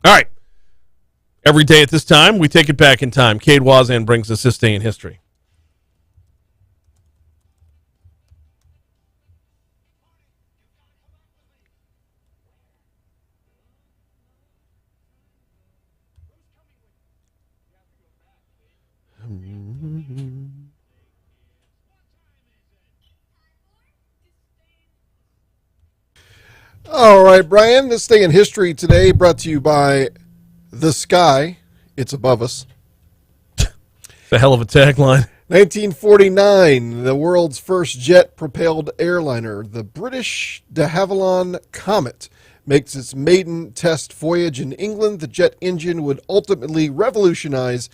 All right. Every day at this time, we take it back in time. Cade Wazan brings us This Day in History. All right, Brian, this day in history today brought to you by The Sky. It's above us. It's a hell of a tagline. 1949, the world's first jet-propelled airliner, the British de Havilland Comet, makes its maiden test voyage in England. The jet engine would ultimately revolutionize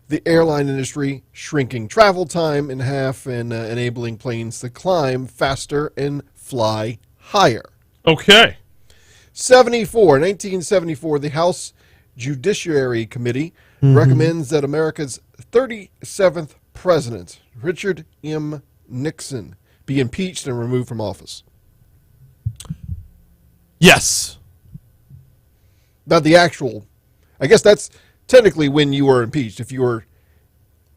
the airline industry, shrinking travel time in half and enabling planes to climb faster and fly higher. Okay. 1974, the House Judiciary Committee recommends that America's 37th president, Richard M. Nixon, be impeached and removed from office. Yes. Not the actual. I guess that's technically when you were impeached. If you were,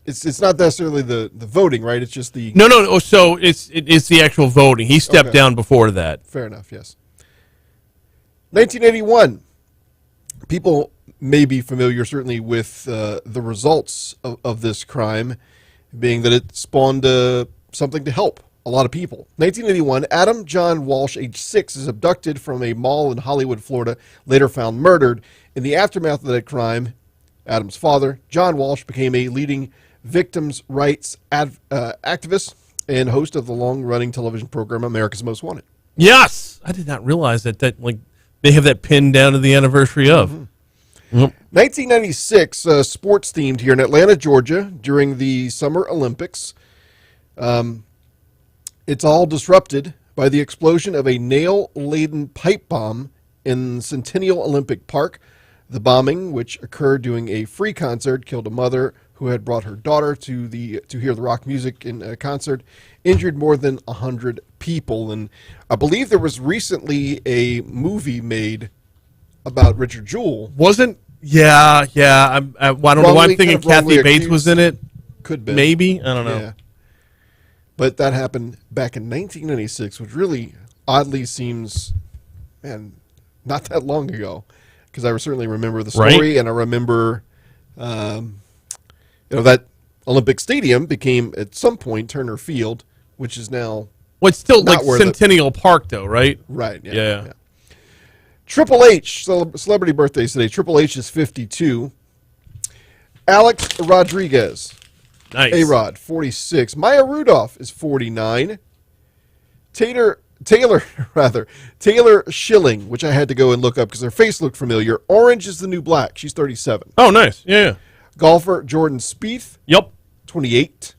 it's not necessarily the voting, right? It's just the. No. So it's the actual voting. He stepped down before that. Fair enough. Yes. 1981. People may be familiar, certainly, with the results of this crime, being that it spawned something to help a lot of people. 1981, Adam John Walsh, age 6, is abducted from a mall in Hollywood, Florida, later found murdered. In the aftermath of that crime, Adam's father, John Walsh, became a leading victims' rights activist and host of the long-running television program America's Most Wanted. Yes, I did not realize that like they have that pinned down to the anniversary of. Yep. 1996, sports themed here in Atlanta, Georgia, during the Summer Olympics. It's all disrupted by the explosion of a nail-laden pipe bomb in Centennial Olympic Park. The bombing, which occurred during a free concert, killed a mother who had brought her daughter to hear the rock music in a concert, injured more than 100 people. And I believe there was recently a movie made about Richard Jewell. Wasn't? Yeah. I don't know why I'm thinking Kathy Bates was in it. Could be. Maybe. I don't know. Yeah. But that happened back in 1996, which really oddly seems, man, not that long ago. Because I certainly remember the story, Right. and I remember, that Olympic Stadium became at some point Turner Field, which is now Well, it's still Not like where the- Centennial Park, though, right? right. Yeah. Triple H, celebrity birthdays today. Triple H is 52. Alex Rodriguez, Nice. A-Rod, 46. Maya Rudolph is 49. Taylor Schilling, which I had to go and look up because her face looked familiar. Orange is the New Black. She's 37. Oh, nice. Yeah. Golfer Jordan Spieth, Yep. 28.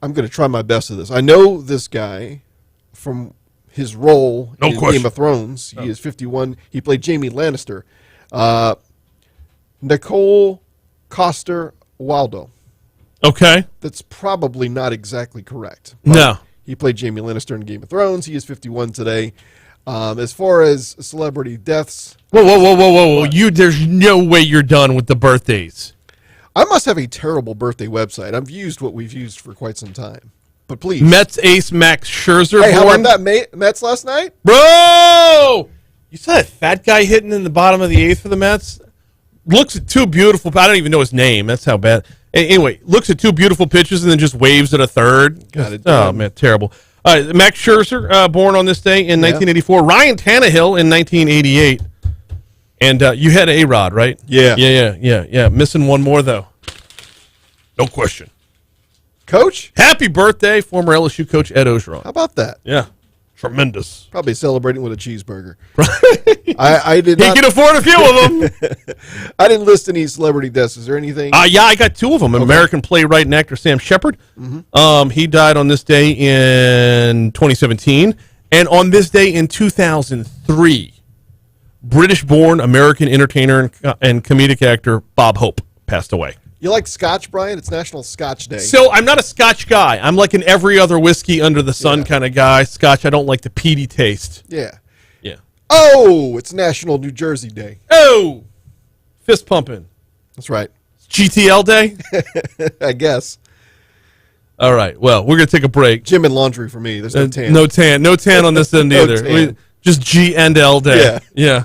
I'm going to try my best at this. I know this guy from his role No in question. Game of Thrones. He is 51. He played Jaime Lannister. Nicole Coster-Waldau. Okay. That's probably not exactly correct. But No. He played Jaime Lannister in Game of Thrones. He is 51 today. As far as celebrity deaths, Whoa. There's no way you're done with the birthdays. I must have a terrible birthday website. I've used what we've used for quite some time. But please. Mets ace Max Scherzer Hey, how born. about that Mets last night? Bro! You saw that fat guy hitting in the bottom of the eighth for the Mets? Looks at two beautiful. I don't even know his name. That's how bad. Anyway, looks at two beautiful pitches and then just waves at a third. Got it Oh, done. man, terrible. All right, Max Scherzer, born on this day in 1984. Ryan Tannehill in 1988. And you had A-Rod, right? Yeah. Yeah. Missing one more, though. No question. Coach? Happy birthday, former LSU coach Ed Ogeron. How about that? Yeah. Tremendous. Probably celebrating with a cheeseburger. I did He not. can afford a few of them. I didn't list any celebrity deaths. Is there anything? Yeah, I got two of them. American playwright and actor Sam Shepard. He died on this day in 2017. And on this day in 2003, British-born American entertainer and comedic actor Bob Hope passed away. You like Scotch, Brian? It's National Scotch Day. So I'm not a Scotch guy. I'm like an every other whiskey under the sun kind of guy. Scotch, I don't like the peaty taste. Yeah. Yeah. Oh, it's National New Jersey Day. Oh, fist pumping. That's right. GTL day. I guess. All right. Well, we're gonna take a break. Gym and laundry for me. There's no tan. No tan on this end No either. tan. Just G and L day. Yeah.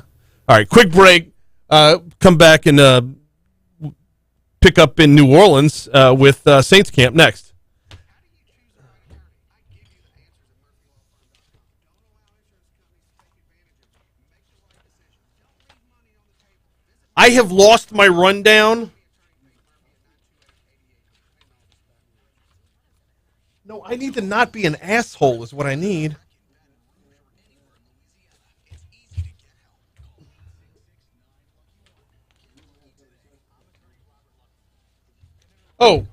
All right. Quick break. Come back and pick up in New Orleans with Saints camp next. I have lost my rundown. No, I need to not be an asshole is what I need. Oh,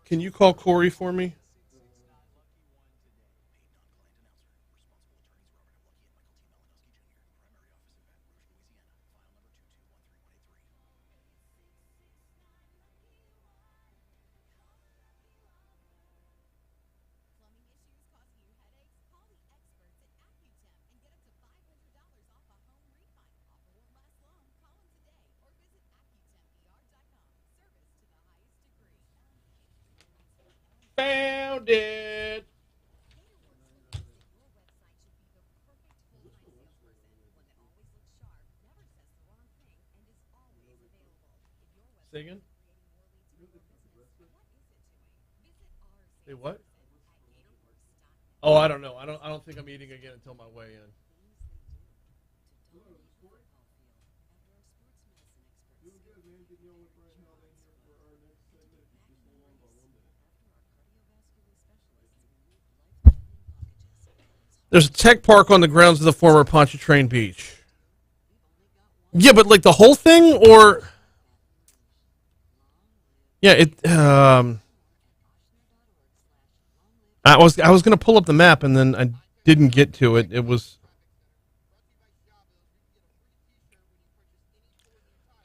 can you call Corey for me? Found it. Say again? Say what? Oh, I don't know. I don't think I'm eating again until my way in. There's a tech park on the grounds of the former Pontchartrain Beach. Yeah, but like the whole thing, or yeah, I was going to pull up the map and then I didn't get to it. It was.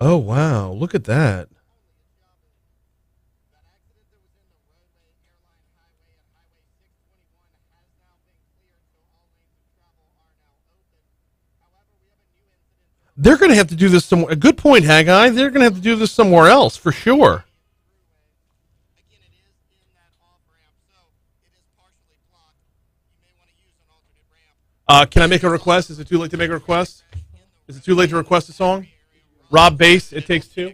Oh wow! Look at that. They're going to have to do this somewhere. A good point, Haggai. They're going to have to do this somewhere else for sure. Can I make a request? Is it too late to make a request? Is it too late to request a song? Rob Bass, It Takes Two.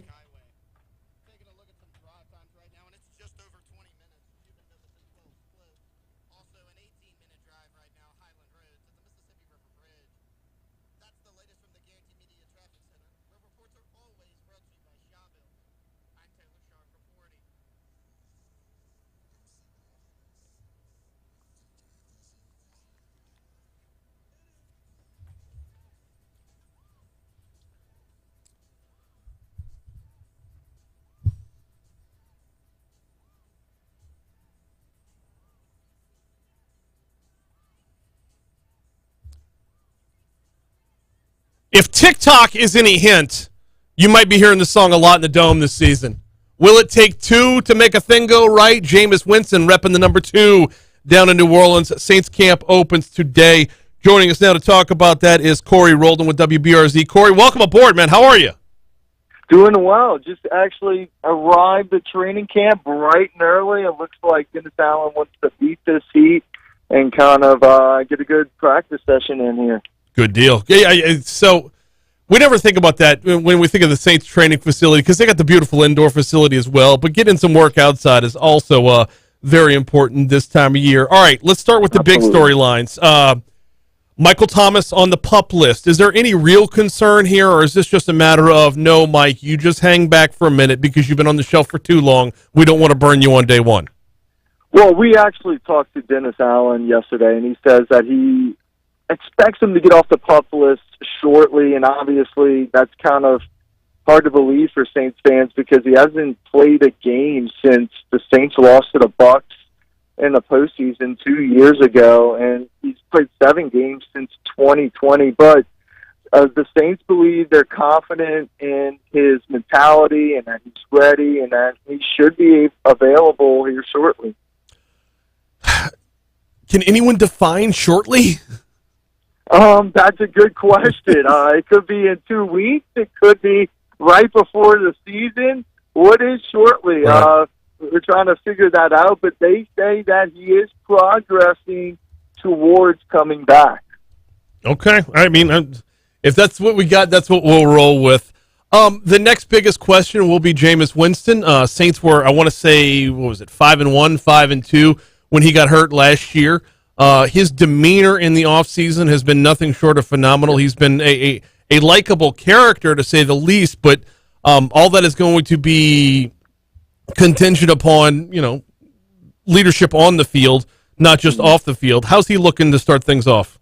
If TikTok is any hint, you might be hearing the song a lot in the Dome this season. Will it take two to make a thing go right? Jameis Winston repping the number 2 down in New Orleans. Saints camp opens today. Joining us now to talk about that is Corey Rholdon with WBRZ. Corey, welcome aboard, man. How are you? Doing well. Just actually arrived at training camp bright and early. It looks like Dennis Allen wants to beat this heat and kind of get a good practice session in here. Good deal. Yeah, so we never think about that when we think of the Saints training facility because they got the beautiful indoor facility as well, but getting some work outside is also very important this time of year. All right, let's start with the big storylines. Michael Thomas on the PUP list. Is there any real concern here, or is this just a matter of, no, Mike, you just hang back for a minute because you've been on the shelf for too long. We don't want to burn you on day one. Well, we actually talked to Dennis Allen yesterday, and he says that he expects him to get off the PUP list shortly, and obviously that's kind of hard to believe for Saints fans because he hasn't played a game since the Saints lost to the Bucs in the postseason 2 years ago, and he's played 7 games since 2020. But the Saints believe they're confident in his mentality and that he's ready and that he should be available here shortly. Can anyone define shortly? That's a good question. It could be in 2 weeks. It could be right before the season. What is shortly? Right. We're trying to figure that out, but they say that he is progressing towards coming back. Okay. I mean, if that's what we got, that's what we'll roll with. The next biggest question will be Jameis Winston. Saints were, I want to say, 5-1, 5-2 when he got hurt last year. His demeanor in the offseason has been nothing short of phenomenal. He's been a likable character, to say the least, but all that is going to be contingent upon, leadership on the field, not just off the field. How's he looking to start things off?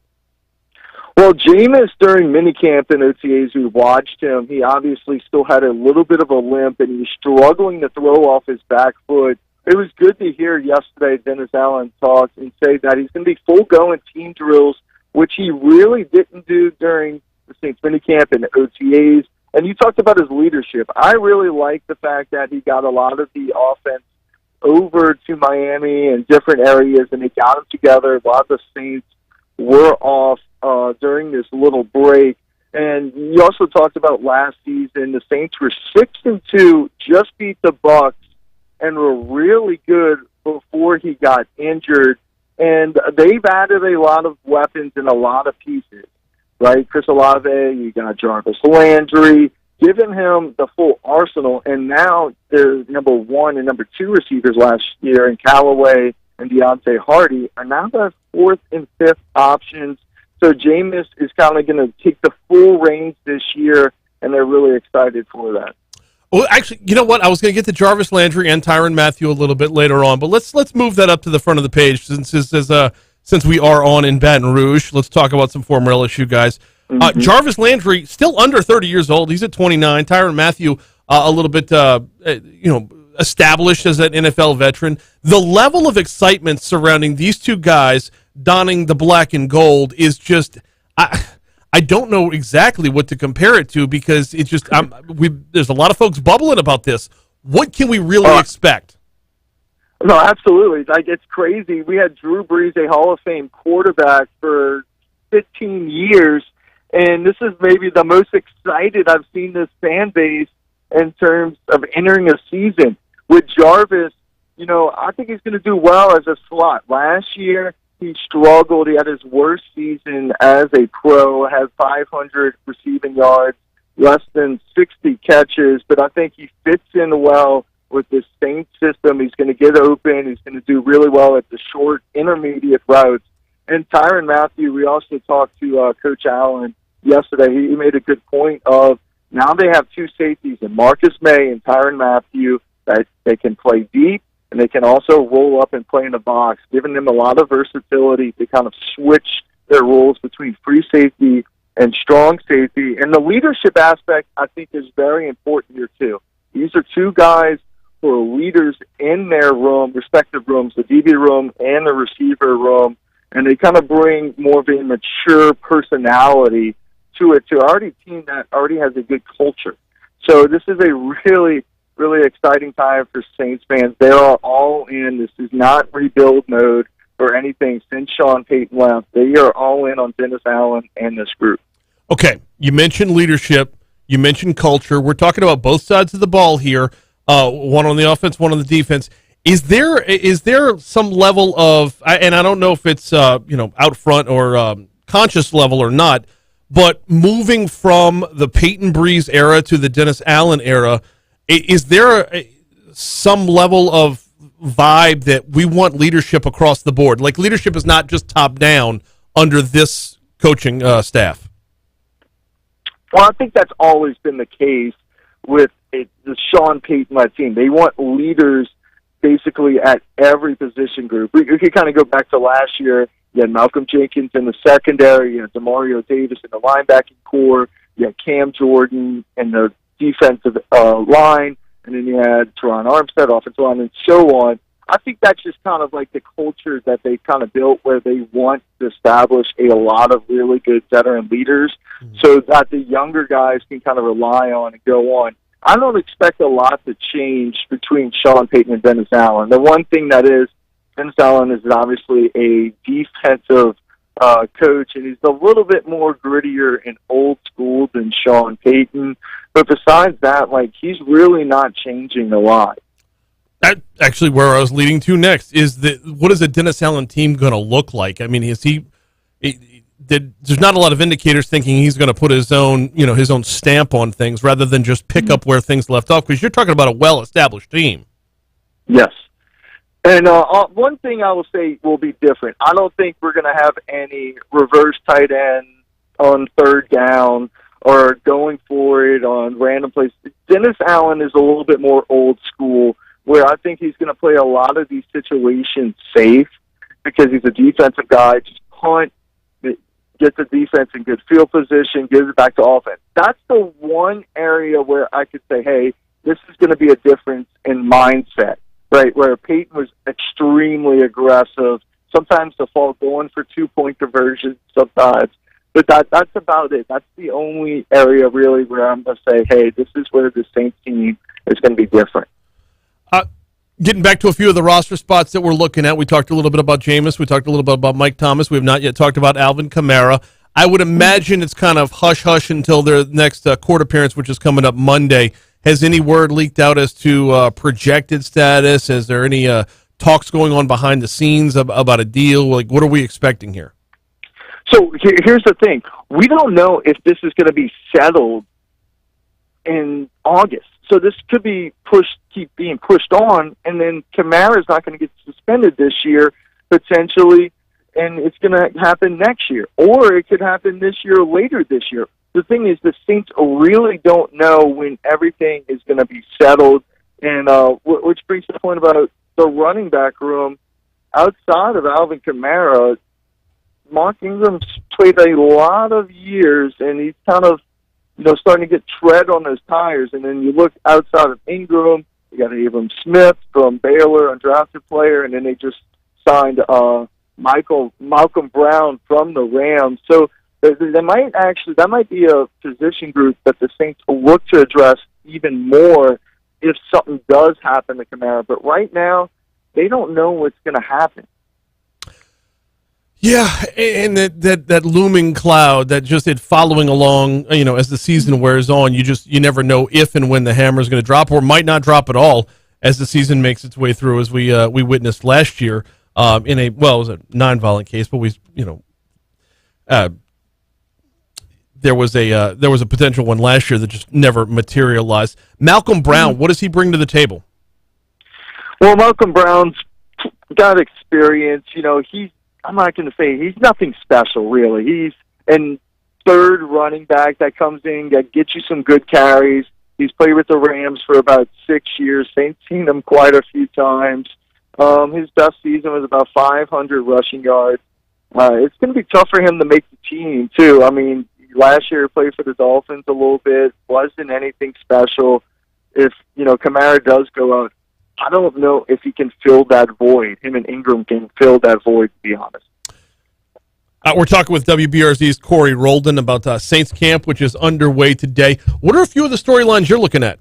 Well, Jameis, during minicamp and OTAs, we watched him. He obviously still had a little bit of a limp, and he was struggling to throw off his back foot. It was good to hear yesterday Dennis Allen talk and say that he's going to be full-go in team drills, which he really didn't do during the Saints minicamp and the OTAs. And you talked about his leadership. I really like the fact that he got a lot of the offense over to Miami and different areas, and they got them together. A lot of the Saints were off during this little break. And you also talked about last season. The Saints were 6-2, just beat the Bucs, and were really good before he got injured. And they've added a lot of weapons and a lot of pieces, right? Chris Olave, you got Jarvis Landry, giving him the full arsenal. And now their number 1 and number 2 receivers last year in Callaway and Deontay Hardy are now the 4th and 5th options. So Jameis is kind of going to take the full reins this year, and they're really excited for that. Well, actually, you know what? I was going to get to Jarvis Landry and Tyrann Mathieu a little bit later on, but let's move that up to the front of the page since this is since we are on in Baton Rouge. Let's talk about some former LSU guys. Jarvis Landry, still under 30 years old. He's at 29. Tyrann Mathieu, a little bit, established as an NFL veteran. The level of excitement surrounding these two guys donning the black and gold is just, I don't know exactly what to compare it to, because it's just, there's a lot of folks bubbling about this. What can we really expect? No, absolutely. Like, it's crazy. We had Drew Brees, a Hall of Fame quarterback, for 15 years, and this is maybe the most excited I've seen this fan base in terms of entering a season. With Jarvis, I think he's going to do well as a slot. Last year, he struggled. He had his worst season as a pro, had 500 receiving yards, less than 60 catches, but I think he fits in well with this Saints system. He's going to get open. He's going to do really well at the short, intermediate routes. And Tyrann Mathieu, we also talked to Coach Allen yesterday. He made a good point of now they have two safeties in Marcus May and Tyrann Mathieu that they can play deep, and they can also roll up and play in the box, giving them a lot of versatility to kind of switch their roles between free safety and strong safety. And the leadership aspect, I think, is very important here, too. These are two guys who are leaders in their room, respective rooms, the DB room and the receiver room, and they kind of bring more of a mature personality to it, to already a team that already has a good culture. So this is a really, really exciting time for Saints fans. They are all in. This is not rebuild mode or anything since Sean Payton left. They are all in on Dennis Allen and this group. Okay, you mentioned leadership. You mentioned culture. We're talking about both sides of the ball here, one on the offense, one on the defense. Is there some level of, and I don't know if it's out front or conscious level or not, but moving from the Peyton Breeze era to the Dennis Allen era, is there some level of vibe that we want leadership across the board? Like, leadership is not just top down under this coaching staff. Well, I think that's always been the case with the Sean Payton-led team. They want leaders basically at every position group. We could kind of go back to last year. You had Malcolm Jenkins in the secondary. You had Demario Davis in the linebacking core. You had Cam Jordan in the defensive line. And then you had Teron Armstead, offensive line, and so on. I think that's just kind of like the culture that they kind of built, where they want to establish a lot of really good veteran leaders so that the younger guys can kind of rely on and go on. I don't expect a lot to change between Sean Payton and Dennis Allen. The one thing that is, Dennis Allen is obviously a defensive coach, and he's a little bit more grittier and old school than Sean Payton. But besides that, he's really not changing a lot. That's actually where I was leading to next. What is a Dennis Allen team going to look like? I mean, there's not a lot of indicators thinking he's going to put his own stamp on things rather than just pick up where things left off, because you're talking about a well-established team. Yes. And one thing I will say will be different. I don't think we're going to have any reverse tight end on third down or going for it on random plays. Dennis Allen is a little bit more old school, where I think he's going to play a lot of these situations safe because he's a defensive guy. Just punt, get the defense in good field position, gives it back to offense. That's the one area where I could say, hey, this is going to be a difference in mindset, right? Where Peyton was extremely aggressive, sometimes the fall going for 2-point conversions sometimes. But that's about it. That's the only area really where I'm going to say, hey, this is where the Saints team is going to be different. Getting back to a few of the roster spots that we're looking at, we talked a little bit about Jameis. We talked a little bit about Mike Thomas. We have not yet talked about Alvin Kamara. I would imagine it's kind of hush-hush until their next court appearance, which is coming up Monday. Has any word leaked out as to projected status? Is there any talks going on behind the scenes about a deal? What are we expecting here? So here's the thing. We don't know if this is going to be settled in August. So this could be keep being pushed on, and then Kamara's not going to get suspended this year, potentially, and it's going to happen next year. Or it could happen this year or later this year. The thing is, the Saints really don't know when everything is going to be settled, and which brings to the point about the running back room. Outside of Alvin Kamara, Mark Ingram's played a lot of years, and he's kind of, starting to get tread on those tires. And then you look outside of Ingram, you got Abram Smith from Baylor, undrafted player, and then they just signed Malcolm Brown from the Rams. So that might be a position group that the Saints will look to address even more if something does happen to Kamara. But right now, they don't know what's going to happen. Yeah, and that looming cloud that just following along, as the season wears on, you never know if and when the hammer is going to drop, or might not drop at all as the season makes its way through, as we witnessed last year it was a non-violent case, but there was a potential one last year that just never materialized. Malcolm Brown, what does he bring to the table? Well, Malcolm Brown's got experience. I'm not going to say he's nothing special, really. He's a third running back that comes in, that gets you some good carries. He's played with the Rams for about 6 years. Saints seen him quite a few times. His best season was about 500 rushing yards. It's going to be tough for him to make the team, too. I mean, last year he played for the Dolphins a little bit. Wasn't anything special. If, Kamara does go out, I don't know if he can fill that void. Him and Ingram can fill that void, to be honest. We're talking with WBRZ's Corey Rholdon about Saints camp, which is underway today. What are a few of the storylines you're looking at?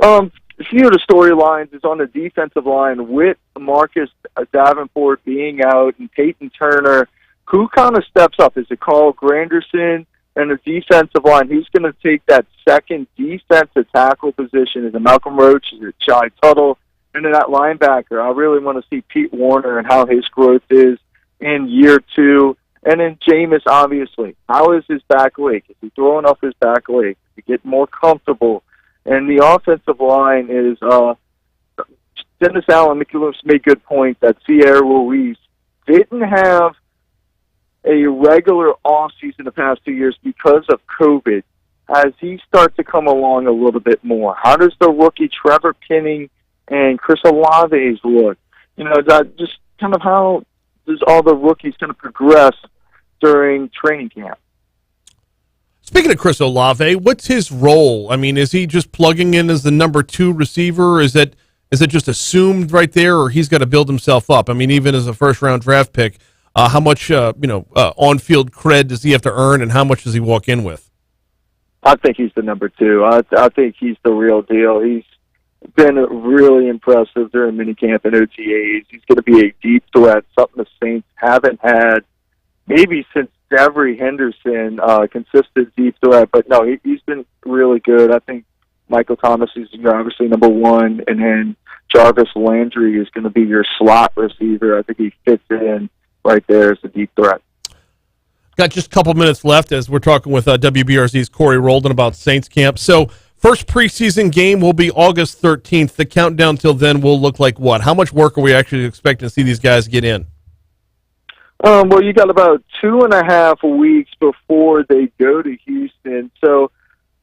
A few of the storylines is on the defensive line with Marcus Davenport being out and Peyton Turner. Who kind of steps up? Is it Carl Granderson? And the defensive line, who's going to take that second defensive tackle position? Is it Malcolm Roach? Is it Shai Tuttle? And then that linebacker, I really want to see Pete Warner and how his growth is in year 2. And then Jameis, obviously. How is his back leg? Is he throwing off his back leg? Is he getting more comfortable? And the offensive line is Dennis Allen made good point that Sierra Ruiz didn't have a regular offseason the past 2 years because of COVID. As he starts to come along a little bit more, how does the rookie Trevor Penning and Chris Olave's look? That just kind of how does all the rookies kind of progress during training camp? Speaking of Chris Olave, what's his role? I mean, is he just plugging in as the number 2 receiver? Is it just assumed right there, or he's got to build himself up? I mean, even as a first-round draft pick, how much on-field cred does he have to earn, and how much does he walk in with? I think he's the number 2. I think he's the real deal. He's been really impressive during minicamp and OTAs. He's going to be a deep threat, something the Saints haven't had maybe since Devery Henderson, consistent deep threat. But no, he's been really good. I think Michael Thomas is obviously number 1, and then Jarvis Landry is going to be your slot receiver. I think he fits in right there as a deep threat. Got just a couple minutes left as we're talking with WBRZ's Corey Rholdon about Saints camp. So first preseason game will be August 13th. The countdown till then will look like what? How much work are we actually expecting to see these guys get in? Well, you got about 2.5 weeks before they go to Houston. So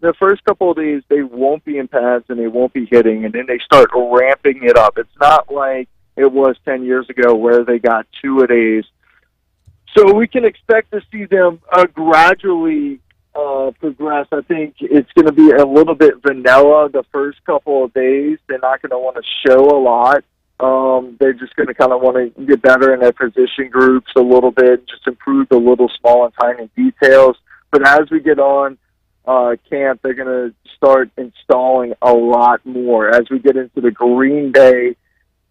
the first couple of days, they won't be in pads and they won't be hitting, and then they start ramping it up. It's not like it was 10 years ago where they got 2-a-days. So we can expect to see them gradually progress. I think it's going to be a little bit vanilla the first couple of days. They're not going to want to show a lot. They're just going to kind of want to get better in their position groups a little bit, just improve the little small and tiny details. But as we get on camp, they're going to start installing a lot more. As we get into the Green Bay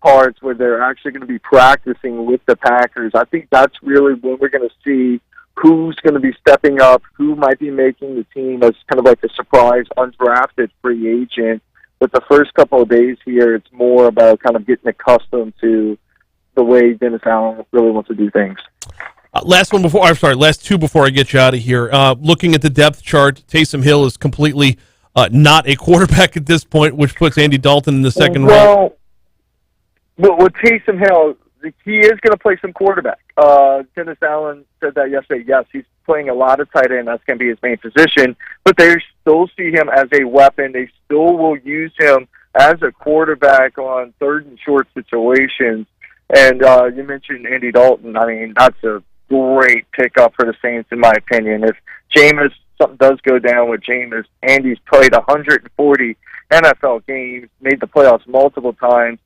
parts where they're actually going to be practicing with the Packers, I think that's really when we're going to see who's going to be stepping up, who might be making the team as kind of like a surprise undrafted free agent. But the first couple of days here, it's more about kind of getting accustomed to the way Dennis Allen really wants to do things. Last two before I get you out of here. Looking at the depth chart, Taysom Hill is completely not a quarterback at this point, which puts Andy Dalton in the second row. Well, with Taysom Hill, he is going to play some quarterback. Dennis Allen said that yesterday. Yes, he's playing a lot of tight end. That's going to be his main position. But they still see him as a weapon. They still will use him as a quarterback on third and short situations. And you mentioned Andy Dalton. I mean, that's a great pickup for the Saints, in my opinion. If something does go down with Jameis, Andy's played 140 NFL games, made the playoffs multiple times.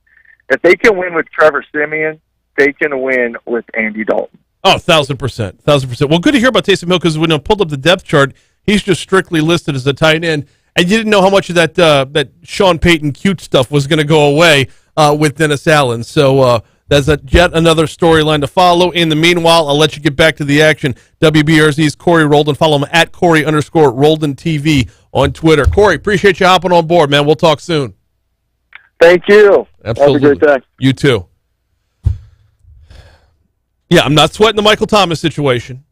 If they can win with Trevor Siemian, they can win with Andy Dalton. Oh, 1,000%. 1,000%. Well, good to hear about Taysom Hill, because when I pulled up the depth chart, he's just strictly listed as a tight end. And you didn't know how much of that Sean Payton cute stuff was going to go away with Dennis Allen. So that's yet another storyline to follow. In the meanwhile, I'll let you get back to the action. WBRZ's Corey Rholdon. Follow him at Corey_Rholdon TV on Twitter. Corey, appreciate you hopping on board, man. We'll talk soon. Thank you. Absolutely. Have a great day. You too. Yeah, I'm not sweating the Michael Thomas situation.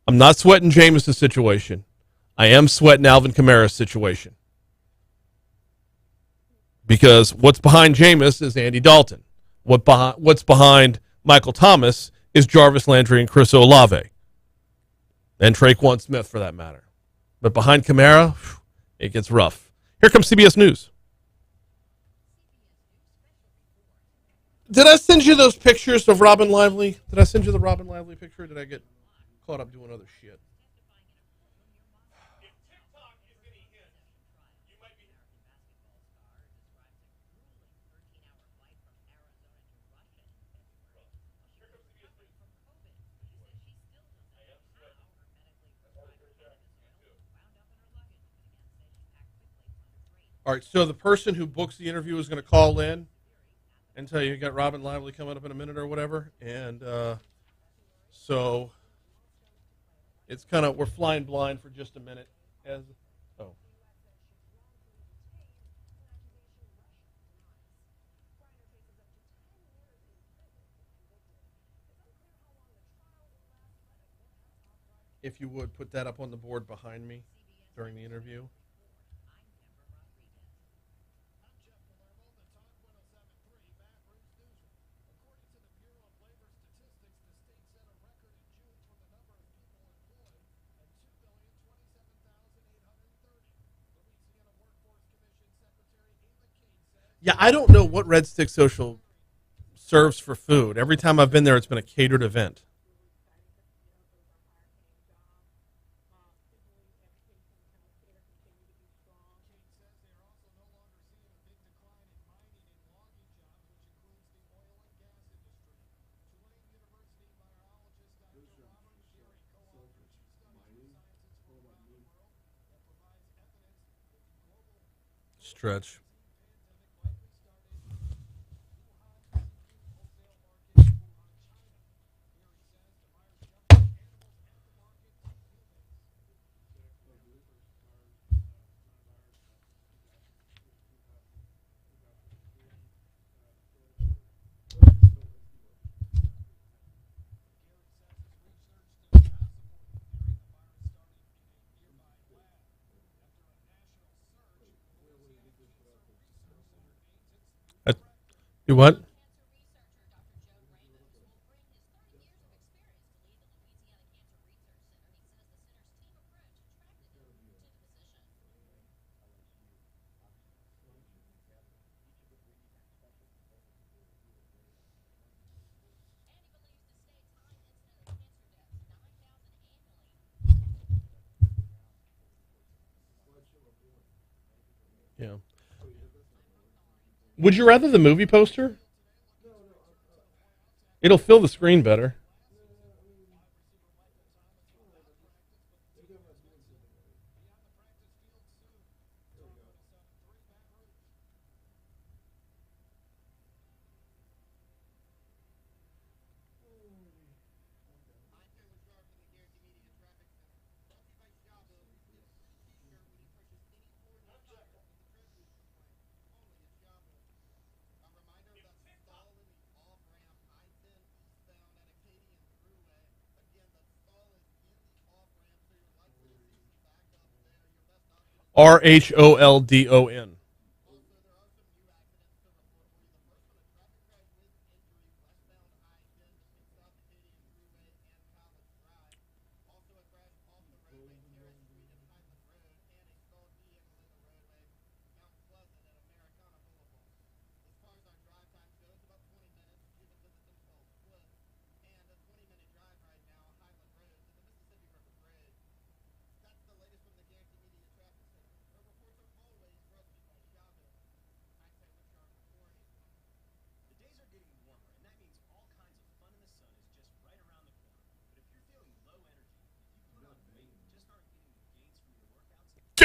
I'm not sweating Jameis' situation. I am sweating Alvin Kamara's situation. Because what's behind Jameis is Andy Dalton. What's behind Michael Thomas is Jarvis Landry and Chris Olave. And Traquan Smith, for that matter. But behind Kamara, it gets rough. Here comes CBS News. Did I send you those pictures of Robyn Lively? Did I send you the Robyn Lively picture, or did I get caught up doing other shit? All right, so the person who books the interview is going to call in and tell you got Robyn Lively coming up in a minute or whatever. And so it's kind of, we're flying blind for just a minute. If you would, put that up on the board behind me during the interview. Yeah, I don't know what Red Stick Social serves for food. Every time I've been there, it's been a catered event. Stretch. You what? Yeah. Would you rather the movie poster? It'll fill the screen better. Rholdon.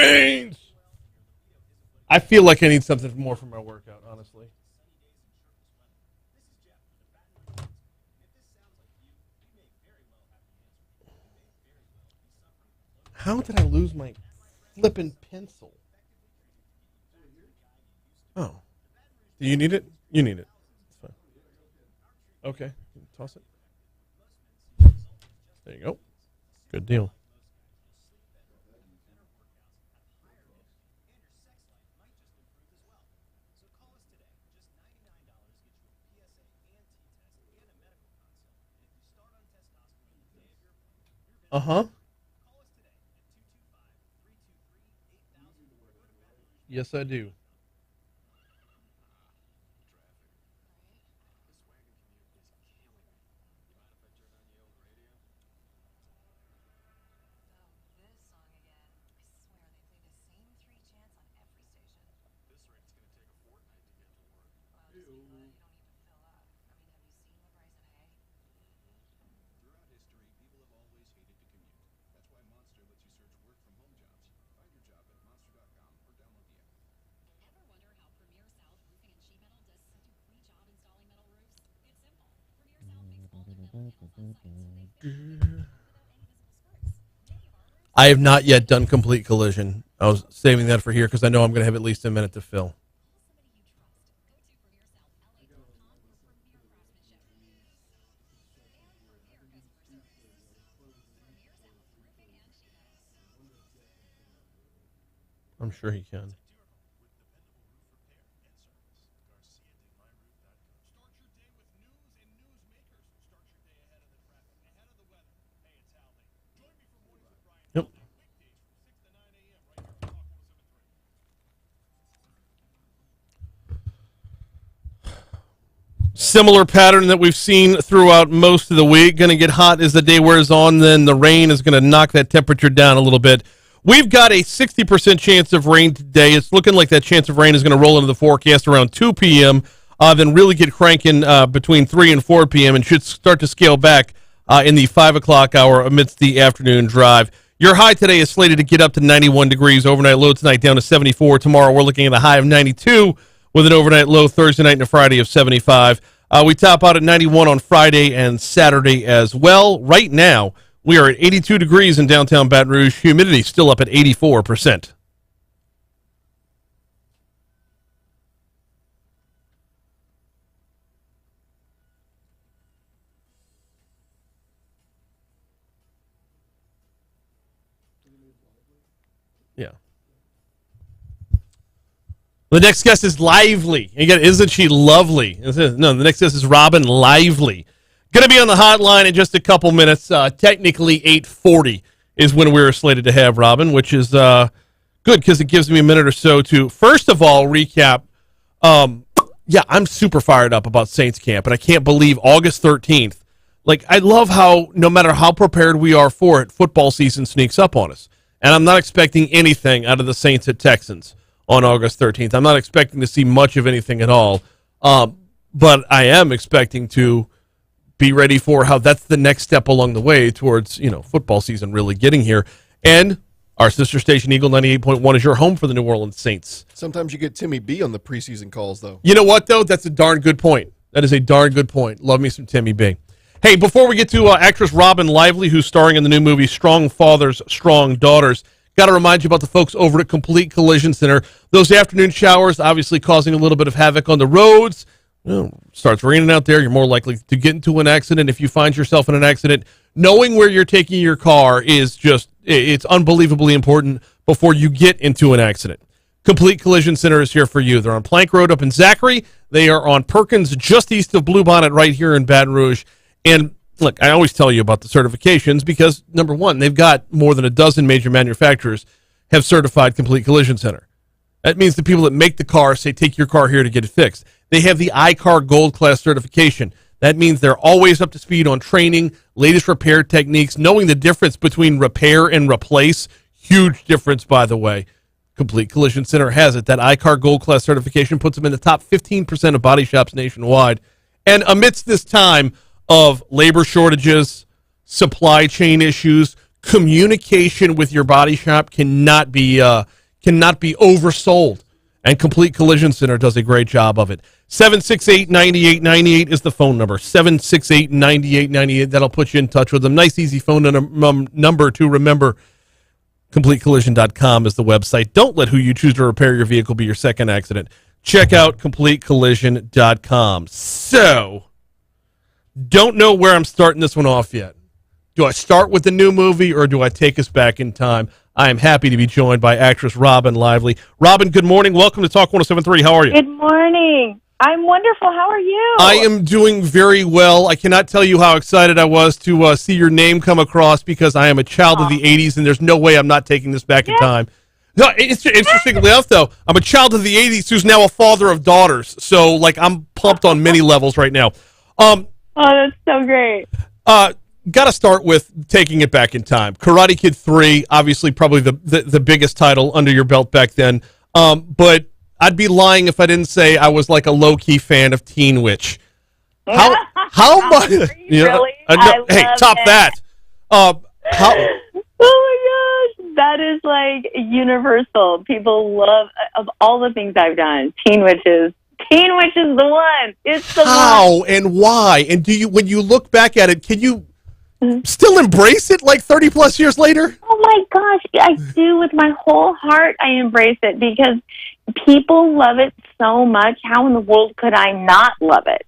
chains. I feel like I need something more for my workout, honestly. How did I lose my flippin' pencil? Oh. Do you need it? You need it. It's fine. Okay. Toss it. There you go. Good deal. Uh-huh. Yes, I do. I have not yet done complete collision. I was saving that for here because I know I'm going to have at least a minute to fill. I'm sure he can. Yep. Similar pattern that we've seen throughout most of the week. Going to get hot as the day wears on, then the rain is going to knock that temperature down a little bit. We've got a 60% chance of rain today. It's looking like that chance of rain is going to roll into the forecast around 2 p.m., then really get cranking between 3 and 4 p.m. and should start to scale back in the 5 o'clock hour amidst the afternoon drive. Your high today is slated to get up to 91 degrees. Overnight low tonight down to 74. Tomorrow we're looking at a high of 92 with an overnight low Thursday night and a Friday of 75. We top out at 91 on Friday and Saturday as well. Right now, we are at 82 degrees in downtown Baton Rouge. Humidity still up at 84%. Yeah. The next guest is Lively. Again, isn't she lovely? No, the next guest is Robyn Lively. Going to be on the hotline in just a couple minutes. Technically, 8:40 is when we were slated to have Robyn, which is good because it gives me a minute or so to, first of all, recap. Yeah, I'm super fired up about Saints camp, and I can't believe August 13th. Like, I love how no matter how prepared we are for it, football season sneaks up on us. And I'm not expecting anything out of the Saints at Texans on August 13th. I'm not expecting to see much of anything at all. But I am expecting to be ready for how that's the next step along the way towards, football season really getting here. And our sister station, Eagle 98.1, is your home for the New Orleans Saints. Sometimes you get Timmy B on the preseason calls, though. You know what, though? That's a darn good point. That is a darn good point. Love me some Timmy B. Hey, before we get to actress Robyn Lively, who's starring in the new movie Strong Fathers, Strong Daughters, got to remind you about the folks over at Complete Collision Center. Those afternoon showers obviously causing a little bit of havoc on the roads. Starts raining out there, you're more likely to get into an accident. If you find yourself in an accident, knowing where you're taking your car is it's unbelievably important before you get into an accident. Complete Collision Center is here for you. They're on Plank Road up in Zachary. They are on Perkins just east of Bluebonnet right here in Baton Rouge. And look, I always tell you about the certifications because, number one, they've got more than a dozen major manufacturers have certified Complete Collision Center. That means the people that make the car say, take your car here to get it fixed. They have the iCar Gold Class certification. That means they're always up to speed on training, latest repair techniques, knowing the difference between repair and replace. Huge difference, by the way. Complete Collision Center has it. That iCar Gold Class certification puts them in the top 15% of body shops nationwide. And amidst this time of labor shortages, supply chain issues, communication with your body shop cannot be oversold. And Complete Collision Center does a great job of it. 768-9898 is the phone number. 768-9898. That'll put you in touch with them. Nice, easy phone number to remember. CompleteCollision.com is the website. Don't let who you choose to repair your vehicle be your second accident. Check out CompleteCollision.com. So, don't know where I'm starting this one off yet. Do I start with the new movie or do I take us back in time? I am happy to be joined by actress Robyn Lively. Robyn, good morning. Welcome to Talk 107.3. How are you? Good morning. I'm wonderful. How are you? I am doing very well. I cannot tell you how excited I was to see your name come across because I am a child of the 80s, and there's no way I'm not taking this back in time. No, interestingly enough, though, I'm a child of the 80s who's now a father of daughters. So, like, I'm pumped on many levels right now. Oh, that's so great. Got to start with taking it back in time. Karate Kid 3, obviously probably the biggest title under your belt back then. But I'd be lying if I didn't say I was like a low-key fan of Teen Witch. How much? You know, really? Hey, top it. that. Oh my gosh, that is like universal. People love, of all the things I've done, Teen Witch is the one. It's the one. How and why? And do you, when you look back at it, can you still embrace it like 30 plus years later? Oh my gosh, I do with my whole heart. I embrace it because people love it so much. How in the world could I not love it?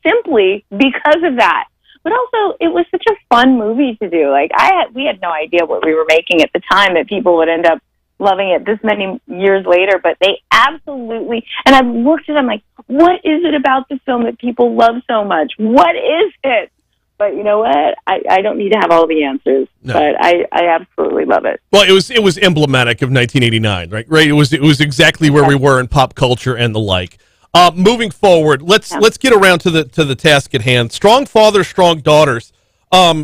Simply because of that. But also, it was such a fun movie to do. Like we had no idea what we were making at the time that people would end up loving it this many years later. But they absolutely. And I've looked at them like, what is it about the film that people love so much? What is it? But you know what? I don't need to have all the answers, no. But I absolutely love it. Well, it was emblematic of 1989, right? Right. It was exactly where we were in pop culture and the like. Moving forward, let's get around to the task at hand. Strong fathers, strong daughters. Fair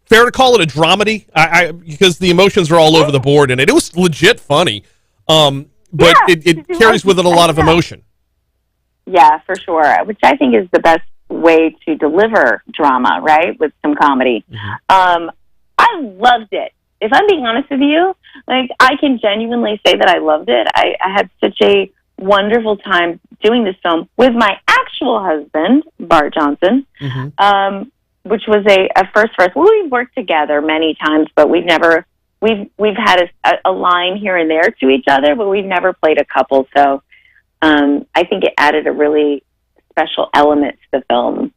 to call it a dramedy? Because the emotions are all over the board in it. It was legit funny, but it carries with it a lot of emotion. Yeah, for sure. Which I think is the best way to deliver drama, right, with some comedy. Mm-hmm. I loved it. If I'm being honest with you, like I can genuinely say that I loved it. I had such a wonderful time doing this film with my actual husband, Bart Johnson, mm-hmm. Which was a first for us. Well, we've worked together many times, but we've had a line here and there to each other, but we've never played a couple. So I think it added a really special element to the film.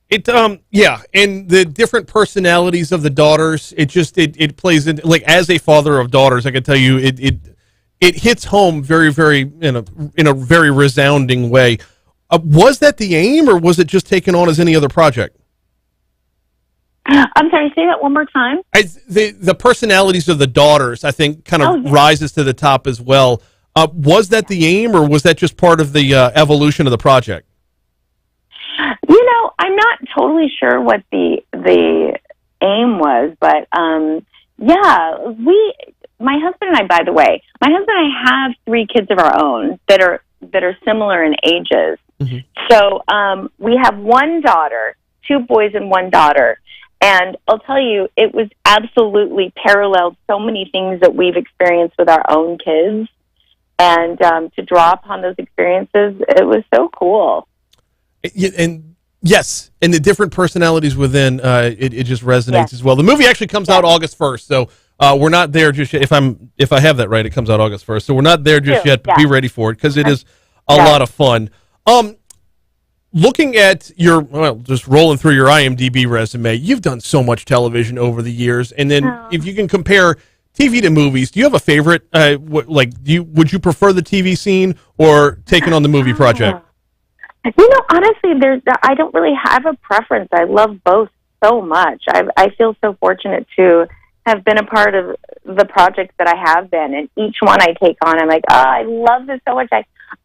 It and the different personalities of the daughters, it plays in, like, as a father of daughters, I can tell you it hits home very, very in a very resounding way. Was that the aim, or was it just taken on as any other project? I'm sorry, say that one more time. The personalities of the daughters, I think, kind of rises to the top as well. Was that the aim, or was that just part of the evolution of the project? You know, I'm not totally sure what the aim was, but my husband and I, by the way, have 3 kids of our own that are similar in ages. Mm-hmm. So we have one daughter, 2 boys and 1 daughter, and I'll tell you, it was absolutely paralleled so many things that we've experienced with our own kids, and to draw upon those experiences, it was so cool. And yes, and the different personalities within it just resonates as well. The movie actually comes out August 1st, so we're not there just yet. If I have that right, it comes out August 1st, so we're not there just yet. But be ready for it because it is a lot of fun. Looking at just rolling through your IMDb resume, you've done so much television over the years, and then if you can compare TV to movies, do you have a favorite? Would you prefer the TV scene or taking on the movie project? You know, honestly, I don't really have a preference. I love both so much. I feel so fortunate to have been a part of the projects that I have been, and each one I take on, I'm like, I love this so much.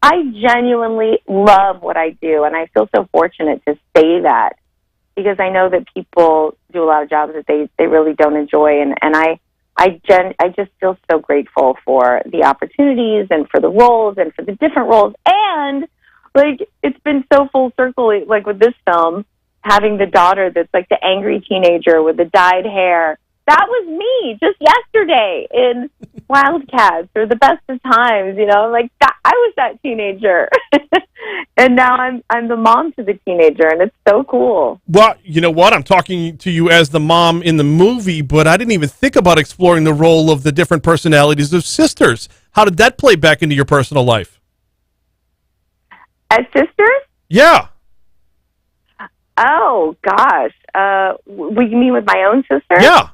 I genuinely love what I do, and I feel so fortunate to say that because I know that people do a lot of jobs that they really don't enjoy, and I just feel so grateful for the opportunities and for the roles and for the different roles, and like, it's been so full circle, like with this film, having the daughter that's like the angry teenager with the dyed hair that was me just yesterday in Wildcats or The Best of Times, like that, I was that teenager. And now I'm the mom to the teenager, and it's so cool. Well, you know what? I'm talking to you as the mom in the movie, but I didn't even think about exploring the role of the different personalities of sisters. How did that play back into your personal life? As sisters? Yeah. Oh, gosh. You mean with my own sister? Yeah.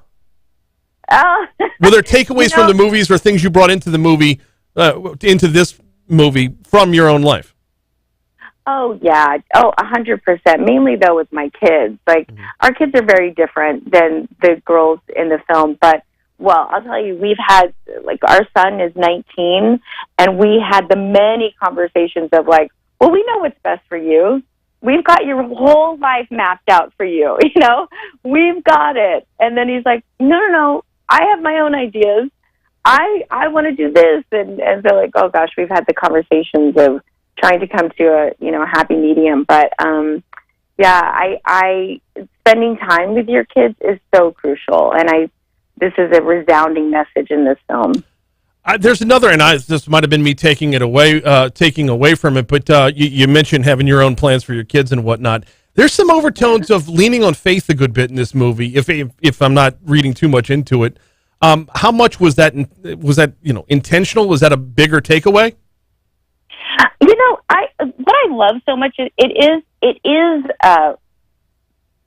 Oh. Were there takeaways from the movies or things you brought into the movie, into this movie from your own life? Oh, yeah. Oh, 100%. Mainly, though, with my kids. Like, our kids are very different than the girls in the film. But, well, I'll tell you, we've had, like, our son is 19, and we had the many conversations of, like, well, we know what's best for you. We've got your whole life mapped out for you, We've got it. And then he's like, no, I have my own ideas. I want to do this. And so, like, oh, gosh, we've had the conversations of trying to come to a happy medium. But, I spending time with your kids is so crucial. And this is a resounding message in this film. There's another, and this might have been me taking away from it, but you mentioned having your own plans for your kids and whatnot. There's some overtones of leaning on faith a good bit in this movie, if I'm not reading too much into it. How much was that intentional? Was that a bigger takeaway? What I love so much is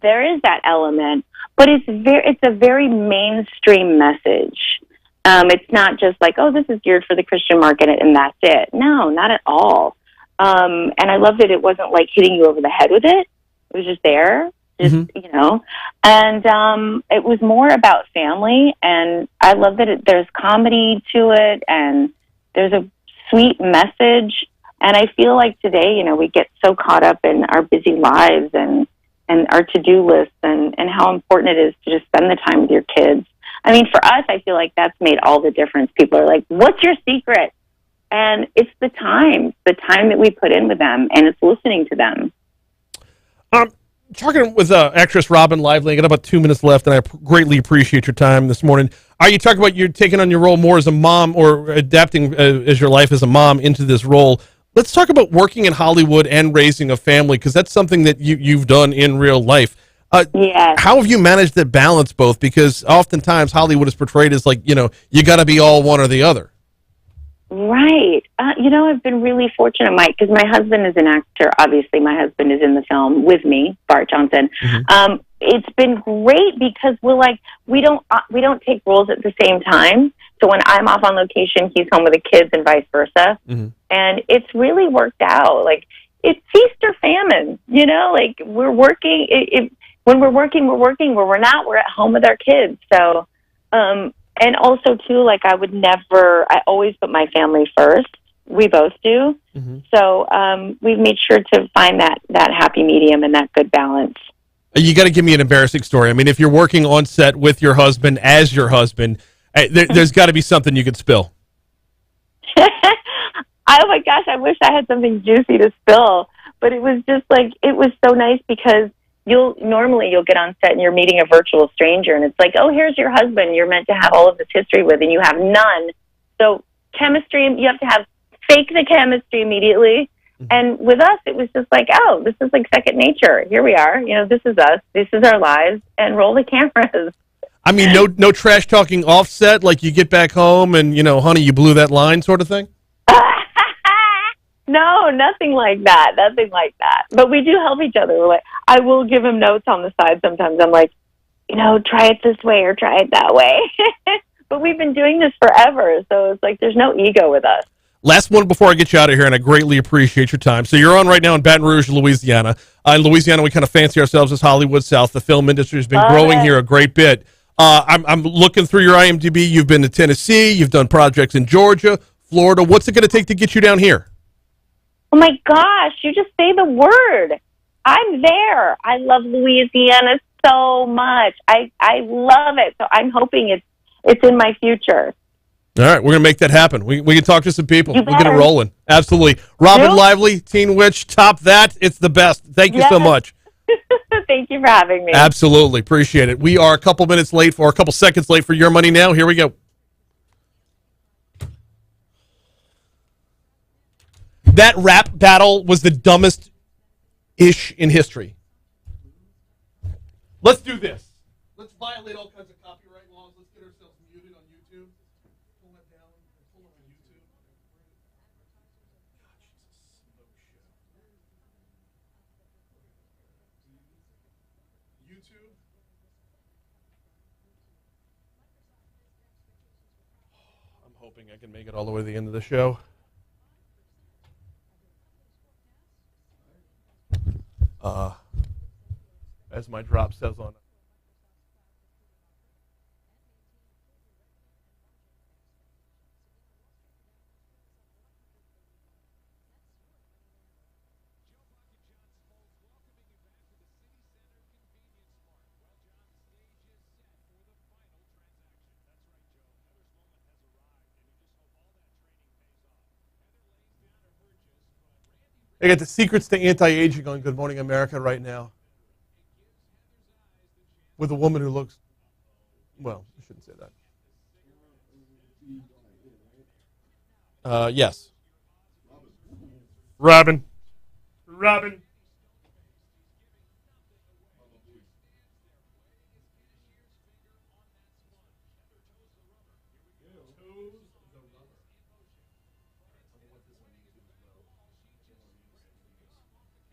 there is that element, but it's a very mainstream message. It's not just like, oh, this is geared for the Christian market and that's it. No, not at all. And I loved it. It wasn't like hitting you over the head with it. It was just there, and it was more about family. And I love that there's comedy to it and there's a sweet message. And I feel like today, we get so caught up in our busy lives and our to-do lists and how important it is to just spend the time with your kids. I mean, for us, I feel like that's made all the difference. People are like, what's your secret? And it's the time that we put in with them, and it's listening to them. Talking with actress Robyn Lively, I got about 2 minutes left, and I greatly appreciate your time this morning. Are you talking about you're taking on your role more as a mom or adapting as your life as a mom into this role? Let's talk about working in Hollywood and raising a family, because that's something that you've done in real life. Yes. How have you managed to balance both? Because oftentimes Hollywood is portrayed as like, you got to be all one or the other. Right. I've been really fortunate, Mike, because my husband is an actor. Obviously, my husband is in the film with me, Bart Johnson. Mm-hmm. It's been great because we don't take roles at the same time. So when I'm off on location, he's home with the kids and vice versa. Mm-hmm. And it's really worked out. Like, it's feast or famine, like we're working. When we're working, we're working. When we're not, we're at home with our kids. So, and also too, like I always put my family first. We both do. Mm-hmm. So, we've made sure to find that happy medium and that good balance. You got to give me an embarrassing story. I mean, if you're working on set with your husband as your husband, there's got to be something you could spill. Oh my gosh, I wish I had something juicy to spill, but it was just like, it was so nice because you'll get on set and you're meeting a virtual stranger and it's like, oh, here's your husband you're meant to have all of this history with and you have none. So chemistry, you have to fake the chemistry immediately. Mm-hmm. And with us, it was just like, oh, this is like second nature. Here we are. This is us. This is our lives, and roll the cameras. I mean, no trash talking offset, like you get back home and, honey, you blew that line sort of thing? No, nothing like that. Nothing like that. But we do help each other. Like, I will give him notes on the side sometimes. I'm like, try it this way or try it that way. But we've been doing this forever, so it's like there's no ego with us. Last one before I get you out of here, and I greatly appreciate your time. So you're on right now in Baton Rouge, Louisiana. In Louisiana, we kind of fancy ourselves as Hollywood South. The film industry has been growing here a great bit. I'm looking through your IMDb. You've been to Tennessee. You've done projects in Georgia, Florida. What's it going to take to get you down here? Oh, my gosh. You just say the word. I'm there. I love Louisiana so much. I love it. So I'm hoping it's in my future. All right. We're going to make that happen. We can talk to some people. We'll get it rolling. Absolutely. Robyn Lively, Teen Witch, top that. It's the best. Thank you so much. Thank Thank you for having me. Absolutely. Appreciate it. We are a couple seconds late for your money now. Here we go. That rap battle was the dumbest ish in history. Let's do this. Let's violate all kinds of copyright laws. Let's get ourselves muted on YouTube. Pull that down. Pull it on YouTube. YouTube. I'm hoping I can make it all the way to the end of the show. As my drop says on it. I got the secrets to anti-aging on Good Morning America right now. With a woman who looks, well, I shouldn't say that. Yes. Robyn.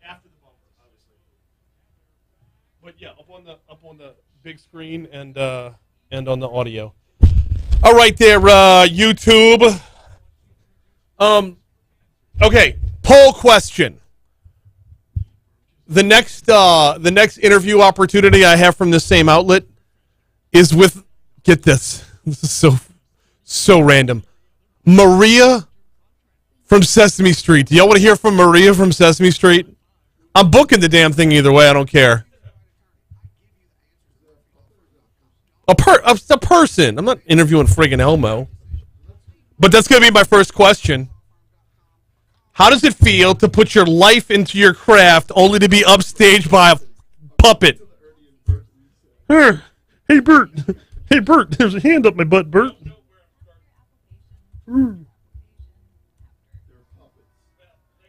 After the bumper, obviously. But yeah, up on the big screen and on the audio. All right, there, YouTube. Okay, poll question. The next interview opportunity I have from this same outlet is with, get this. This is so random. Maria from Sesame Street. Do y'all want to hear from Maria from Sesame Street? I'm booking the damn thing either way. I don't care. A person. I'm not interviewing friggin' Elmo. But that's going to be my first question. How does it feel to put your life into your craft only to be upstaged by a puppet? Hey, Bert. Hey, Bert. There's a hand up my butt, Bert.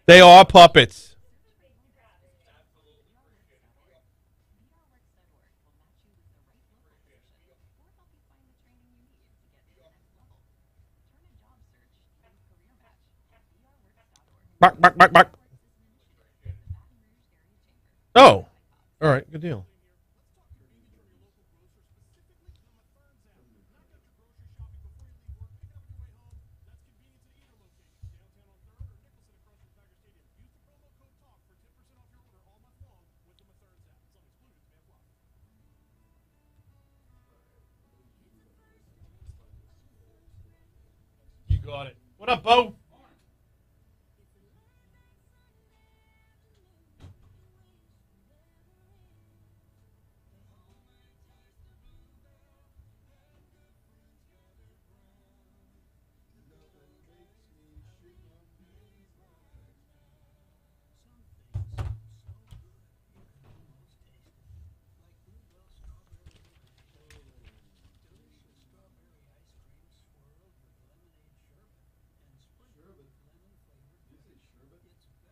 They are puppets. Bark. Oh, all right, good deal. You got it. What up, Bo?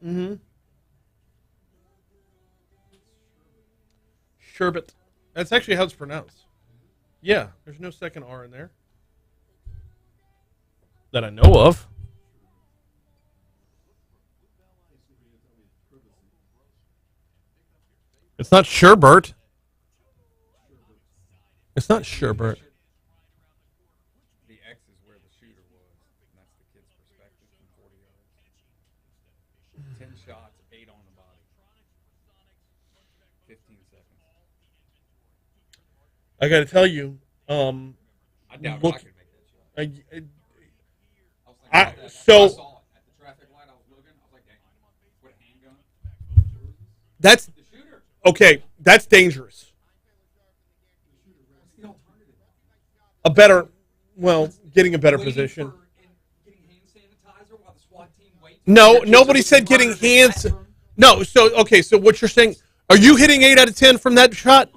Mm-hmm. Sherbet. That's actually how it's pronounced. Yeah, there's no second R in there. That I know of. It's not Sherbert. It's not Sherbert. The X is where the shooter was, and that's the kid's perspective from 40 yards. 10 shots, 8 on the body. 15 seconds. I got to tell you, I doubt I could make that shot. I was thinking about that. I saw it at the traffic light. I was looking. I was like, dang, with a handgun. That's The shooter. okay. That's dangerous. What's the alternative? Getting a better Waiting position. getting hand sanitizer while the SWAT team waits. No, nobody said getting hands. No, so what you're saying? Are you hitting 8 out of 10 from that shot?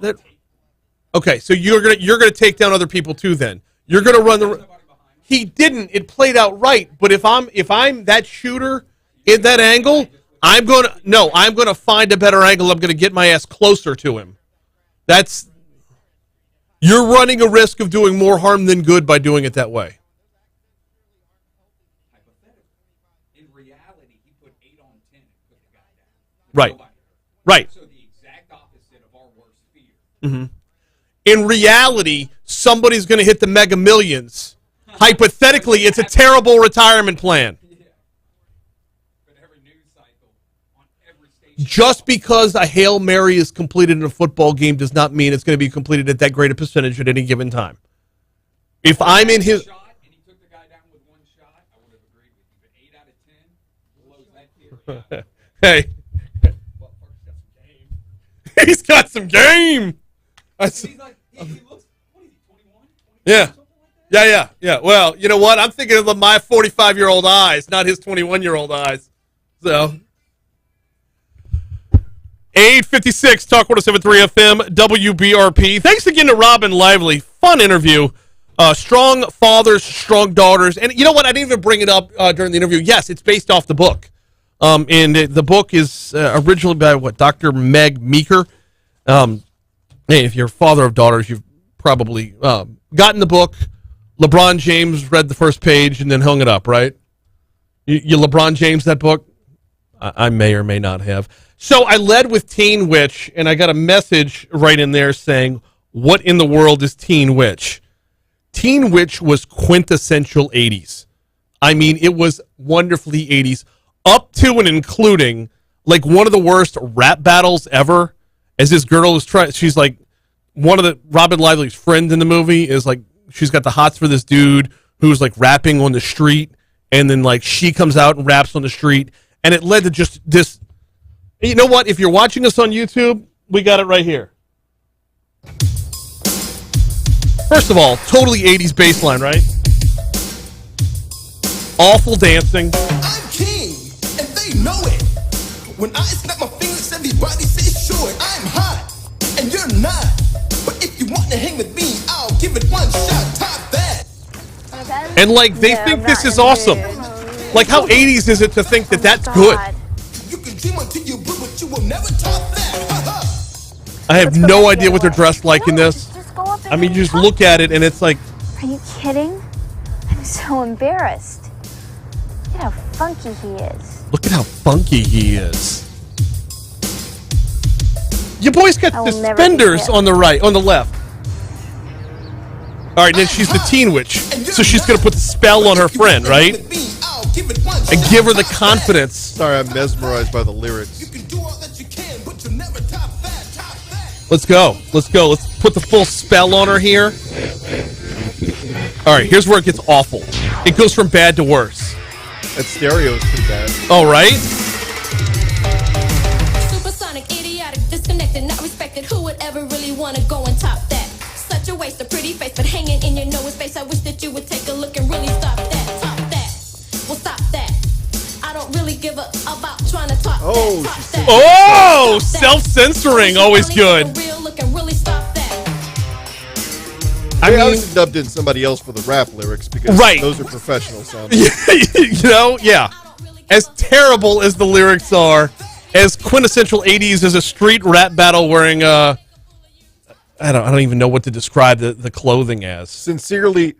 Okay, so you're gonna take down other people too. Then you're gonna run the. He didn't. It played out right. But if I'm that shooter in that angle, I'm gonna find a better angle. I'm gonna get my ass closer to him. You're running a risk of doing more harm than good by doing it that way. In reality, he put 8 on 10 and put the guy down. Right. Right. So the exact opposite of our worst fear. Mm-hmm. In reality, somebody's going to hit the Mega Millions. Hypothetically, it's a terrible retirement plan. But every news cycle on every station. Just because a Hail Mary is completed in a football game does not mean it's going to be completed at that great a percentage at any given time. If I'm in his... Shot and he took the guy down with one shot, I would have agreed with you. But 8 out of 10 blows that theory. Hey. Well, Parker's got some game. He's got some game. He's like, he looks, what is he, 21? Yeah. Something like that? Yeah. Well, you know what? I'm thinking of my 45-year-old eyes, not his 21-year-old eyes. So, 8:56, Talk 107.3 FM, WBRP. Thanks again to Robyn Lively. Fun interview. Strong fathers, strong daughters. And you know what? I didn't even bring it up during the interview. Yes, it's based off the book. And the book is originally by, Dr. Meg Meeker. Hey, if you're a father of daughters, you've probably gotten the book. LeBron James read the first page and then hung it up, right? You LeBron James that book? I may or may not have. So I led with Teen Witch, and I got a message right in there saying, what in the world is Teen Witch? Teen Witch was quintessential 80s. I mean, it was wonderfully 80s, up to and including, like, one of the worst rap battles ever. As this girl is trying, she's like, one of the Robyn Lively's friends in the movie is like, she's got the hots for this dude who's like rapping on the street, and then like she comes out and raps on the street, and it led to just this. You know what? If you're watching us on YouTube, we got it right here. First of all, totally 80s baseline, right? Awful dancing. I'm king, and they know it. When I snap my fingers, everybody says sure. I'm hot, and you're not. But if you want to hang with me, I'll give it one shot. Top that. And like they think this is awesome. Like how 80s is it to think that that's good? You can dream until you blue, but you will never top that. I have no idea what they're dressed like in this. I mean, you just look at it and it's like... Are you kidding? I'm so embarrassed. Look at how funky he is. Look at how funky he is. Your boy's got suspenders on the right, on the left. All right, then she's the Teen Witch, so she's going to put the spell on her friend, right? And give her the confidence. Sorry, I'm mesmerized by the lyrics. Let's go. Let's go. Let's put the full spell on her here. All right, here's where it gets awful. It goes from bad to worse. That stereo is pretty bad. All right. Supersonic, idiotic, disconnected, not respected. Who would ever really want to go and top that? Such a waste of pretty face, but hanging in your nose face. I wish that you would take a look and really stop that. Top that. Well, stop that. I don't really give a about trying to talk Oh, that. Top she that. Oh, self-censoring, always good. Real look and really stop that. I mean, obviously dubbed in somebody else for the rap lyrics because those are professional sounding. You know, yeah. As terrible as the lyrics are, as quintessential 80s as a street rap battle wearing I don't even know what to describe the clothing as. Sincerely,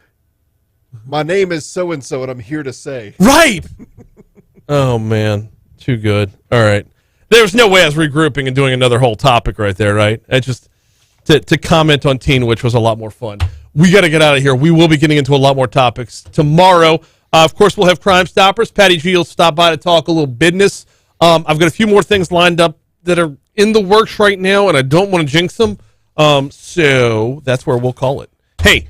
my name is so-and-so and I'm here to say. Right! Oh, man. Too good. All right. There's no way I was regrouping and doing another whole topic right there, right? I just... To comment on Teen Witch was a lot more fun. We got to get out of here. We will be getting into a lot more topics tomorrow. Of course, we'll have Crime Stoppers. Patty G will stop by to talk a little business. I've got a few more things lined up that are in the works right now, and I don't want to jinx them. So that's where we'll call it. Hey,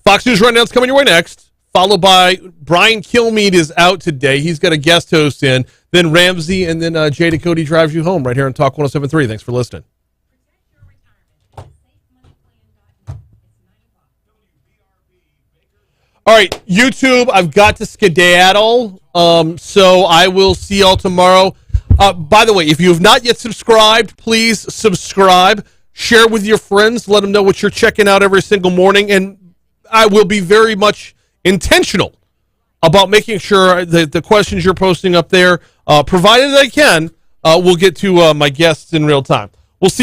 Fox News Rundown's coming your way next, followed by Brian Kilmeade is out today. He's got a guest host in. Then Ramsey, and then Jada Cody drives you home right here on Talk 107.3. Thanks for listening. All right, YouTube, I've got to skedaddle, so I will see y'all tomorrow. By the way, if you have not yet subscribed, please subscribe. Share with your friends. Let them know what you're checking out every single morning. And I will be very much intentional about making sure that the questions you're posting up there, provided I can, will get to my guests in real time. We'll see you